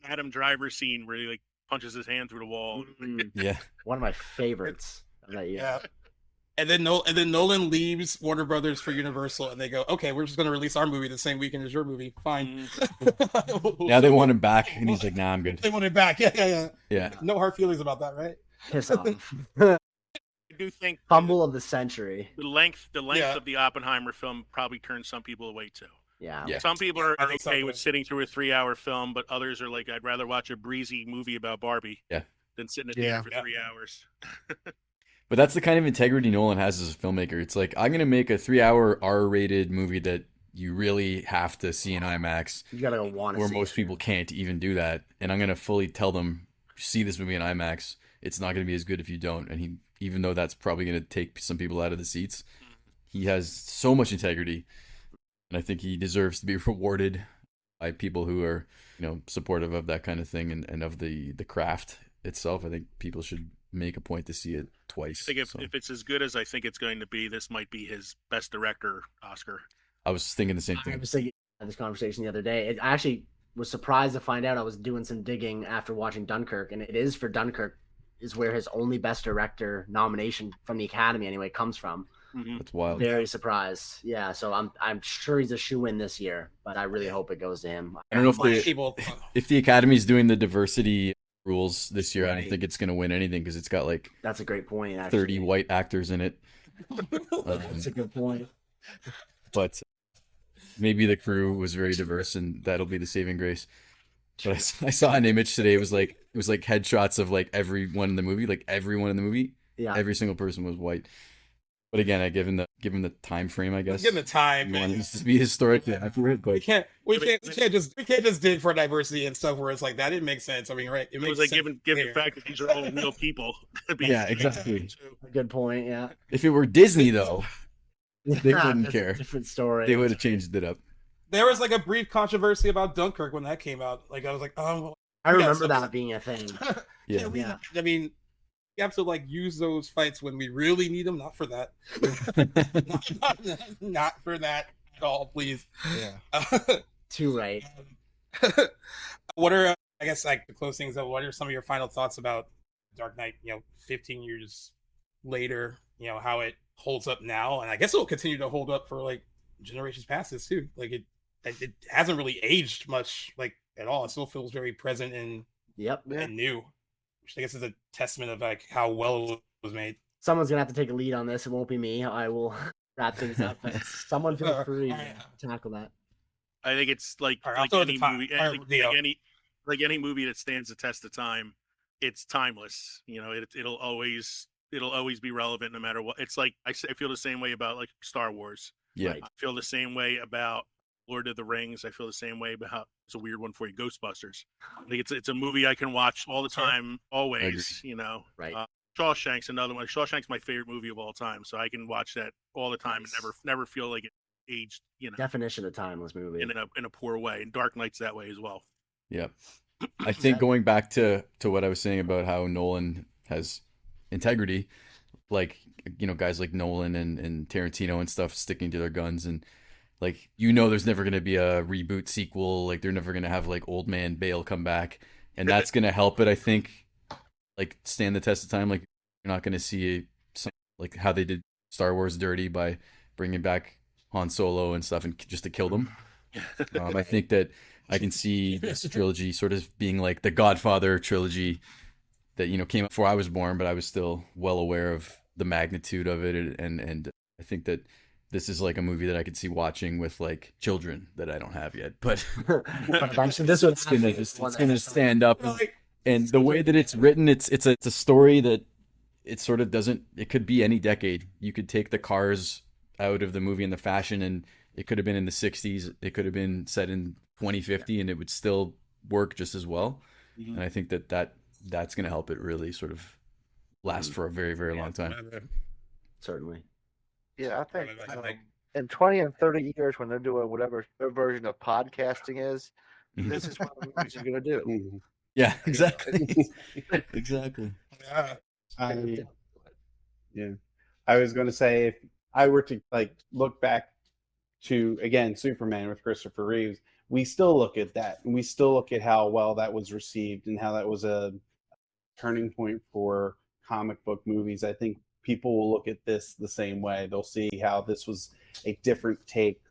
Adam Driver scene where he like punches his hand through the wall. Yeah. One of my favorites of that year. Yeah. And then Nolan leaves Warner Brothers for Universal, and they go, "Okay, we're just going to release our movie the same weekend as your movie. Fine." Now they want him back, and he's like, "Nah, I'm good." They want him back. Yeah. Yeah. No hard feelings about that, right? Piss off. I do think Fumble of the century. the length of the Oppenheimer film probably turns some people away too. Yeah. Some people are I think okay so. with sitting through a 3-hour film, but others are like, I'd rather watch a breezy movie about Barbie than sit in a theater for 3 hours. But that's the kind of integrity Nolan has as a filmmaker. It's like, I'm going to make a 3-hour R-rated movie that you really have to see in IMAX. You gotta go want where most people can't even do that. And I'm going to fully tell them, see this movie in IMAX. It's not going to be as good if you don't. And even though that's probably going to take some people out of the seats, he has so much integrity. And I think he deserves to be rewarded by people who are, supportive of that kind of thing and of the craft itself. I think people should make a point to see it twice. I think if it's as good as I think it's going to be, this might be his best director Oscar. I was thinking the same I thing. was thinking of this conversation the other day. I actually was surprised to find out. I was doing some digging after watching Dunkirk, and it is for Dunkirk is where his only Best Director nomination from the Academy anyway comes from. That's wild. Very surprised. Yeah, so I'm sure he's a shoe-in this year, but I really hope it goes to him. I don't know if the Academy's doing the diversity rules this year. I don't think it's going to win anything because it's got like that's a great point. Actually. 30 white actors in it. That's a good point. But maybe the crew was very diverse, and that'll be the saving grace. But I saw an image today. It was like headshots of like everyone in the movie, Yeah, every single person was white. But again, given the time frame, I guess. Given the time, you want it to be historically accurate, but we can't just dig for diversity and stuff where it's like that didn't make sense. I mean, right? It was like given the fact that these are all real people. Yeah, exactly. Good point. Yeah. If it were Disney, though, they wouldn't care. Different story. They would have changed it up. There was like a brief controversy about Dunkirk when that came out. Like I was like, oh, I remember that being a thing. Yeah. I mean, we have to like use those fights when we really need them. Not for that. not for that at all, please. Yeah. Too right. What are I guess like to close things up? What are some of your final thoughts about Dark Knight? 15 years later, how it holds up now, and I guess it will continue to hold up for like generations past this too. Like it hasn't really aged much, like at all. It still feels very present and and new, which I guess is a testament of like how well it was made. Someone's gonna have to take a lead on this. It won't be me. I will wrap things up. But someone feel free to tackle that. I think it's like any movie, like any movie that stands the test of time. It's timeless. It'll always be relevant no matter what. It's like I feel the same way about like Star Wars. Yeah, I feel the same way about Lord of the Rings. I feel the same way about, it's a weird one for you, Ghostbusters. I think it's a movie I can watch all the time, always. Right. Shawshank's another one. Shawshank's my favorite movie of all time, so I can watch that all the time and never feel like it aged. Definition of timeless movie in a poor way. And Dark Knight's that way as well. Yeah, I think going back to what I was saying about how Nolan has integrity, like guys like Nolan and Tarantino and stuff sticking to their guns, and like there's never going to be a reboot sequel, like they're never going to have like Old Man Bale come back, and that's going to help it, I think, like stand the test of time. Like you're not going to see like how they did Star Wars dirty by bringing back Han Solo and stuff and just to kill them. I think that I can see this trilogy sort of being like the Godfather trilogy that came out before I was born, but I was still well aware of the magnitude of it, and I think that this is like a movie that I could see watching with like children that I don't have yet, but this one's gonna stand up, and the way that it's written, it's a story that it sort of doesn't. It could be any decade. You could take the cars out of the movie and the fashion, and it could have been in the 60s. It could have been set in 2050, and it would still work just as well. Mm-hmm. And I think that's going to help it really sort of last for a very, very long time. Certainly. Yeah, I think in 20 and 30 years, when they're doing whatever their version of podcasting is, this is what the movies are going to do. Yeah, exactly. Exactly. Yeah. I was going to say, if I were to like look back to, again, Superman with Christopher Reeves, we still look at that, and we still look at how well that was received and how that was a turning point for comic book movies. I think people will look at this the same way. They'll see how this was a different take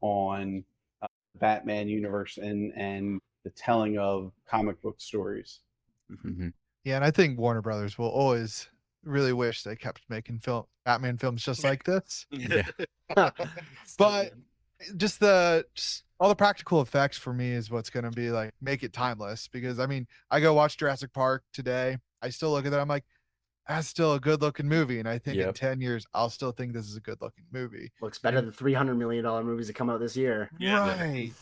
on the Batman universe and the telling of comic book stories. Mm-hmm. Yeah, and I think Warner Brothers will always really wish they kept making Batman films just like this. Yeah. But just all the practical effects for me is what's going to be like make it timeless, because I mean, I go watch Jurassic Park today, I still look at that, I'm like, that's still a good looking movie, and I think in 10 years I'll still think this is a good looking movie. Looks better than $300 million movies that come out this year. Right.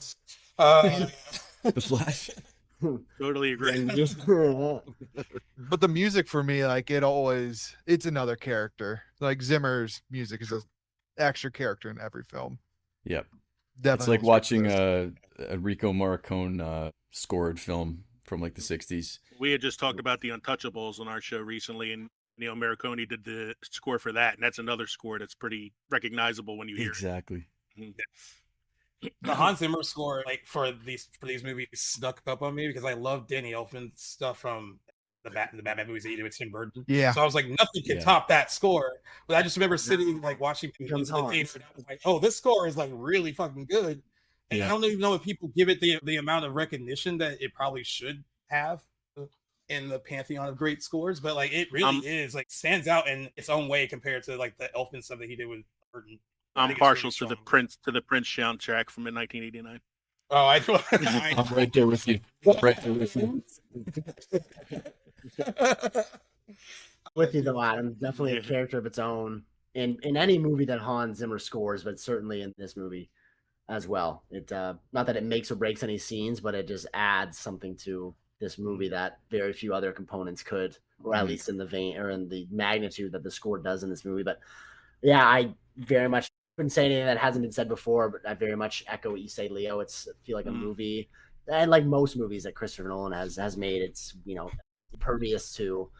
The Flash. Totally agree. But the music for me, like it's another character. Like Zimmer's music is an extra character in every film. Yep. Definitely. It's like watching a Rico Morricone scored film from like the 60s. We had just talked about the Untouchables on our show recently, and Morricone did the score for that, and that's another score that's pretty recognizable when you hear exactly. it. The Hans Zimmer score, like for these movies, snuck up on me because I love Danny Elfman's stuff from the Batman movies that he did with Tim Burton. Yeah. So I was like, nothing can top that score. But I just remember sitting like watching in the theater, and I was like, oh, this score is like really fucking good. And I don't even know if people give it the amount of recognition that it probably should have in the pantheon of great scores. But like it really is like stands out in its own way compared to like the Elfman stuff that he did with Burton. I'm partial to the Prince soundtrack from 1989. Oh, I'm right there with you. Right there with you. With you though, Adam. Definitely a character of its own in any movie that Hans Zimmer scores, but certainly in this movie as well. It not that it makes or breaks any scenes, but it just adds something to this movie that very few other components could, or at least in the vein or in the magnitude that the score does in this movie. But yeah, I very much couldn't say anything that hasn't been said before, but I very much echo what you say, Leo. I feel like a movie, and like most movies that Christopher Nolan has made, it's impervious to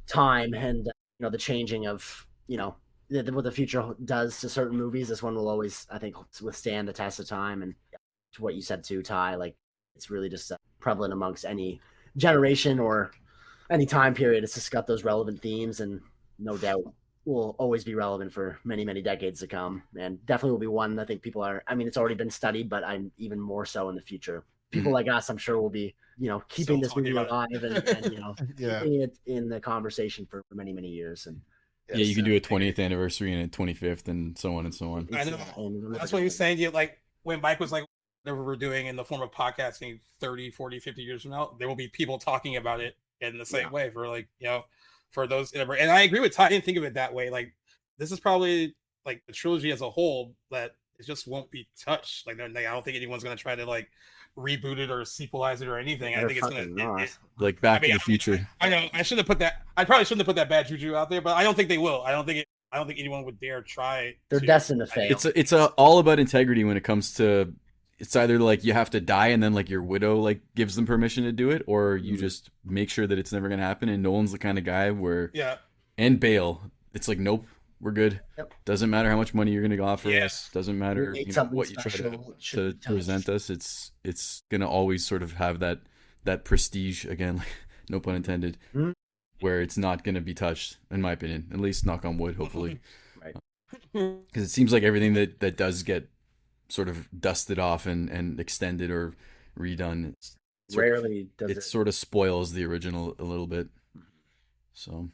time and the changing of what the future does to certain movies. This one will always, I think, withstand the test of time. And to what you said too, Ty, like it's really just prevalent amongst any generation or any time period. It's just got those relevant themes, and no doubt will always be relevant for many, many decades to come. And definitely will be one I think people are, I mean, it's already been studied, but I'm even more so in the future. People like us, I'm sure, will be, keeping this movie alive and keeping it in the conversation for many, many years. And yeah, you can do a 20th anniversary and a 25th and so on and so on. I know. That's what he was saying. Like when Mike was like, whatever we're doing in the form of podcasting 30, 40, 50 years from now, there will be people talking about it in the same way for like, for those. And I agree with Ty. I didn't think of it that way. Like this is probably like the trilogy as a whole that it just won't be touched. Like I don't think anyone's going to try to like reboot it or sequelize it or anything. I think it's gonna like Back in the Future. I know I shouldn't have put that. I probably shouldn't have put that bad juju out there, but I don't think they will. I don't think anyone would dare try. They're destined to fail. It's all about integrity when it comes to. It's either like you have to die and then like your widow like gives them permission to do it, or you just make sure that it's never gonna happen. And Nolan's the kind of guy where and Bale, it's like nope. We're good. Yep. Doesn't matter how much money you're going to offer us. Doesn't matter what you try to present us. It's going to always sort of have that prestige again, like, no pun intended, where it's not going to be touched, in my opinion. At least knock on wood, hopefully. Right. Because it seems like everything that does get sort of dusted off and extended or redone, rarely does it sort of spoils the original a little bit. So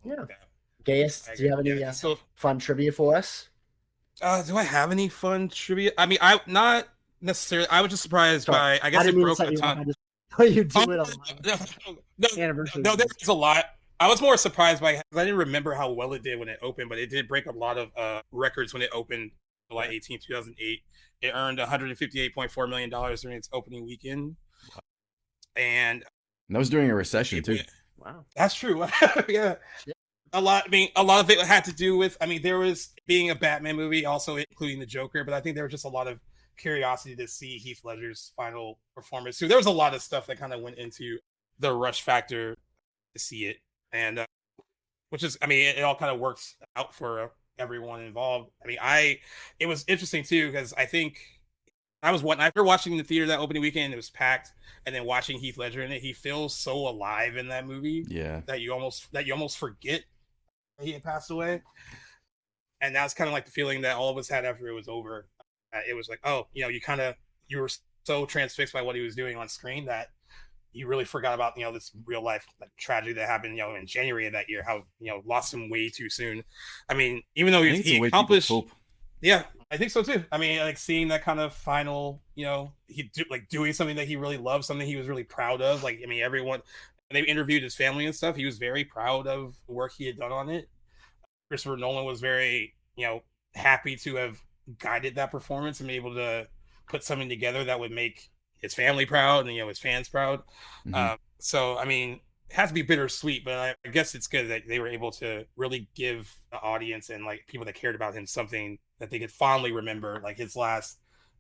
yeah. Gaius, do you have any fun trivia for us? Do I have any fun trivia? I mean, I not necessarily. I was just surprised by. I guess it broke a ton. You do it a lot. No, there's a lot. I was more surprised by. I didn't remember how well it did when it opened, but it did break a lot of records when it opened July 18, 2008. It earned $158.4 million during its opening weekend, and that was during a recession too. Wow, that's true. Yeah. A lot of it had to do with, there was being a Batman movie, also including the Joker, but I think there was just a lot of curiosity to see Heath Ledger's final performance too. There was a lot of stuff that kind of went into the rush factor to see it, and which is, it all kind of works out for everyone involved. It was interesting too, because I think after watching the theater that opening weekend, it was packed, and then watching Heath Ledger in it, he feels so alive in that movie. Yeah, that you almost forget he had passed away. And that's kind of like the feeling that all of us had after it was over. It was like, you were so transfixed by what he was doing on screen that you really forgot about this real life tragedy that happened in January of that year. How lost him way too soon. Even though he accomplished, yeah, I think so too. Seeing that kind of final, doing something that he really loved, something he was really proud of. Everyone. They interviewed his family and stuff. He was very proud of the work he had done on it. Christopher Nolan was very, happy to have guided that performance and be able to put something together that would make his family proud and, his fans proud. Mm-hmm. So, it has to be bittersweet, but I guess it's good that they were able to really give the audience and people that cared about him something that they could fondly remember, like his last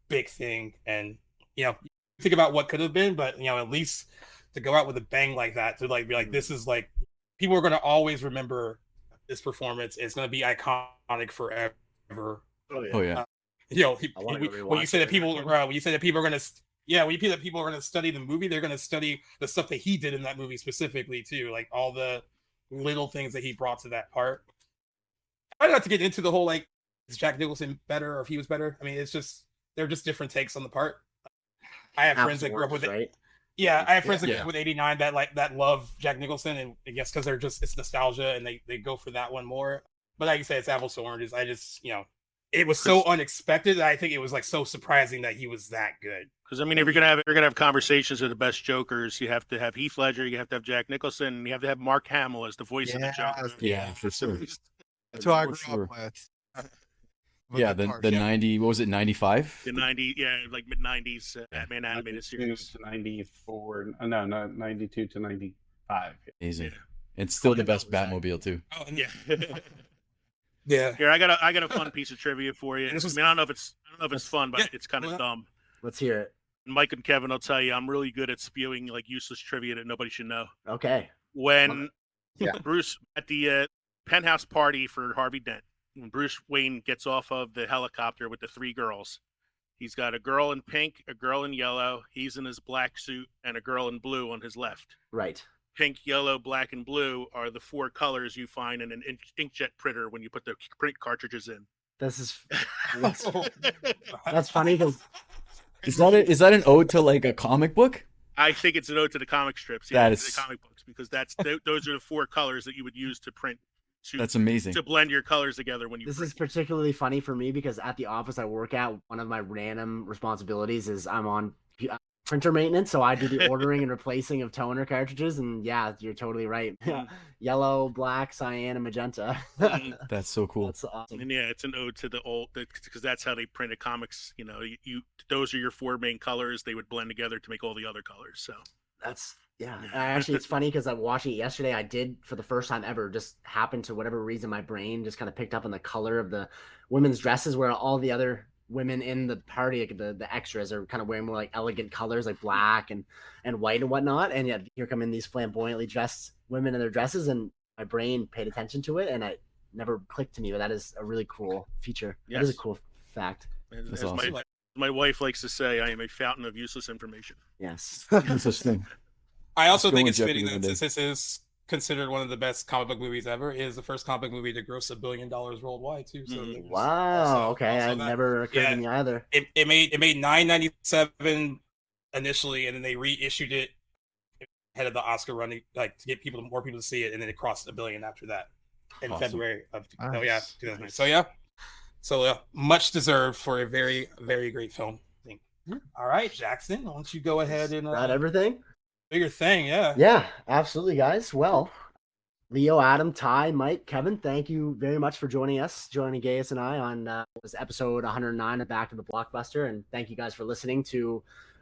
big thing. And, think about what could have been, but, at least to go out with a bang like that, to be like, this is people are going to always remember this performance. It's going to be iconic forever. Oh yeah. When you say that people are going to Yeah, when you feel that people are going to study the movie, they're going to study the stuff that he did in that movie specifically too, like all the little things that he brought to that part. I don't have to get into the whole like, is Jack Nicholson better or if he was better? I mean, it's just they're just different takes on the part. I have friends that grew up with it. Right? Yeah, I have friends that grew up with 89 that love Jack Nicholson, and I guess because they're just it's nostalgia and they go for that one more. But like you said, it's apples to oranges. I just it was so unexpected that I think it was like so surprising that he was that good. Because I mean, if you're gonna have conversations of the best Jokers, you have to have Heath Ledger, you have to have Jack Nicholson, and you have to have Mark Hamill as the voice of the Joker. Yeah, for sure. That's who I For grew sure. up with. Yeah, the 90. What was it? 95. The 90, like mid 90s Batman animated 92 series. to 94. No, not 92 to 95. Amazing. It's still the best Batmobile too. Oh, and Yeah. yeah. Here, I got a fun piece of trivia for you. I This was- mean, I don't know if it's fun, but Yeah. it's kind of dumb. Let's hear it. Mike and Kevin will tell you I'm really good at spewing like useless trivia that nobody should know. Okay. When Yeah. Bruce at the penthouse party for Harvey Dent, when Bruce Wayne gets off of the helicopter with the three girls, he's got a girl in pink, a girl in yellow, he's in his black suit, and a girl in blue on his left. Right. Pink, yellow, black, and blue are the four colors you find in an inkjet printer when you put the print cartridges in. This is that's funny because Is that an ode to like a comic book? I think it's an ode to the comic strips, That to is- the comic books, because those are the four colors that you would use to print That's amazing. to blend your colors together when you this print. is particularly funny for me because at the office I work at, one of my random responsibilities is I'm on printer maintenance, so I do the ordering and replacing of toner cartridges. And yeah, you're totally right. Yellow, black, cyan, and magenta. That's so cool. That's awesome. And yeah, it's an ode to the old, because that's how they printed comics. You know, you those are your four main colors. They would blend together to make all the other colors. So That's actually it's funny because I'm watching it yesterday. I did for the first time ever just happened to whatever reason my brain just kind of picked up on the color of the women's dresses where all the other women in the party, like the extras, are kind of wearing more like elegant colors like black and white and whatnot. And yet here come in these flamboyantly dressed women in their dresses, and my brain paid attention to it and it never clicked to me. But that is a really cool feature. That is a Yes. cool fact. That's as awesome. my wife likes to say, I am a fountain of useless information. Yes. No such thing. I also Let's go think with it's Jeopardy fitting one that day. since this is considered one of the best comic book movies ever, it is the first comic book movie to gross $1 billion worldwide too. So Mhm. there's Wow. also- Okay. also That that. never occurred Yeah. to me either. It made $9.97 initially, and then they reissued it ahead of the Oscar run, like to get more people to see it, and then it crossed $1 billion after that in Awesome. February of Nice. 2009. So much deserved for a very, very great film. I think. All right, Jackson, why don't you go ahead and Not everything. do your thing? Yeah. Yeah, absolutely, guys. Well, Leo, Adam, Ty, Mike, Kevin, thank you very much for joining Gaius and I on what was episode 109 of Back to the Blockbuster. And thank you guys for listening to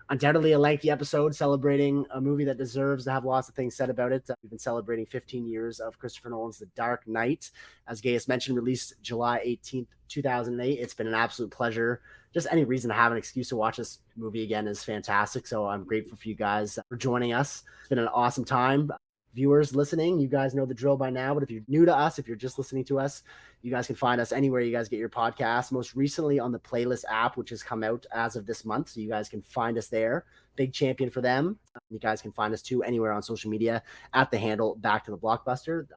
undoubtedly a lengthy episode celebrating a movie that deserves to have lots of things said about it. We've been celebrating 15 years of Christopher Nolan's The Dark Knight. As Gaius mentioned, released July 18th, 2008. It's been an absolute pleasure. Just any reason to have an excuse to watch this movie again is fantastic. So I'm grateful for you guys for joining us. It's been an awesome time. Viewers listening, you guys know the drill by now, but if you're new to us, if you're just listening to us, you guys can find us anywhere you guys get your podcasts, most recently on the Playlist app, which has come out as of this month. So you guys can find us there. Big champion for them. You guys can find us too anywhere on social media at the handle Back to the Blockbuster.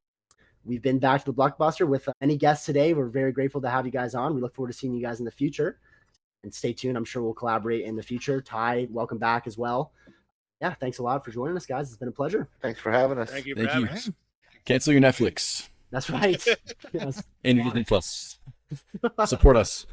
We've been Back to the Blockbuster with many guests today. We're very grateful to have you guys on. We look forward to seeing you guys in the future. And stay tuned. I'm sure we'll collaborate in the future. Ty, welcome back as well. Yeah, thanks a lot for joining us, guys. It's been a pleasure. Thanks for having us. Thank you for Thank having you. us. Cancel your Netflix That's right. Yes. and your Disney Plus. Support us.